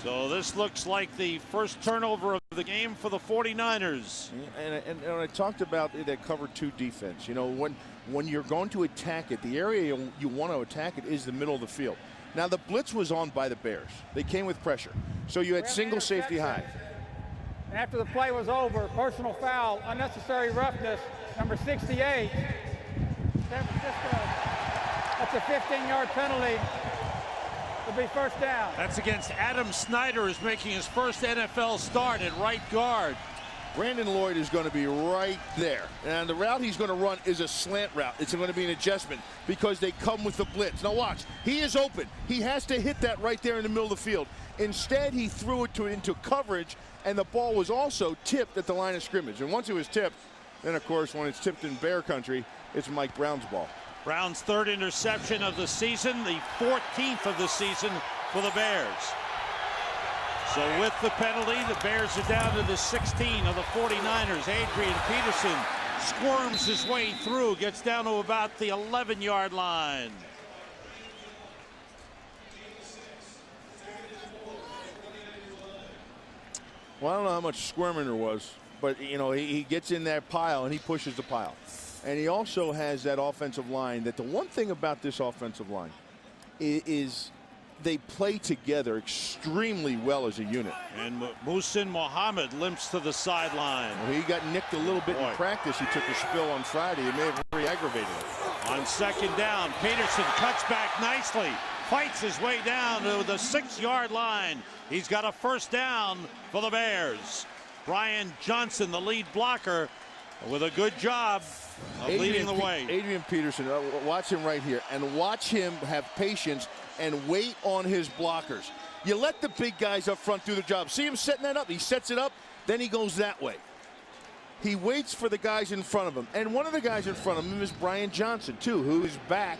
So this looks like the first turnover of the game for the 49ers. And I talked about that cover 2 defense. You know, when you're going to attack it, the area you want to attack it is the middle of the field. Now, the blitz was on by the Bears. They came with pressure. So you had single safety high. After the play was over, personal foul, unnecessary roughness, number 68. San Francisco. That's a 15-yard penalty. It'll be first down. That's against Adam Snyder, who's making his first NFL start at right guard. Brandon Lloyd is going to be right there. And the route he's going to run is a slant route. It's going to be an adjustment because they come with the blitz. Now watch, he is open. He has to hit that right there in the middle of the field. Instead, he threw it into coverage, and the ball was also tipped at the line of scrimmage. And once it was tipped, then of course, when it's tipped in Bear country, it's Mike Brown's ball. Brown's third interception of the season, the 14th of the season for the Bears. So with the penalty, the Bears are down to the 16 of the 49ers. Adrian Peterson squirms his way through, gets down to about the 11-yard line. Well, I don't know how much squirming there was, but you know, he gets in that pile and he pushes the pile. And he also has that offensive line that the one thing about this offensive line is they play together extremely well as a unit. And Muhsin Muhammad limps to the sideline. Well, he got nicked a little bit in practice. He took a spill on Friday. It may have really aggravated him. On second down, Peterson cuts back nicely, fights his way down to the 6-yard line. He's got a first down for the Bears. Brian Johnson, the lead blocker, with a good job of leading the way. Adrian Peterson, watch him right here, and watch him have patience and wait on his blockers. You let the big guys up front do the job. See him setting that up. He sets it up, then he goes that way. He waits for the guys in front of him. And one of the guys in front of him is Brian Johnson, too, who is back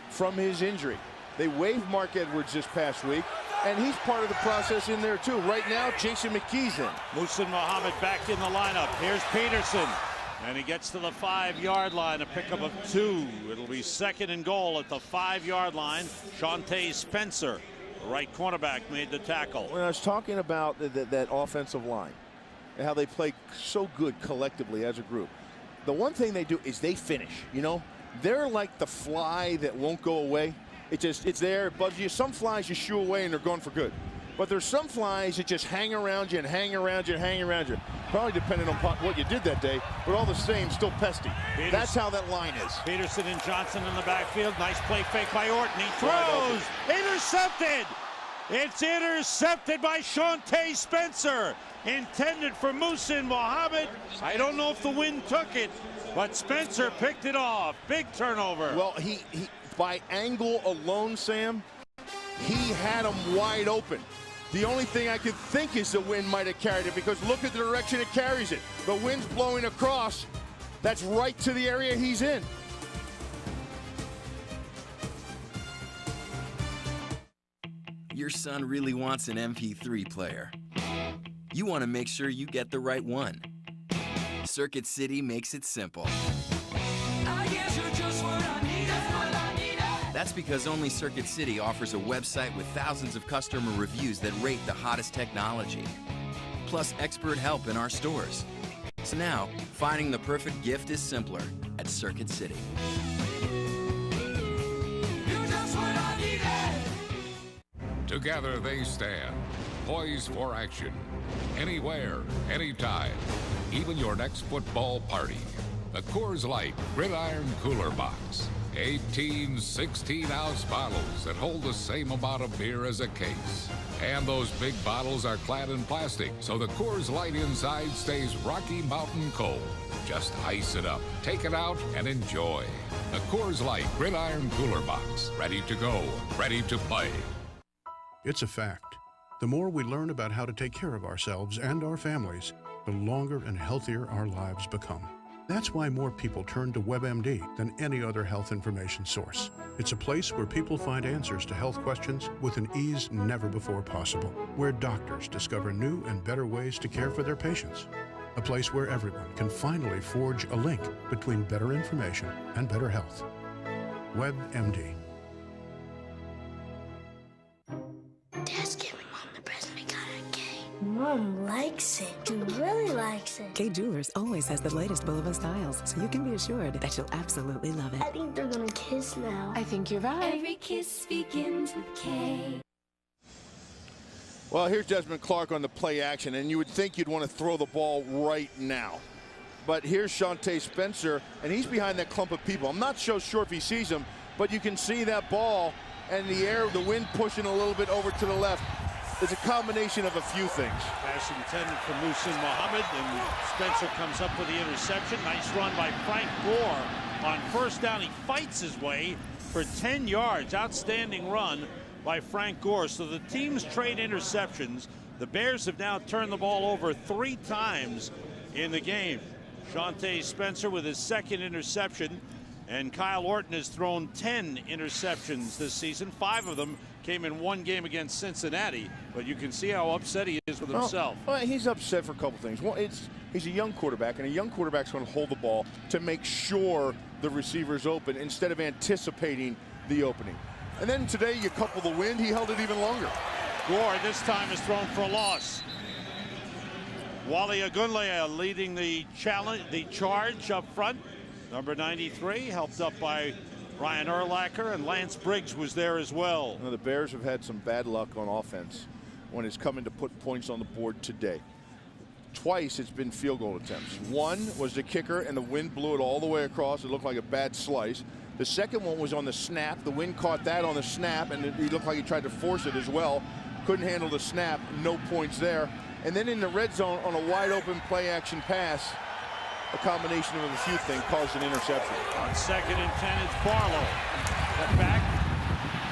from his injury. They waived Mark Edwards this past week, and he's part of the process in there, too. Right now, Jason McKee's in. Muhsin Muhammad back in the lineup. Here's Peterson. And he gets to the 5-yard line, a pickup of 2. It'll be second and goal at the 5-yard line. Shante Spencer, the right cornerback, made the tackle. When I was talking about that offensive line and how they play so good collectively as a group, the one thing they do is they finish. You know, they're like the fly that won't go away. It's there, it bugs you. Some flies you shoo away and they're gone for good. But there's some flies that just hang around you and hang around you and hang around you. Probably depending on what you did that day, but all the same, still pesty. That's how that line is. Peterson and Johnson in the backfield. Nice play fake by Orton. He throws. Intercepted. It's intercepted by Shante Spencer. Intended for Muhsin Muhammad. I don't know if the wind took it, but Spencer picked it off. Big turnover. Well, he by angle alone, Sam, he had him wide open. The only thing I could think is the wind might have carried it, because look at the direction it carries it. The wind's blowing across. That's right to the area he's in. Your son really wants an MP3 player. You want to make sure you get the right one. Circuit City makes it simple. That's because only Circuit City offers a website with thousands of customer reviews that rate the hottest technology, plus expert help in our stores. So now, finding the perfect gift is simpler at Circuit City. Together they stand, poised for action. Anywhere, anytime, even your next football party. The Coors Light Gridiron Cooler Box. 18 16-ounce bottles that hold the same amount of beer as a case. And those big bottles are clad in plastic, so the Coors Light inside stays Rocky Mountain cold. Just ice it up, take it out, and enjoy. The Coors Light Gridiron Cooler Box. Ready to go, ready to play. It's a fact. The more we learn about how to take care of ourselves and our families, the longer and healthier our lives become. That's why more people turn to WebMD than any other health information source. It's a place where people find answers to health questions with an ease never before possible, where doctors discover new and better ways to care for their patients. A place where everyone can finally forge a link between better information and better health. WebMD. Dad's giving Mom the present we got at Kay. Mom likes it. She really likes it. Kay Jewelers always has the latest Bulova styles, so you can be assured that you'll absolutely love it. I think they're gonna kiss now. I think you're right. Every kiss begins with Kay. Well, here's Desmond Clark on the play action, and you would think you'd want to throw the ball right now. But here's Shante Spencer, and he's behind that clump of people. I'm not so sure if he sees him, but you can see that ball and the air, the wind pushing a little bit over to the left. is a combination of a few things. Pass intended for Muhsin Muhammad, and Spencer comes up with the interception. Nice run by Frank Gore on first down. He fights his way for 10 yards. Outstanding run by Frank Gore. So the teams trade interceptions. The Bears have now turned the ball over 3 times in the game. Shante Spencer with his second interception, and Kyle Orton has thrown 10 interceptions this season. 5 of them came in one game against Cincinnati, but you can see how upset he is with himself. Well, he's upset for a couple things. One, he's a young quarterback, and a young quarterback's going to hold the ball to make sure the receiver's open instead of anticipating the opening. And then today you couple the wind, he held it even longer. Gore this time is thrown for a loss. Wally Agunlea leading the charge up front. Number 93, helped up by Ryan Urlacher, and Lance Briggs was there as well. The Bears have had some bad luck on offense when it's coming to put points on the board today. Twice it's been field goal attempts. One was the kicker, and the wind blew it all the way across. It looked like a bad slice. The second one was on the snap. The wind caught that on the snap, and he looked like he tried to force it as well. Couldn't handle the snap. No points there. And then in the red zone on a wide open play action pass, a combination of a few things caused an interception. On 2nd and 10, it's Barlow. Step back,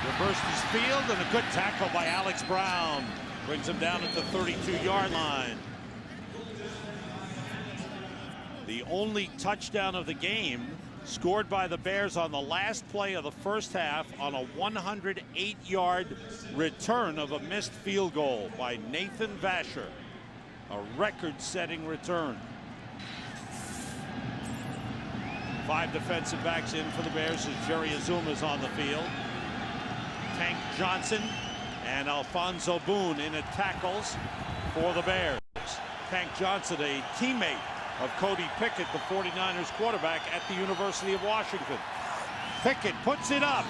reversed his field, and a good tackle by Alex Brown. Brings him down at the 32-yard line. The only touchdown of the game scored by the Bears on the last play of the first half on a 108-yard return of a missed field goal by Nathan Vasher. A record-setting return. 5 defensive backs in for the Bears as Jerry Azuma's on the field. Tank Johnson and Alfonso Boone in at tackles for the Bears. Tank Johnson, a teammate of Cody Pickett, the 49ers quarterback at the University of Washington. Pickett puts it up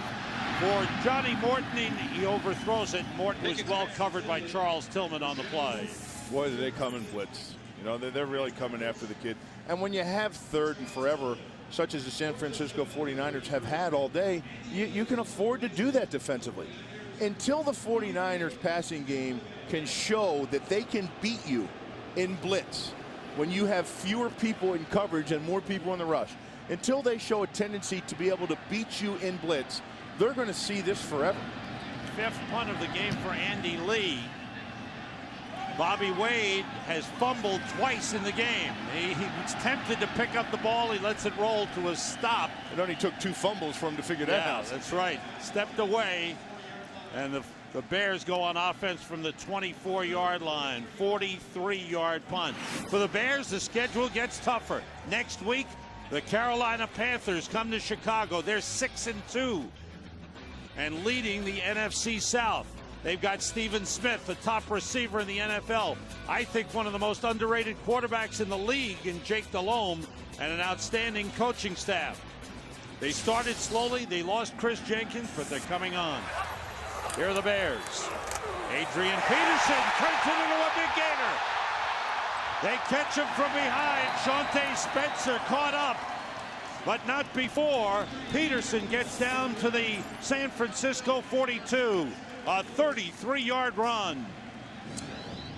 for Johnny Morton. He overthrows it. Morton was well covered by Charles Tillman on the play. Boy, do they come in blitz. You know, they're really coming after the kid. And when you have third and forever, such as the San Francisco 49ers have had all day, you can afford to do that defensively. Until the 49ers passing game can show that they can beat you in blitz, when you have fewer people in coverage and more people in the rush, until they show a tendency to be able to beat you in blitz, they're going to see this forever. 5th punt of the game for Andy Lee. Bobby Wade has fumbled twice in the game. He was tempted to pick up the ball. He lets it roll to a stop. It only took 2 fumbles for him to figure that out. That's right. Stepped away, and the Bears go on offense from the 24-yard line. 43-yard punt. For the Bears, the schedule gets tougher. Next week, the Carolina Panthers come to Chicago. They're 6-2 and leading the NFC South. They've got Stephen Smith, the top receiver in the NFL. I think one of the most underrated quarterbacks in the league in Jake Delhomme, and an outstanding coaching staff. They started slowly. They lost Chris Jenkins, but they're coming on. Here are the Bears. Adrian Peterson turns it into a big gainer. They catch him from behind. Shante Spencer caught up, but not before. Peterson gets down to the San Francisco 42. A 33-yard run.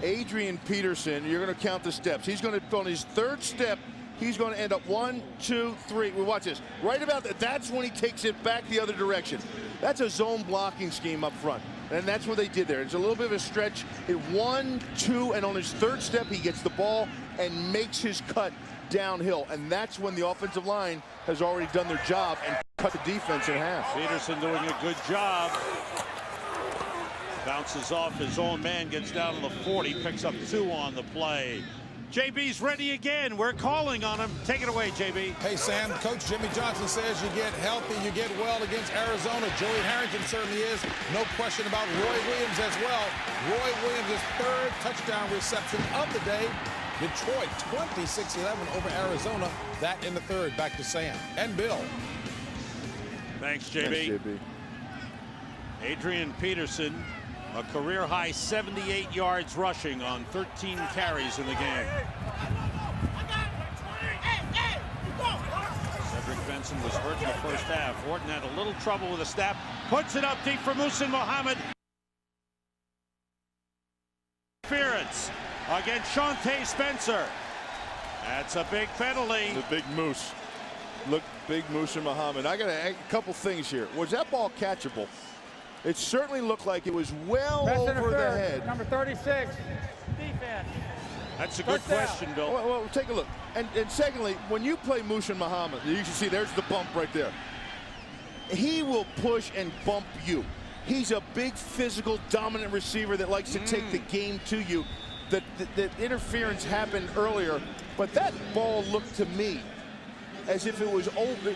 Adrian Peterson, you're going to count the steps. He's going to, on his 3rd step, he's going to end up 1, 2, 3. Well, watch this. Right about that. That's when he takes it back the other direction. That's a zone blocking scheme up front. And that's what they did there. It's a little bit of a stretch. 1, 2, and on his 3rd step, he gets the ball and makes his cut downhill. And that's when the offensive line has already done their job and cut the defense in half. Peterson doing a good job. Bounces off his own man, gets down to the 40, picks up 2 on the play. JB's ready again. We're calling on him. Take it away, JB. Hey, Sam. Coach Jimmy Johnson says you get healthy, you get well against Arizona. Joey Harrington certainly is. No question about Roy Williams as well. Roy Williams' 3rd touchdown reception of the day. Detroit 26-11 over Arizona. That in the 3rd. Back to Sam and Bill. Thanks, JB. Thanks, JB. Adrian Peterson, a career-high 78 yards rushing on 13 carries in the game. Cedric Benson was hurt in the first half. Orton had a little trouble with a snap. Puts it up deep for Muhsin Muhammad. interference against Shante Spencer. That's a big penalty. The big moose. Look, big Moose and Muhammad. I got a couple things here. Was that ball catchable? It certainly looked like it was well over the head. Number 36, defense. That's a good question, Bill. Well, take a look. And secondly, when you play Moose and Muhammad, you can see there's the bump right there. He will push and bump you. He's a big, physical, dominant receiver that likes to take the game to you. The interference happened earlier, but that ball looked to me as if it was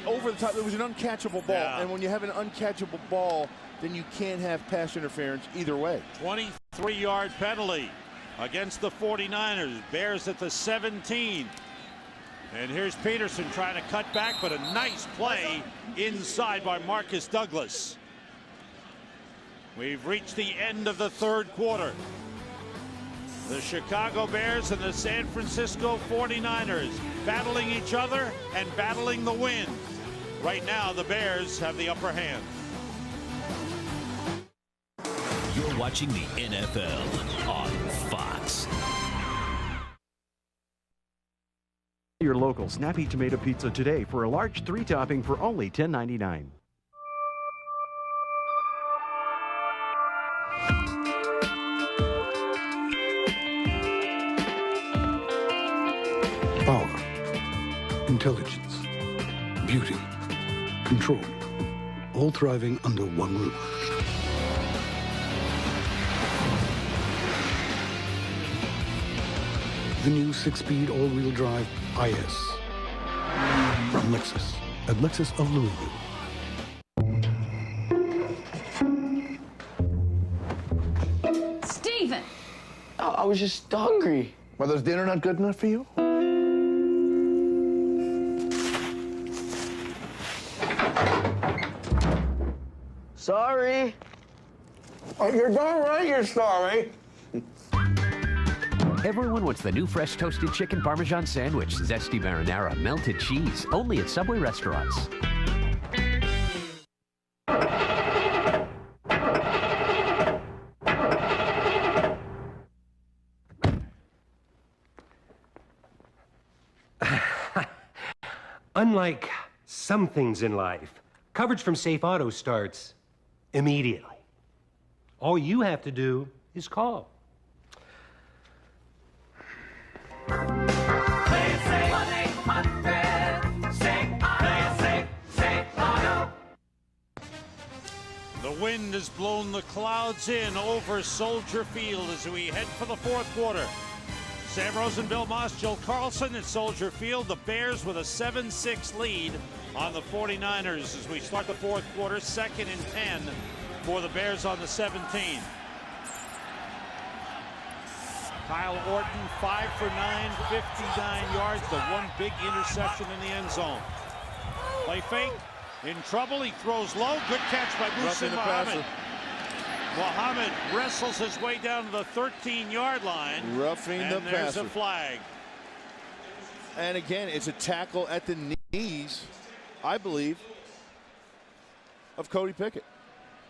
over the top. It was an uncatchable ball. Yeah. And when you have an uncatchable ball, then you can't have pass interference either way. 23-yard penalty against the 49ers. Bears at the 17. And here's Peterson trying to cut back, but a nice play inside by Marcus Douglas. We've reached the end of the third quarter. The Chicago Bears and the San Francisco 49ers battling each other and battling the wind. Right now, the Bears have the upper hand. You're watching the NFL on Fox. Your local Snappy Tomato Pizza today for a large 3-topping for only $10.99. Power, intelligence, beauty, control, all thriving under one roof. The new 6-speed all-wheel drive IS from Lexus at Lexus of Louisville. Steven! I was just hungry. Mother's dinner not good enough for you? Sorry. Oh, you're darn right you're sorry. Everyone wants the new fresh toasted chicken Parmesan sandwich, zesty marinara, melted cheese, only at Subway restaurants. Unlike some things in life, coverage from Safe Auto starts immediately. All you have to do is call. The wind has blown the clouds in over Soldier Field as we head for the fourth quarter. Sam Rosen, Bill Moss, Joe Carlson at Soldier Field. The Bears with a 7-6 lead on the 49ers as we start the fourth quarter. 2nd and 10 for the Bears on the 17. Kyle Orton, 5 for 9, 59 yards. The one big interception in the end zone. Play fake. In trouble. He throws low. Good catch by Musa Muhammad. Muhammad wrestles his way down to the 13-yard line. Roughing the passer. There's a flag. And again, it's a tackle at the knees, I believe, of Cody Pickett.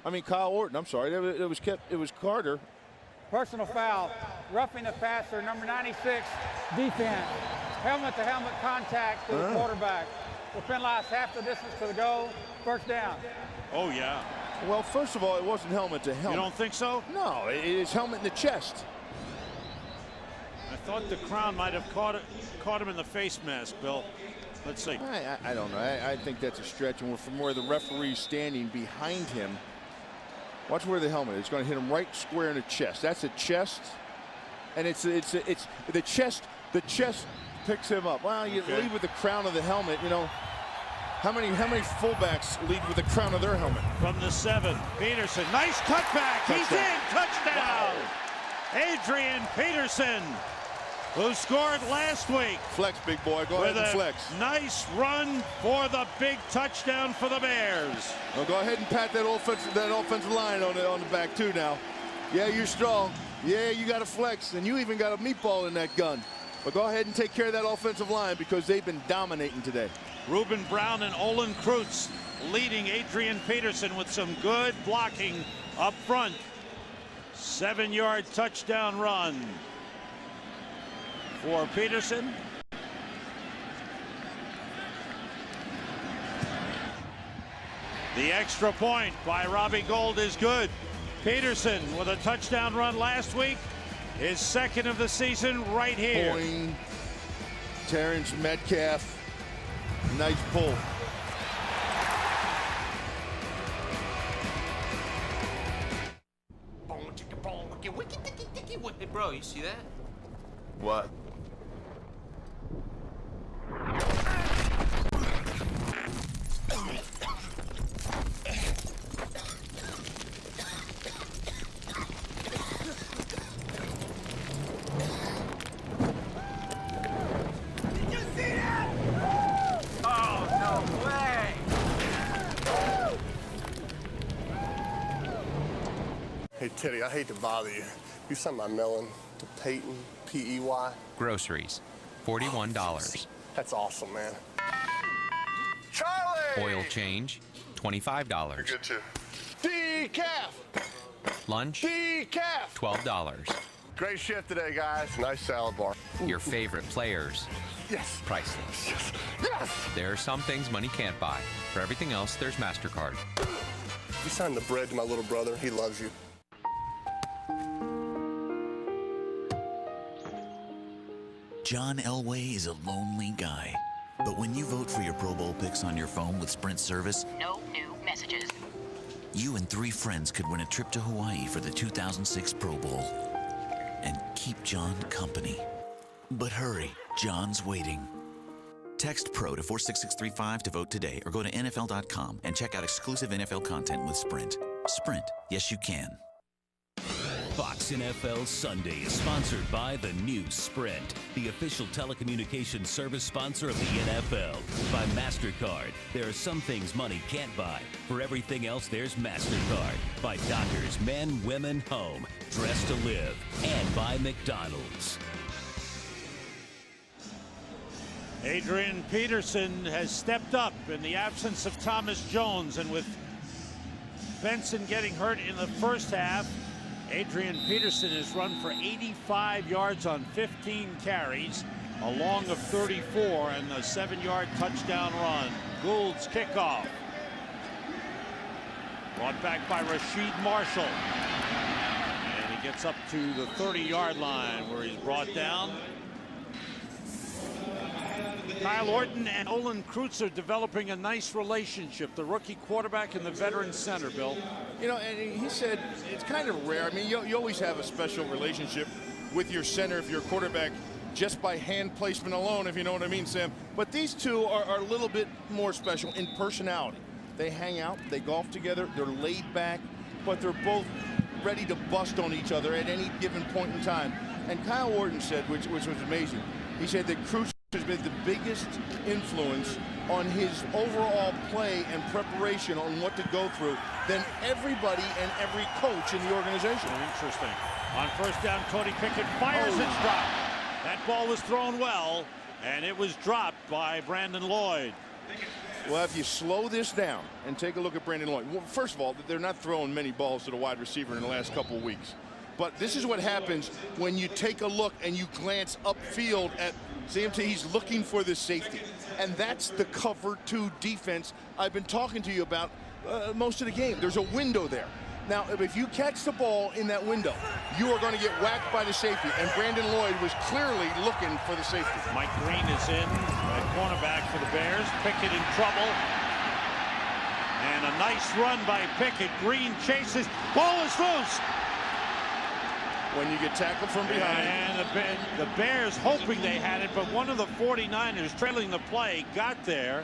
I mean, Kyle Orton. I'm sorry. It was Carter. Personal foul. Roughing the passer. Number 96, defense. Helmet-to-helmet contact to the quarterback. Will penalize half the distance to the goal. First down. Oh, yeah. Well, first of all, it wasn't helmet to helmet. You don't think so? No, it is helmet in the chest. I thought the crown might have caught him in the face mask, Bill. Let's see. I don't know. I think that's a stretch. And from where the referee's standing behind him, watch where the helmet is. It's going to hit him right square in the chest. That's a chest. And it's the chest. The chest picks him up. Well, you lead with the crown of the helmet, you know. How many fullbacks lead with the crown of their helmet? From the 7, Peterson. Nice cutback. He's in. Touchdown. Wow. Adrian Peterson, who scored last week. Flex, big boy. Go ahead and flex. Nice run for the big touchdown for the Bears. Well, go ahead and pat that offensive line on the back too now. Yeah, you're strong. Yeah, you got a flex, and you even got a meatball in that gun. But go ahead and take care of that offensive line because they've been dominating today. Reuben Brown and Olin Kreutz leading Adrian Peterson with some good blocking up front. 7-yard touchdown run for Peterson. The extra point by Robbie Gould is good. Peterson with a touchdown run last week. His second of the season right here. Boing. Terrence Metcalf. Nice pull. Hey, bro, you see that? What? Hey, Teddy, I hate to bother you. You sent my melon to Peyton, P-E-Y. Groceries, $41. That's awesome, man. Oil change, $25. You're good, too. Decaf! Lunch, Decaf! $12. Great shift today, guys. Nice salad bar. Your favorite players, Yes. priceless. Yes. Yes! There are some things money can't buy. For everything else, there's MasterCard. You signed the bread to my little brother. He loves you. John Elway is a lonely guy. But when you vote for your Pro Bowl picks on your phone with Sprint service, No new messages. you and 3 friends could win a trip to Hawaii for the 2006 Pro Bowl. And keep John company. But hurry, John's waiting. Text PRO to 46635 to vote today or go to NFL.com and check out exclusive NFL content with Sprint. Sprint, yes you can. Fox NFL Sunday is sponsored by the new Sprint, the official telecommunications service sponsor of the NFL. By MasterCard, there are some things money can't buy. For everything else, there's MasterCard. By Dockers, Men, Women, Home, Dress to Live. And by McDonald's. Adrian Peterson has stepped up in the absence of Thomas Jones, and with Benson getting hurt in the first half, Adrian Peterson has run for 85 yards on 15 carries, a long of 34, and a 7-yard touchdown run. Gould's kickoff. Brought back by Rashid Marshall. And he gets up to the 30-yard line where he's brought down. Kyle Orton and Olin Kreutz are developing a nice relationship, the rookie quarterback and the veteran center, Bill. You know, and he said it's kind of rare. I mean, you always have a special relationship with your center if you're a quarterback just by hand placement alone, if you know what I mean, Sam. But these two are a little bit more special in personality. They hang out, they golf together, they're laid back, but they're both ready to bust on each other at any given point in time. And Kyle Orton said, which was amazing, he said that Kreutz has been the biggest influence on his overall play and preparation on what to go through than everybody and every coach in the organization. Interesting. On first down, Cody Pickett fires. It's dropped. That ball was thrown well, and it was dropped by Brandon Lloyd. Well, if you slow this down and take a look at Brandon Lloyd, well, first of all, they're not throwing many balls to the wide receiver in the last couple of weeks. But this is what happens when you take a look and you glance upfield at CMT. He's looking for the safety. And that's the cover 2 defense I've been talking to you about most of the game. There's a window there. Now, if you catch the ball in that window, you are going to get whacked by the safety. And Brandon Lloyd was clearly looking for the safety. Mike Green is in at cornerback for the Bears. Pickett in trouble. And a nice run by Pickett. Green chases. Ball is loose. When you get tackled from behind. And the Bears hoping they had it, but one of the 49ers trailing the play got there.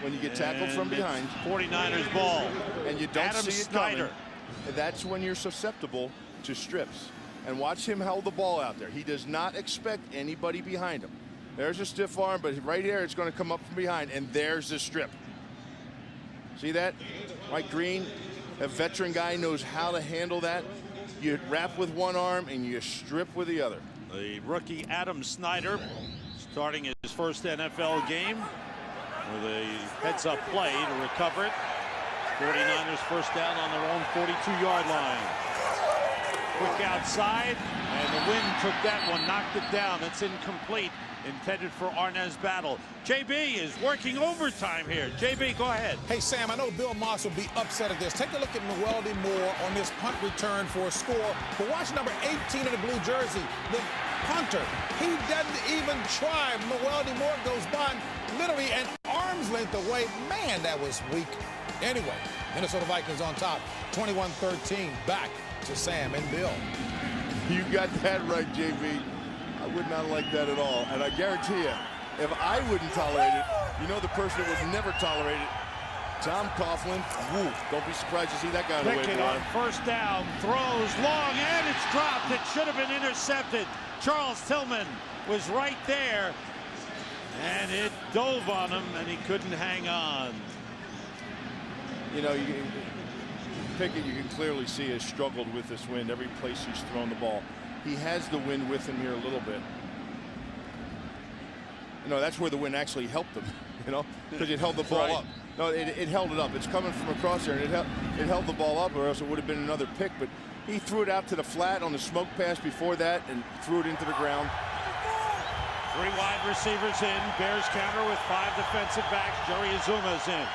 When you get tackled from behind. 49ers ball. And you don't Adam see it Snyder. coming. That's when you're susceptible to strips. And watch him hold the ball out there. He does not expect anybody behind him. There's a stiff arm, but right here it's going to come up from behind, and there's the strip. See that? Mike Green, a veteran guy, knows how to handle that. You wrap with one arm and you strip with the other. The rookie Adam Snyder starting his first NFL game with a heads-up play to recover it. 49ers first down on their own 42-yard line. Quick outside, and the wind took that one, knocked it down. It's incomplete, intended for Arnaz Battle. JB is working overtime here. JB, go ahead. Hey, Sam, I know Bill Moss will be upset at this. Take a look at Noeldy Moore on this punt return for a score. But watch number 18 in the blue jersey, the punter. He doesn't even try. Noeldy Moore goes by literally an arm's length away. Man, that was weak. Anyway, Minnesota Vikings on top, 21-13, back to Sam and Bill. You got that right, JB. I would not like that at all. And I guarantee you, if I wouldn't tolerate it, you know the person that would never tolerate it, Tom Coughlin. Woo, don't be surprised to see that guy on the way. Pickett on first down, throws long, and it's dropped. It should have been intercepted. Charles Tillman was right there, and it dove on him, and he couldn't hang on. You know, Pickett, you can clearly see, has struggled with this wind every place he's thrown the ball. He has the wind with him here a little bit. You know, that's where the wind actually helped him, you know, because it held the ball up. No, it held it up. It's coming from across there, and it held the ball up, or else it would have been another pick. But he threw it out to the flat on the smoke pass before that and threw it into the ground. 3 wide receivers in. Bears counter with 5 defensive backs. Jerry Azuma's in.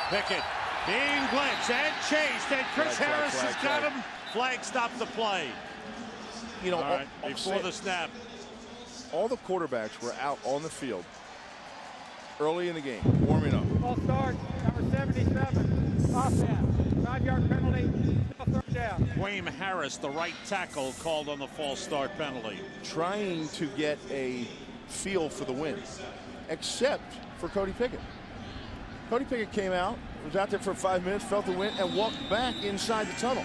Pickett being blitzed and chased, and Chris Harris has got him. Flag stopped the play. You know, all right, before the snap, all the quarterbacks were out on the field early in the game, warming up. Ball start, number 77, offense, 5-yard penalty, still third down. Dwayne Harris, the right tackle, called on the false start penalty. Trying to get a feel for the wind, except for Cody Pickett. Cody Pickett came out, was out there for 5 minutes, felt the wind, and walked back inside the tunnel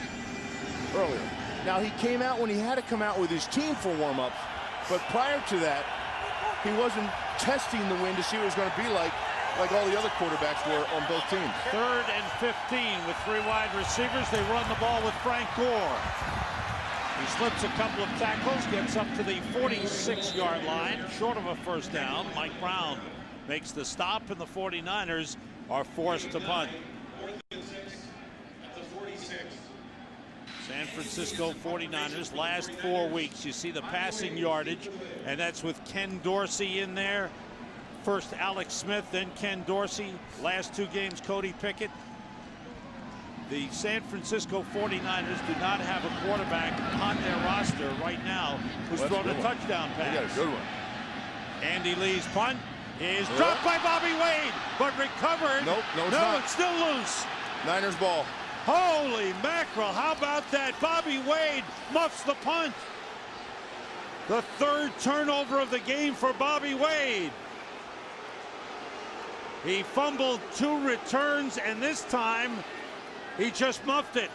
earlier. Now, he came out when he had to come out with his team for warm-ups, but prior to that, he wasn't testing the wind to see what it was going to be like all the other quarterbacks were on both teams. 3rd and 15 with 3 wide receivers. They run the ball with Frank Gore. He slips a couple of tackles, gets up to the 46-yard line, short of a first down. Mike Brown makes the stop, and the 49ers are forced to punt. San Francisco 49ers, last 4 weeks, you see the passing yardage, and that's with Ken Dorsey in there. First Alex Smith, then Ken Dorsey. Last 2 games, Cody Pickett. The San Francisco 49ers do not have a quarterback on their roster right now who's thrown a touchdown pass. They got a good one. Andy Lee's punt is dropped by Bobby Wade, but recovered. Nope, no, it's still loose. Niners ball. Holy mackerel, how about that? Bobby Wade muffs the punt. The 3rd turnover of the game for Bobby Wade. He fumbled 2 returns, and this time he just muffed it.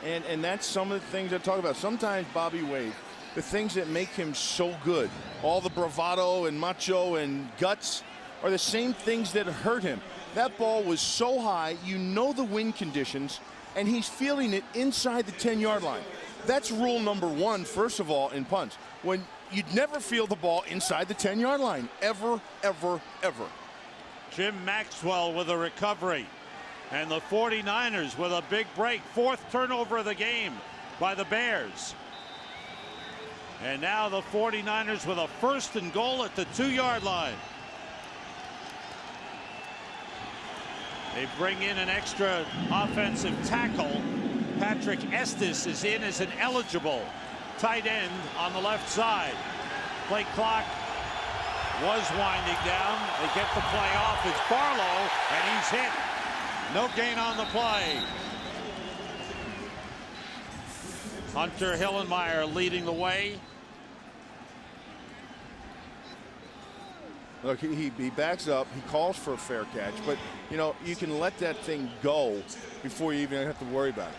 And that's some of the things I talk about. Sometimes Bobby Wade, the things that make him so good, all the bravado and macho and guts, are the same things that hurt him. That ball was so high, you know the wind conditions, and he's feeling it inside the 10-yard line. That's rule number 1, first of all, in punts. When you'd never feel the ball inside the 10-yard line, ever, ever, ever. Jim Maxwell with a recovery. And the 49ers with a big break. 4th turnover of the game by the Bears. And now the 49ers with a 1st and goal at the 2-yard line. They bring in an extra offensive tackle. Patrick Estes is in as an eligible tight end on the left side. Play clock was winding down. They get the play off. It's Barlow, and he's hit. No gain on the play. Hunter Hillenmeyer leading the way. Look, he backs up, he calls for a fair catch, but, you know, you can let that thing go before you even have to worry about it.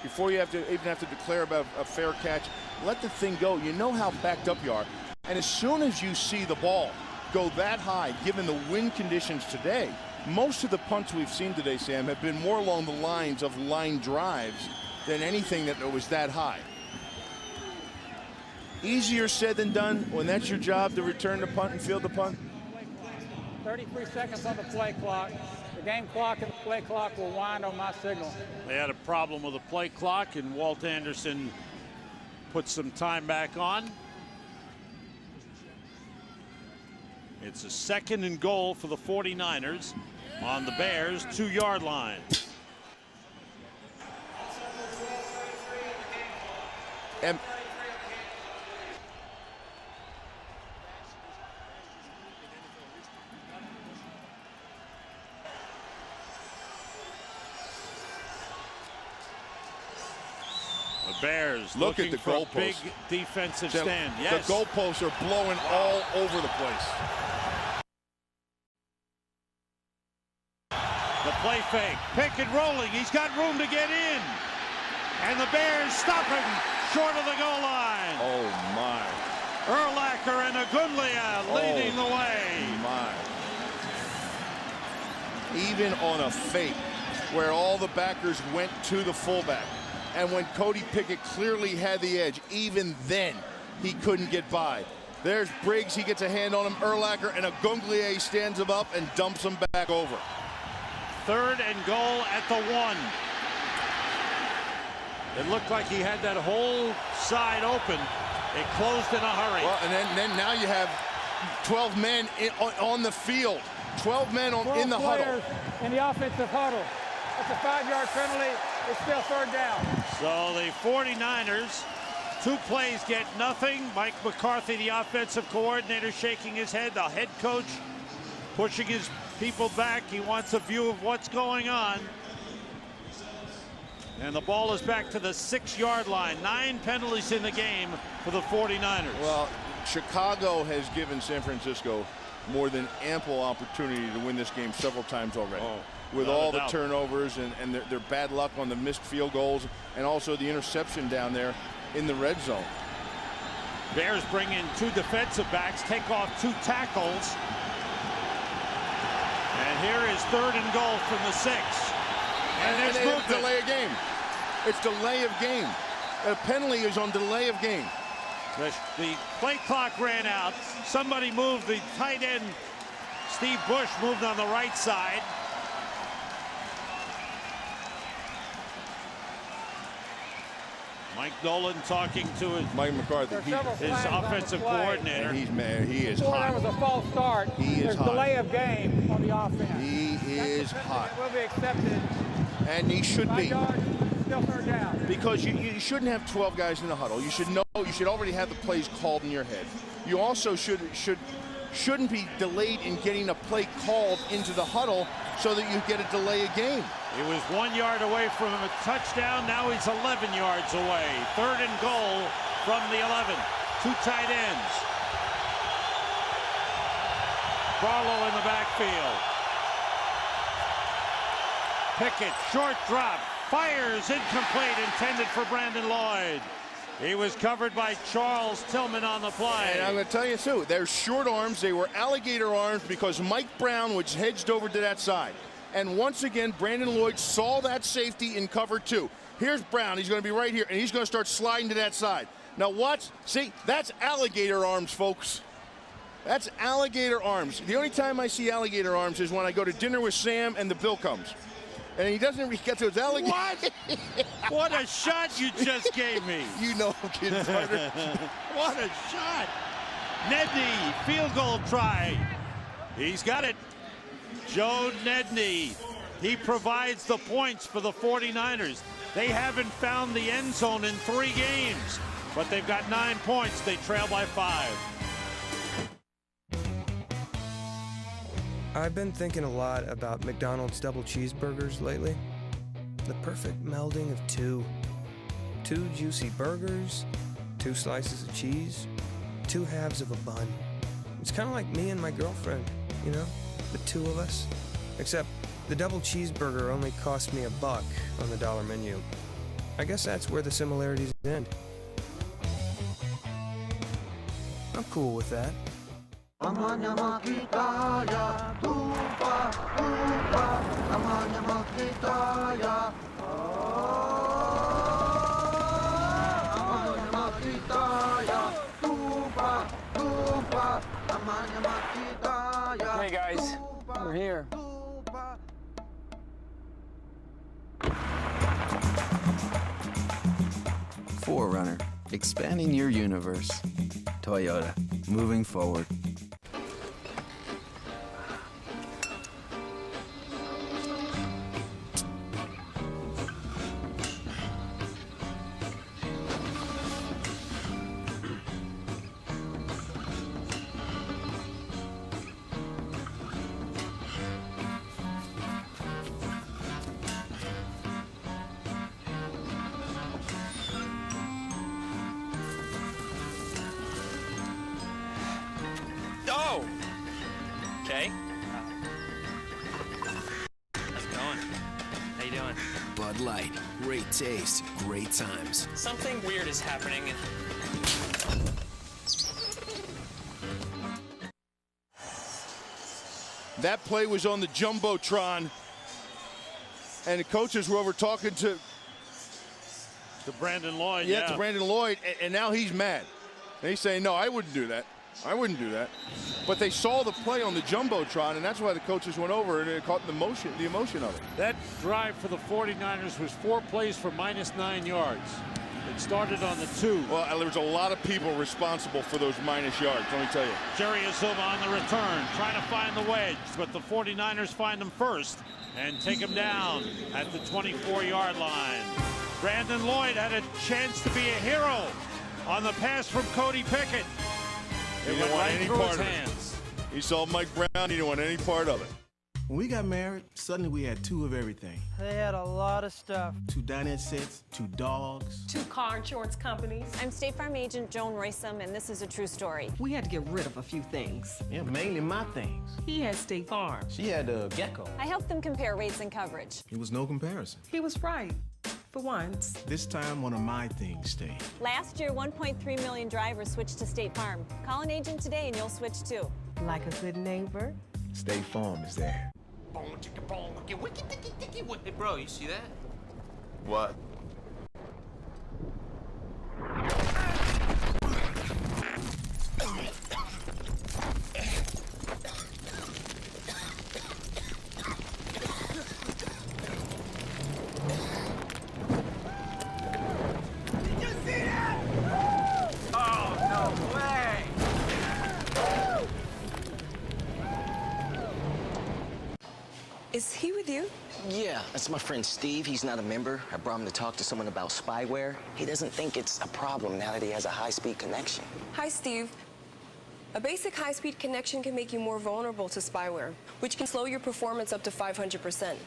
Before you even have to declare about a fair catch, let the thing go. You know how backed up you are. And as soon as you see the ball go that high, given the wind conditions today, most of the punts we've seen today, Sam, have been more along the lines of line drives than anything that was that high. Easier said than done when that's your job to return the punt and field the punt. 33 seconds on the play clock. The game clock and the play clock will wind on my signal. They had a problem with the play clock, and Walt Anderson put some time back on. It's a 2nd and goal for the 49ers on the Bears' 2-yard line. And the Bears look looking at the for a goalposts. big defensive stand. Yes. The goalposts are blowing all over the place. The play fake. Pickett rolling. He's got room to get in. And the Bears stop him short of the goal line. Oh, my. Urlacher and Agunlia leading the way. My. Even on a fake where all the backers went to the fullback. And when Cody Pickett clearly had the edge, even then, he couldn't get by. There's Briggs. He gets a hand on him. Urlacher and Agunlia stands him up and dumps him back over. 3rd and goal at the 1. It looked like he had that whole side open. It closed in a hurry. Well, and then now you have 12 men on the field. 12 men in the huddle. In the offensive huddle. That's a 5-yard penalty. It's still 3rd down. So the 49ers, 2 plays get nothing. Mike McCarthy, the offensive coordinator, shaking his head. The head coach pushing his people back. He wants a view of what's going on. And the ball is back to the 6-yard line. 9 penalties in the game for the 49ers. Well, Chicago has given San Francisco more than ample opportunity to win this game several times already. With all the turnovers and their bad luck on the missed field goals and also the interception down there in the red zone. Bears bring in 2 defensive backs, take off 2 tackles. And here is 3rd and goal from the 6. And there's movement. Delay of game. It's delay of game. A penalty is on delay of game. The play clock ran out. Somebody moved. The tight end, Steve Bush, moved on the right side. Mike Nolan talking to Mike McCarthy, his offensive coordinator. And he's mad. He is Before hot. That was a false start. There's hot. delay of game on the offense. He is hot. It will be accepted. And he should be. 5 yards, still 3rd down. Because you shouldn't have 12 guys in the huddle. You should know. You should already have the plays called in your head. You also shouldn't be delayed in getting a play called into the huddle so that you get a delay of game. He was 1 yard away from a touchdown. Now he's 11 yards away. 3rd and goal from the 11. 2 tight ends. Barlow in the backfield. Pickett, short drop, fires incomplete, intended for Brandon Lloyd. He was covered by Charles Tillman on the play. And I'm going to tell you, too, they're short arms. They were alligator arms because Mike Brown was hedged over to that side. And once again, Brandon Lloyd saw that safety in cover 2. Here's Brown. He's going to be right here, and he's going to start sliding to that side. Now watch. See, that's alligator arms, folks. That's alligator arms. The only time I see alligator arms is when I go to dinner with Sam and the bill comes. And he doesn't get to his alligator. What? What a shot you just gave me. You know, kid Carter. What a shot. Nedney, field goal try. He's got it. Joe Nedney. He provides the points for the 49ers. They haven't found the end zone in 3 games, but they've got 9 points. They trail by 5. I've been thinking a lot about McDonald's double cheeseburgers lately. The perfect melding of 2 juicy burgers, 2 slices of cheese, 2 halves of a bun. It's kind of like me and my girlfriend, you know, the 2 of us. Except the double cheeseburger only cost me $1 on the dollar menu. I guess that's where the similarities end. I'm cool with that. Hey guys, 4Runner, expanding your universe. Toyota, moving forward. Oh! Okay. How's it going? How you doing? Bud Light, great taste, great times. Something weird is happening. That play was on the Jumbotron, and the coaches were over talking to Brandon Lloyd. Yeah, to Brandon Lloyd, and now he's mad. And he's saying, no, I wouldn't do that. I wouldn't do that. But they saw the play on the Jumbotron, and that's why the coaches went over and it caught the emotion of it. That drive for the 49ers was 4 plays for -9 yards. It started on the 2. Well, there was a lot of people responsible for those minus yards, let me tell you. Jerry Azuma on the return, trying to find the wedge, but the 49ers find him first and take him down at the 24-yard line. Brandon Lloyd had a chance to be a hero on the pass from Cody Pickett. It went right through his hands. He saw Mike Brown, he didn't want any part of it. When we got married, suddenly we had 2 of everything. They had a lot of stuff. 2 dinette sets, 2 dogs. 2 car insurance companies. I'm State Farm agent Joan Roysum, and this is a true story. We had to get rid of a few things. Yeah, mainly my things. He had State Farm. She had a gecko. I helped them compare rates and coverage. It was no comparison. He was right. For once. This time, one of my things stayed. Last year, 1.3 million drivers switched to State Farm. Call an agent today and you'll switch too. Like a good neighbor? State Farm is there. Hey, bro, you see that? What? Is he with you? Yeah, that's my friend Steve. He's not a member. I brought him to talk to someone about spyware. He doesn't think it's a problem now that he has a high-speed connection. Hi, Steve. A basic high-speed connection can make you more vulnerable to spyware, which can slow your performance up to 500%.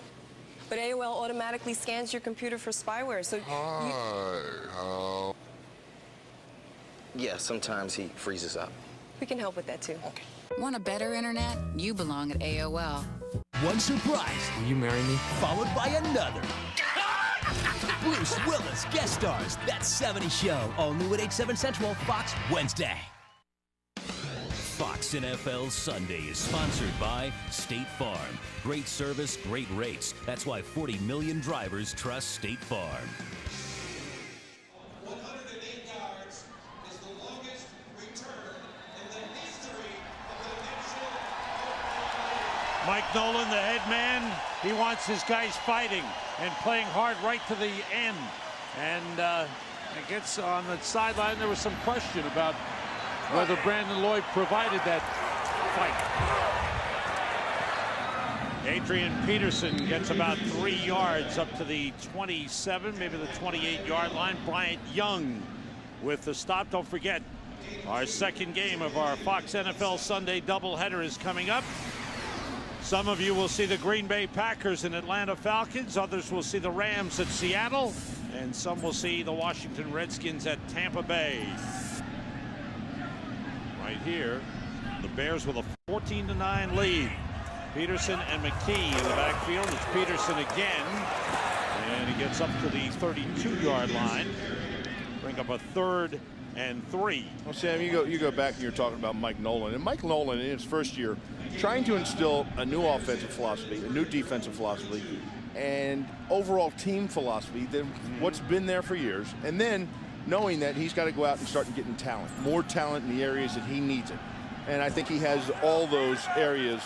But AOL automatically scans your computer for spyware, so Yeah, sometimes he freezes up. we can help with that, too. Okay. Want a better internet? You belong at AOL. One surprise. Will you marry me? Followed by another. Bruce Willis guest stars That 70s Show. All new at 8/7 Central, Fox, Wednesday. Fox NFL Sunday is sponsored by State Farm. Great service, great rates. That's why 40 million drivers trust State Farm. Mike Nolan, the head man, he wants his guys fighting and playing hard right to the end. And it gets on the sideline. There was some question about whether Brandon Lloyd provided that fight. Adrian Peterson gets about 3 yards up to the 27, maybe the 28-yard line. Bryant Young with the stop. Don't forget, our second game of our Fox NFL Sunday doubleheader is coming up. Some of you will see the Green Bay Packers and Atlanta Falcons. Others will see the Rams at Seattle. And some will see the Washington Redskins at Tampa Bay. Right here, the Bears with a 14-9 lead. Peterson and McKee in the backfield. It's Peterson again. And he gets up to the 32-yard line. Bring up a 3rd and 3. Well, Sam, you go back and you're talking about Mike Nolan. And Mike Nolan, in his first year, trying to instill a new offensive philosophy, a new defensive philosophy, and overall team philosophy than what's been there for years. And then knowing that he's got to go out and start getting talent, more talent in the areas that he needs it. And I think he has all those areas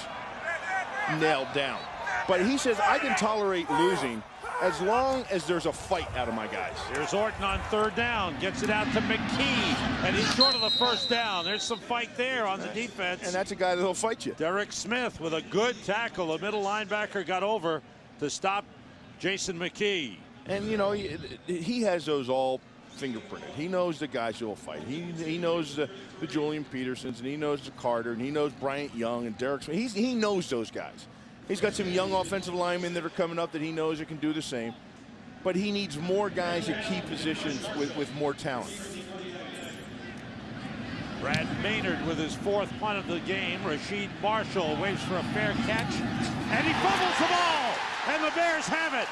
nailed down. But he says, I can tolerate losing as long as there's a fight out of my guys. Here's Orton on third down, gets it out to McKee, and he's short of the first down. There's some fight there on the defense. And that's a guy that'll fight you. Derek Smith with a good tackle. A middle linebacker got over to stop Jason McKee. And, you know, he has those all fingerprinted. He knows the guys who will fight. He knows the Julian Petersons, and he knows the Carter, and he knows Bryant Young and Derek Smith. He knows those guys. He's got some young offensive linemen that are coming up that he knows that can do the same. But he needs more guys at key positions with more talent. Brad Maynard with his fourth punt of the game. Rasheed Marshall waits for a fair catch, and he fumbles the ball, and the Bears have it.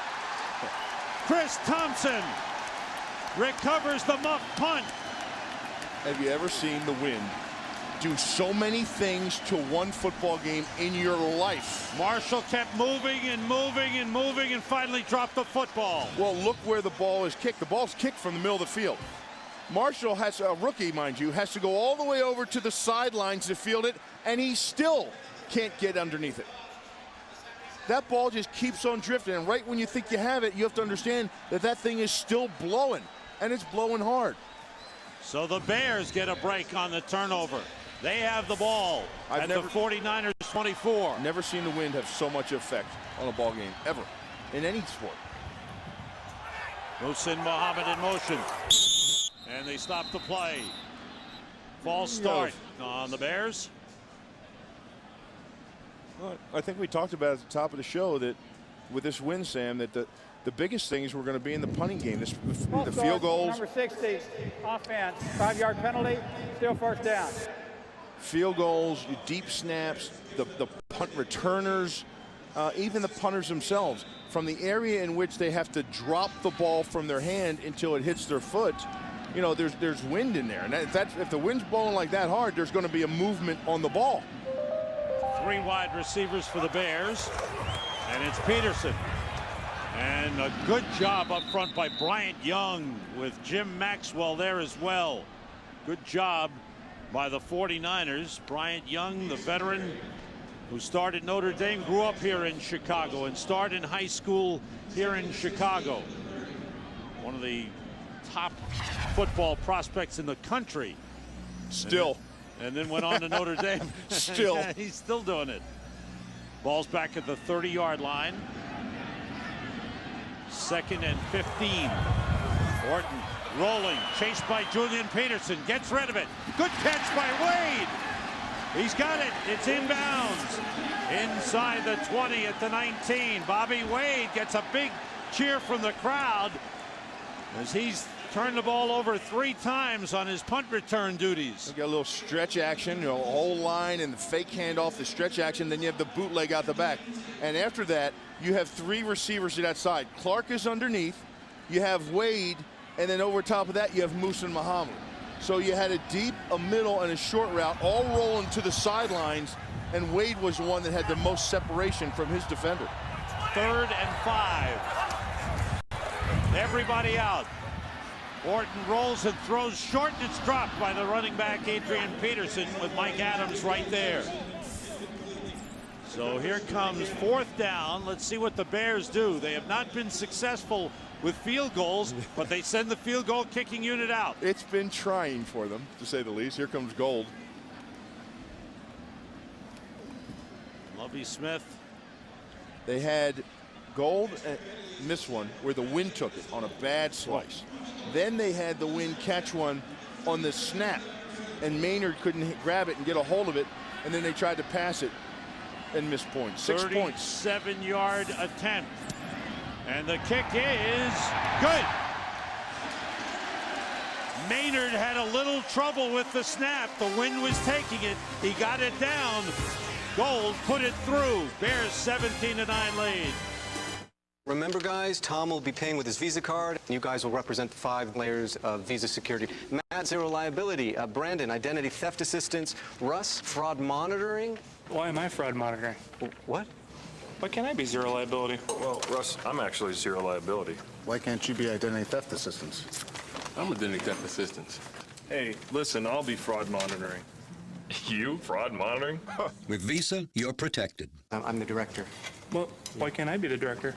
Chris Thompson recovers the muff punt. Have you ever seen the Wind do so many things to one football game in your life? Marshall kept moving and moving and moving and finally dropped the football. Well, look where the ball is kicked. The ball's kicked from the middle of the field. Marshall has, a rookie, mind you, has to go all the way over to the sidelines to field it, and he still can't get underneath it. That ball just keeps on drifting, and right when you think you have it, you have to understand that that thing is still blowing, and it's blowing hard. So the Bears get a break on the turnover. They have the ball at the 49ers 24. Never seen the Wind have so much effect on a ball game, ever, in any sport. Muhsin Muhammad in motion. And they stop the play. False start on the Bears. Well, I think we talked about at the top of the show that with this win, Sam, that the biggest things were going to be in the punting game. The field goals. Number 60, offense, 5-yard penalty, still first down. Field goals, deep snaps, the punt returners, even the punters themselves. From the area in which they have to drop the ball from their hand until it hits their foot, you know, there's wind in there. And if the wind's blowing like that hard, there's going to be a movement on the ball. 3 wide receivers for the Bears. And it's Peterson. And a good job up front by Bryant Young with Jim Maxwell there as well. Good job by the 49ers. Bryant Young, the veteran who started Notre Dame, grew up here in Chicago and started in high school here in Chicago. One of the top football prospects in the country. Still. And then went on to Notre Dame. Still. Yeah, he's still doing it. Ball's back at the 30-yard line. 2nd and 15. Orton rolling, chased by Julian Peterson, gets rid of it. Good catch by Wade. He's got it. It's inbounds. Inside the 20 at the 19. Bobby Wade gets a big cheer from the crowd as he's turned the ball over 3 times on his punt return duties. You got a little stretch action, you know, a whole line and the fake handoff, the stretch action, then you have the bootleg out the back. And after that, you have 3 receivers to that side. Clark is underneath, you have Wade, and then over top of that, you have Muhsin Muhammad. So you had a deep, a middle, and a short route all rolling to the sidelines, and Wade was the one that had the most separation from his defender. 3rd and 5. Everybody out. Orton rolls and throws short, and it's dropped by the running back Adrian Peterson with Mike Adams right there. So here comes 4th down. Let's see what the Bears do. They have not been successful with field goals, but they send the field goal kicking unit out. It's been trying for them, to say the least. Here comes Gold. Lovie Smith. They had Gold and miss one where the wind took it on a bad slice. Then they had the wind catch one on the snap, and Maynard couldn't grab it and get a hold of it, and then they tried to pass it and missed points. 6 points. 37-yard attempt. And the kick is good. Maynard had a little trouble with the snap. The wind was taking it. He got it down. Gold put it through. Bears 17-9 lead. Remember, guys, Tom will be paying with his Visa card. You guys will represent 5 layers of Visa security. Matt, zero liability. Brandon, identity theft assistance. Russ, fraud monitoring. Why am I fraud monitoring? What? Why can't I be zero liability? Well, Russ, I'm actually zero liability. Why can't you be identity theft assistance? I'm identity theft assistance. Hey, listen, I'll be fraud monitoring. You? Fraud monitoring? With Visa, you're protected. I'm the director. Well, why can't I be the director?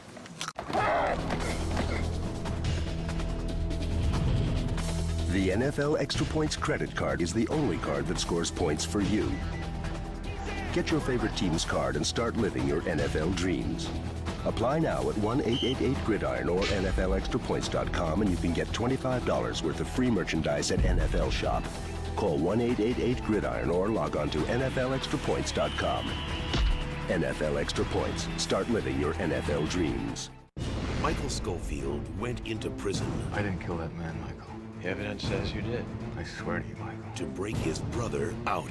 The NFL Extra Points credit card is the only card that scores points for you. Get your favorite team's card and start living your NFL dreams. Apply now at 1-888-GRIDIRON or NFLExtraPoints.com and you can get $25 worth of free merchandise at NFL Shop. Call 1-888-GRIDIRON or log on to NFLExtraPoints.com. NFL Extra Points. Start living your NFL dreams. Michael Schofield went into prison. I didn't kill that man, Michael. The evidence says you did. I swear to you, Michael. To break his brother out.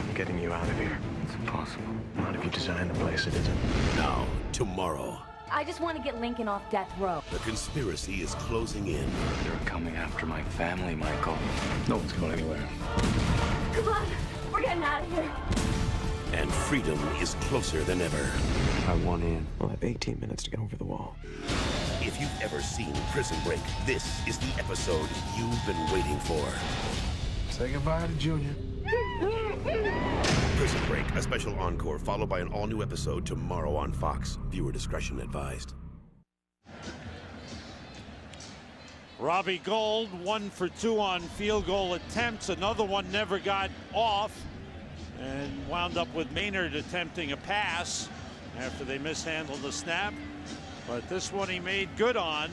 I'm getting you out of here. It's impossible. Not if you design the place, it isn't. Now, tomorrow. I just want to get Lincoln off death row. The conspiracy is closing in. They're coming after my family, Michael. No one's going anywhere. Come on, we're getting out of here. And freedom is closer than ever. I want in. I'll have 18 minutes to get over the wall. If you've ever seen Prison Break, this is the episode you've been waiting for. Say goodbye to Junior. Prison Break, a special encore followed by an all-new episode tomorrow on Fox. Viewer discretion advised. Robbie Gould, 1 for 2 on field goal attempts. Another one never got off and wound up with Maynard attempting a pass after they mishandled the snap. But this one he made good on.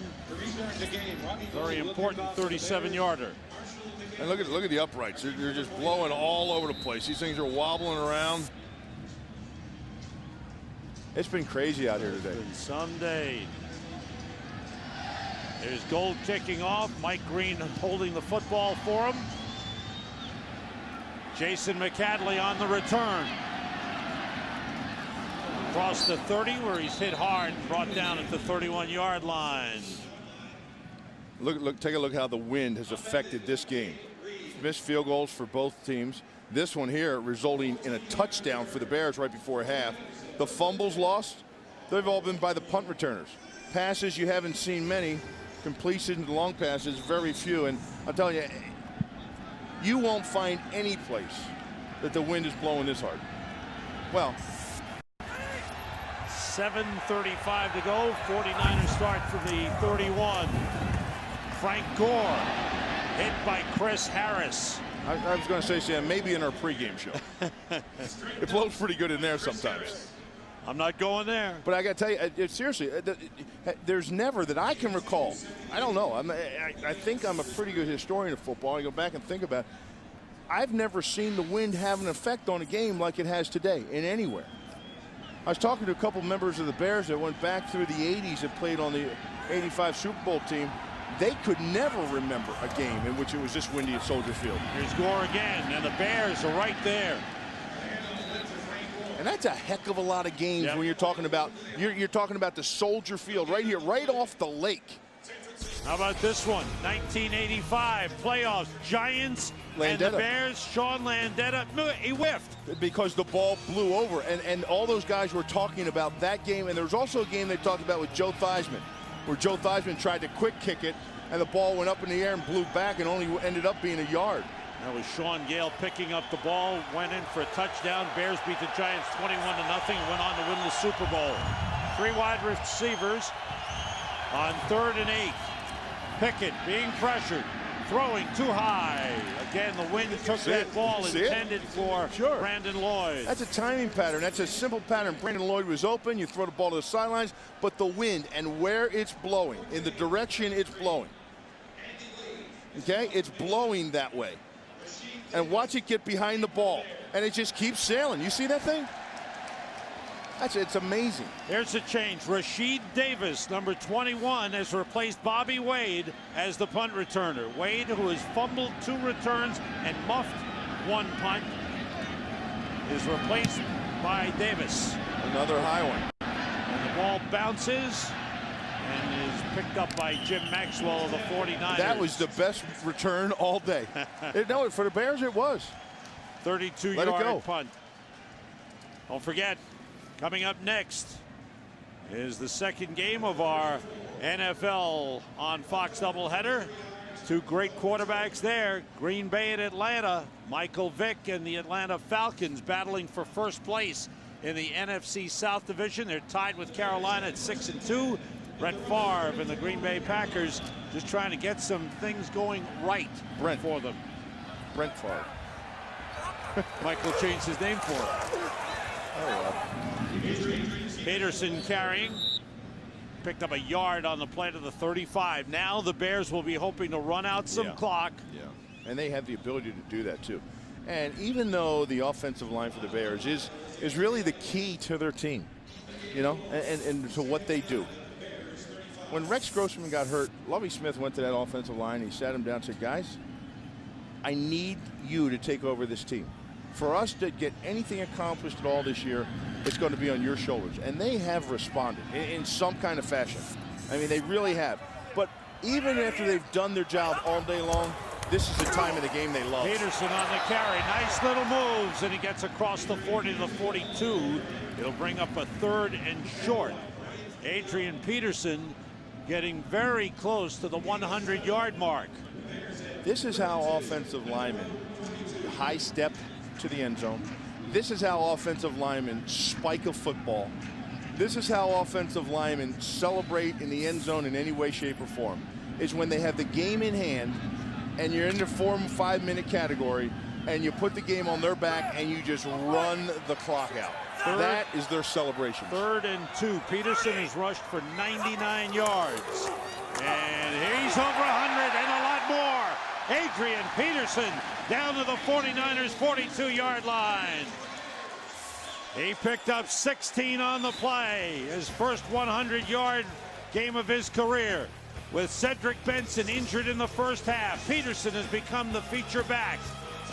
Very important 37-yarder. And look at the uprights. They're just blowing all over the place. These things are wobbling around. It's been crazy out here today. Some day. There's Gould kicking off. Mike Green holding the football for him. Jason McCadley on the return. Across the 30 where he's hit hard, brought down at the 31-yard line. Take a look how the wind has affected this game. Missed field goals for both teams. This one here resulting in a touchdown for the Bears right before half. The fumbles lost, they've all been by the punt returners. Passes, you haven't seen many. Completions, long passes, very few. And I'll tell you, you won't find any place that the wind is blowing this hard. Well, 7:35 to go. 49ers start from the 31. Frank Gore hit by Chris Harris. I was going to say, Sam, maybe in our pregame show. It blows pretty good in there sometimes. I'm not going there. But I got to tell you, seriously, there's never that I can recall. I don't know. I think I'm a pretty good historian of football. I go back and think about it. I've never seen the wind have an effect on a game like it has today in anywhere. I was talking to a couple members of the Bears that went back through the 80s that played on the 85 Super Bowl team. They could never remember a game in which it was this windy at Soldier Field. Here's Gore again, and the Bears are right there. And that's a heck of a lot of games when you're talking about you're talking about the Soldier Field right here, right off the lake. How about this one? 1985 playoffs, Giants and the Bears. Sean Landeta, he whiffed. Because the ball blew over, and all those guys were talking about that game. And there was also a game they talked about with Joe Theismann, where Joe Theismann tried to quick kick it, and the ball went up in the air and blew back and only ended up being a yard. That was Sean Gale picking up the ball, went in for a touchdown. Bears beat the Giants 21-0, went on to win the Super Bowl. 3 wide receivers on 3rd and 8. Pickett being pressured, throwing too high. Again, the wind took that ball intended for Brandon Lloyd. That's a timing pattern. That's a simple pattern. Brandon Lloyd was open. You throw the ball to the sidelines, but the wind and where it's blowing, in the direction it's blowing. Okay, it's blowing that way. And watch it get behind the ball, and it just keeps sailing. You see that thing? It's amazing. Here's a change. Rasheed Davis, number 21, has replaced Bobby Wade as the punt returner. Wade, who has fumbled 2 returns and muffed 1 punt, is replaced by Davis. Another high one. And the ball bounces and is picked up by Jim Maxwell of the 49ers. That was the best return all day. No, for the Bears it was. 32-yard punt. Don't forget, coming up next is the second game of our NFL on Fox doubleheader. 2 great quarterbacks there. Green Bay and Atlanta. Michael Vick and the Atlanta Falcons battling for first place in the NFC South Division. They're tied with Carolina at 6-2. Brett Favre and the Green Bay Packers just trying to get some things going right for them. Brent Favre. Michael changed his name for him. Oh, well. Peterson carrying. Picked up a yard on the play to the 35. Now the Bears will be hoping to run out some clock. Yeah, and they have the ability to do that too. And even though the offensive line for the Bears is really the key to their team, you know, and to what they do. When Rex Grossman got hurt, Lovie Smith went to that offensive line. He sat him down and said, guys, I need you to take over this team. For us to get anything accomplished at all this year, it's going to be on your shoulders. And they have responded in some kind of fashion. I mean, they really have. But even after they've done their job all day long, this is the time of the game they love. Peterson on the carry. Nice little moves, and he gets across the 40 to the 42. It'll bring up a 3rd and short. Adrian Peterson getting very close to the 100-yard mark. This is how offensive linemen high step to the end zone. This is how offensive linemen spike a football. This is how offensive linemen celebrate in the end zone in any way, shape, or form. Is when they have the game in hand and you're in the 4 and 5 minute category and you put the game on their back and you just run the clock out. That is their celebration. 3rd and 2. Peterson is rushed for 99 yards. And he's over 100 and a lot more. Adrian Peterson down to the 49ers 42-yard line. He picked up 16 on the play. His first 100-yard game of his career. With Cedric Benson injured in the first half, Peterson has become the feature back.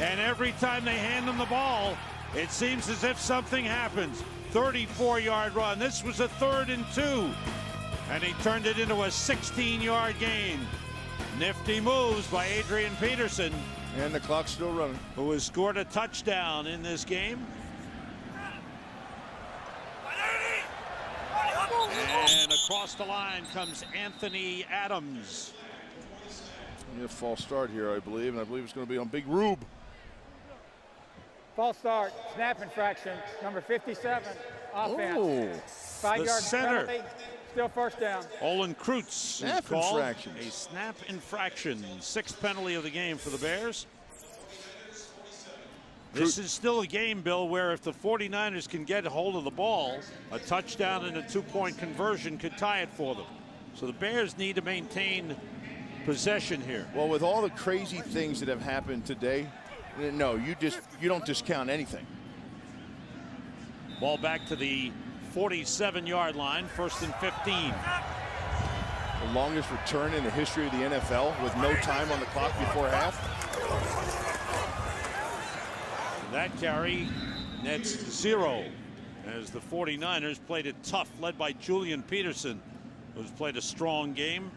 And every time they hand him the ball, it seems as if something happens. 34-yard run. This was a 3rd and 2. And he turned it into a 16-yard gain. Nifty moves by Adrian Peterson. And the clock's still running. Who has scored a touchdown in this game. And across the line comes Anthony Adams. A false start here, I believe, and I believe it's going to be on Big Rube. False start, snap infraction, number 57, offense. 5-yard penalty, still first down. Olin Kreutz Snap is called infraction. a snap infraction. 6th penalty of the game for the Bears. This is still a game, Bill, where if the 49ers can get a hold of the ball, a touchdown and a 2-point conversion could tie it for them. So the Bears need to maintain possession here. Well, with all the crazy things that have happened today, no, you don't discount anything. Ball back to the 47-yard line, 1st and 15. The longest return in the history of the NFL with no time on the clock before half. That carry nets 0 as the 49ers played it tough, led by Julian Peterson, who's played a strong game.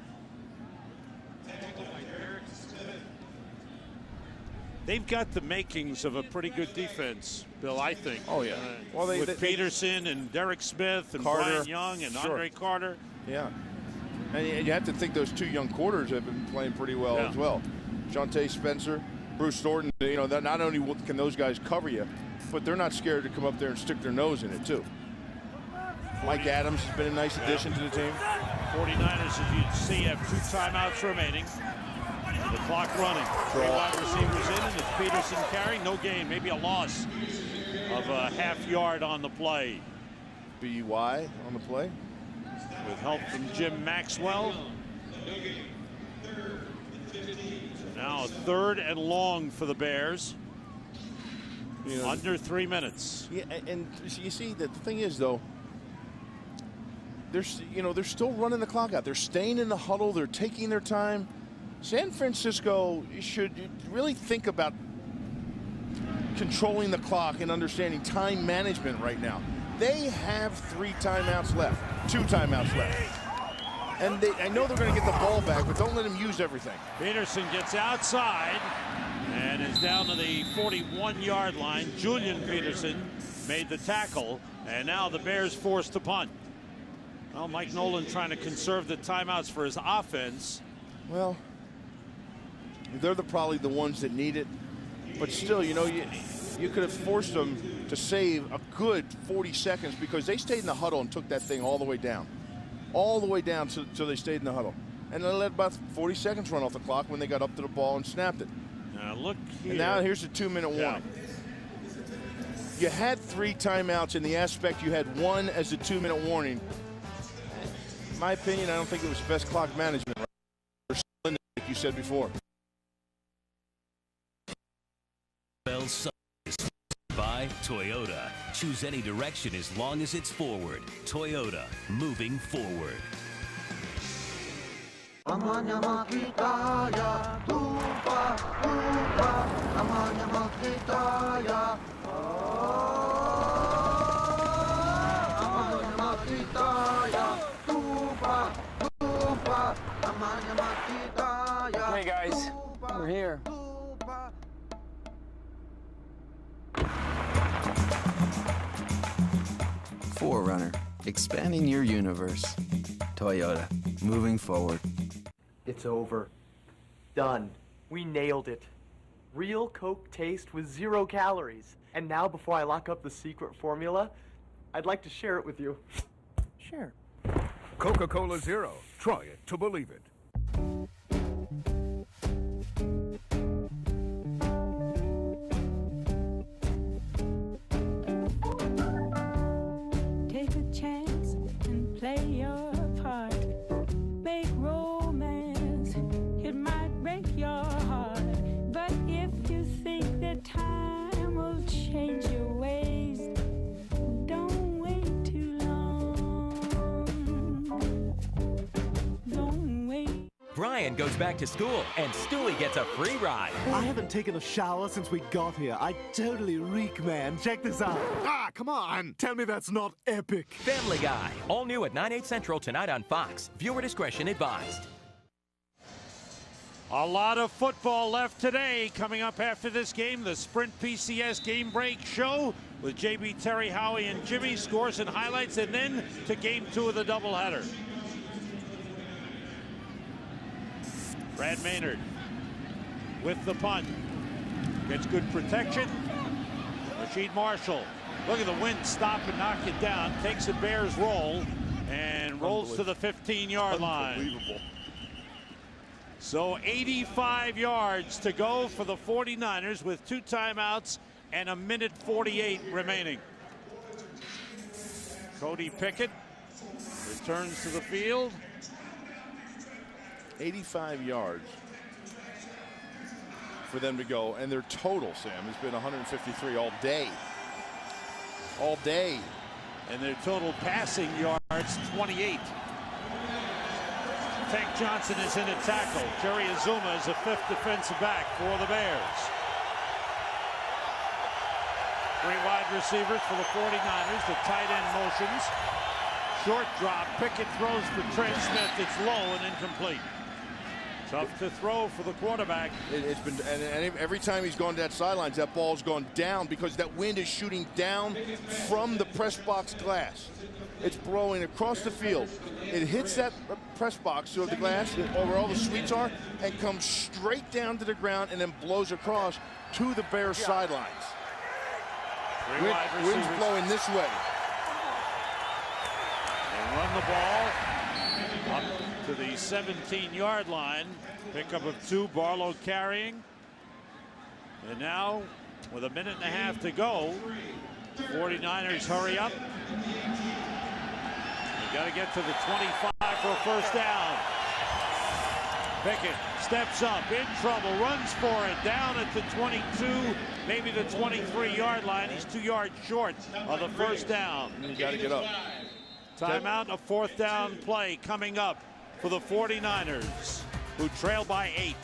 They've got the makings of a pretty good defense, Bill, I think. Oh, yeah. Well, with Peterson and Derek Smith and Carter, Brian Young and Andre Carter. Yeah. And you have to think those 2 young quarters have been playing pretty well as well. Jonte Spencer, Bruce Thornton, you know, that not only can those guys cover you, but they're not scared to come up there and stick their nose in it, too. Mike Adams has been a nice addition to the team. 49ers, as you see, have 2 timeouts remaining. The clock running. 3 wide receivers in, and it's Peterson carrying. No gain, maybe a loss of a half-yard on the play. BY on the play. With help from Jim Maxwell. Now 3rd and long for the Bears. You know, under 3 minutes. Yeah, and you see that the thing is, though, they're still running the clock out. They're staying in the huddle. They're taking their time. San Francisco should really think about controlling the clock and understanding time management right now. They have 3 timeouts left, 2 timeouts left. And I know they're going to get the ball back, but don't let them use everything. Peterson gets outside and is down to the 41-yard line. Julian Peterson made the tackle, and now the Bears forced to punt. Well, Mike Nolan trying to conserve the timeouts for his offense. Well, they're probably the ones that need it. But still, you know, you could have forced them to save a good 40 seconds because they stayed in the huddle and took that thing all the way down. all the way down so they stayed in the huddle. And they let about 40 seconds run off the clock when they got up to the ball and snapped it. Now look here. And now here's a 2-minute warning. You had 3 timeouts in the aspect you had 1 as a 2-minute warning. In my opinion, I don't think it was best clock management. Right? Like you said before. By Toyota. Choose any direction as long as it's forward. Toyota, moving forward. Amanya makitaya, tupa, tupa, amanya makitaya. Amanya makitaya, tupa, tupa, amanya makitaya. Hey guys, we're here. Forerunner, expanding your universe. Toyota, moving forward. It's over. Done. We nailed it. Real Coke taste with 0 calories. And now, before I lock up the secret formula, I'd like to share it with you. Share. Coca-Cola Zero. Try it to believe it. Take a chance and play your part. Make romance, it might break your heart. But if you think that time will change your ways, don't wait too long. Don't wait. Brian goes back to school, and Stewie gets a free ride. I haven't taken a shower since we got here. I totally reek, man. Check this out. Ah, come on. Tell me that's not epic. Family Guy, all new at 9/8 Central tonight on Fox. Viewer discretion advised. A lot of football left today. Coming up after this game, the Sprint PCS Game Break Show with JB, Terry, Howie, and Jimmy. Scores and highlights, and then to Game 2 of the doubleheader. Brad Maynard with the punt. Gets good protection. Rasheed Marshall. Look at the wind stop and knock it down. Takes a Bears roll and rolls to the 15-yard line. Unbelievable. So 85 yards to go for the 49ers with 2 timeouts and 1:48 remaining. Cody Pickett returns to the field. 85 yards for them to go, and their total, Sam, has been 153 all day. All day. And their total passing yards, 28. Tank Johnson is in a tackle. Jerry Azuma is a 5th defensive back for the Bears. 3 wide receivers for the 49ers. The tight end motions. Short drop. Pickett throws to Trent Smith. It's low and incomplete. Tough to throw for the quarterback. It's been, and every time he's gone to that sidelines, that ball's gone down because that wind is shooting down from the press box glass. It's blowing across the field. It hits that press box of the glass where all the suites are and comes straight down to the ground and then blows across to the Bears sidelines. Wind's blowing this way. They run the ball up to the 17-yard line. Pickup of 2, Barlow carrying. And now, with 1.5 minutes to go, 49ers hurry up. They got to get to the 25 for a first down. Pickett steps up, in trouble, runs for it, down at the 22, maybe the 23-yard line. He's 2 yards short of the first down. You got to get up. Timeout, a 4th down play coming up for the 49ers, who trail by 8.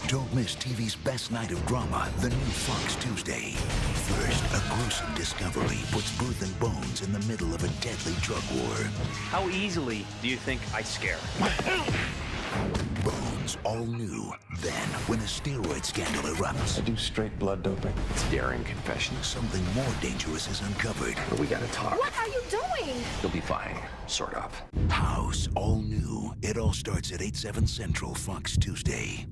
Don't miss TV's best night of drama, the new Fox Tuesday. First, a gruesome discovery puts Booth and Bones in the middle of a deadly drug war. How easily do you think I scare? Bones, all new. Then, when a steroid scandal erupts. I do straight blood doping. It's daring confession. Something more dangerous is uncovered. But we gotta talk. What are you doing? You'll be fine. Sort of. House, all new. It all starts at 8/7 Central, Fox Tuesday.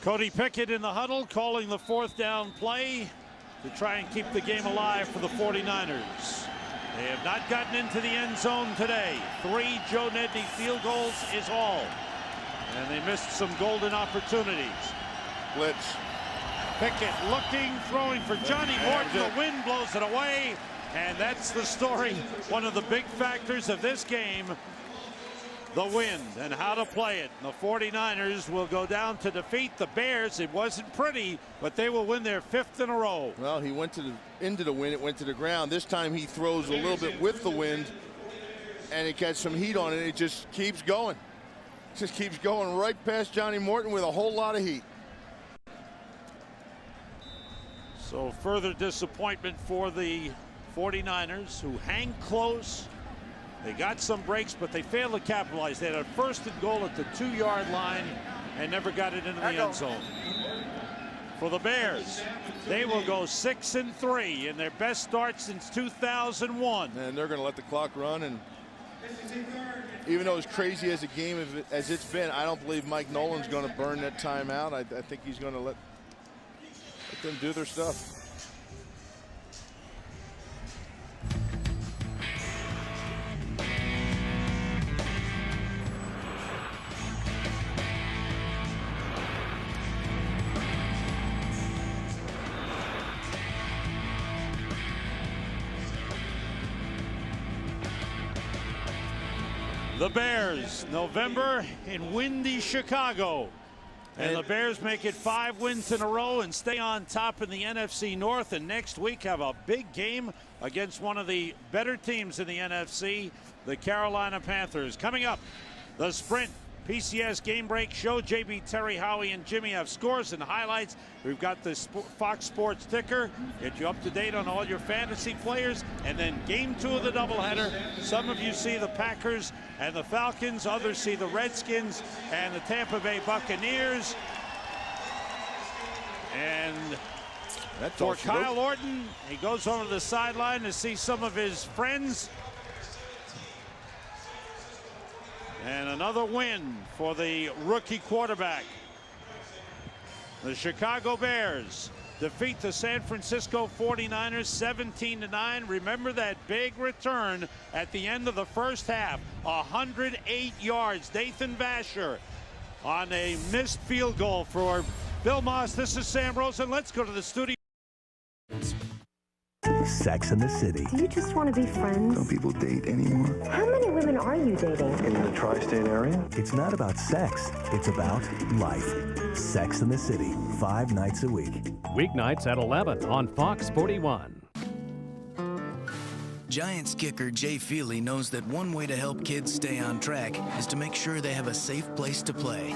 Cody Pickett in the huddle, calling the 4th down play. to try and keep the game alive for the 49ers. They have not gotten into the end zone today. 3 Joe Nedney field goals is all. And they missed some golden opportunities. Blitz. Pickett looking, throwing for Johnny Morton. The wind blows it away. And that's the story. One of the big factors of this game, the wind and how to play it. The 49ers will go down to defeat the Bears. It wasn't pretty, but they will win their 5th in a row. Well, he went into the wind. It went to the ground. This time he throws a little bit with the wind, and it gets some heat on it. It just keeps going. Just keeps going right past Johnny Morton with a whole lot of heat. So further disappointment for the 49ers, who hang close. They got some breaks, but they failed to capitalize. They had a 1st and goal at the 2-yard line and never got it into the end zone. For the Bears, they will go 6-3 in their best start since 2001. And they're going to let the clock run. And even though as crazy as a game as it's been, I don't believe Mike Nolan's going to burn that timeout. I think he's going to let them do their stuff. The Bears, November in windy Chicago. And the Bears make it 5 wins in a row and stay on top in the NFC North. And next week have a big game against one of the better teams in the NFC, the Carolina Panthers. Coming up, the Sprint PCS Game Break Show. JB, Terry, Howie, and Jimmy have scores and highlights. We've got the Fox Sports ticker. Get you up to date on all your fantasy players. And then game 2 of the doubleheader. Some of you see the Packers and the Falcons. Others see the Redskins and the Tampa Bay Buccaneers. And for Kyle Orton, he goes over to the sideline to see some of his friends. And another win for the rookie quarterback. The Chicago Bears defeat the San Francisco 49ers 17-9. Remember that big return at the end of the first half. 108 yards. Nathan Vasher on a missed field goal for Bill Moss. This is Sam Rosen. Let's go to the studio. Sex in the City. Do you just want to be friends? Don't people date anymore? How many women are you dating? In the tri-state area? It's not about sex. It's about life. Sex in the City, 5 nights a week. Weeknights at 11 on Fox 41. Giants kicker Jay Feely knows that one way to help kids stay on track is to make sure they have a safe place to play.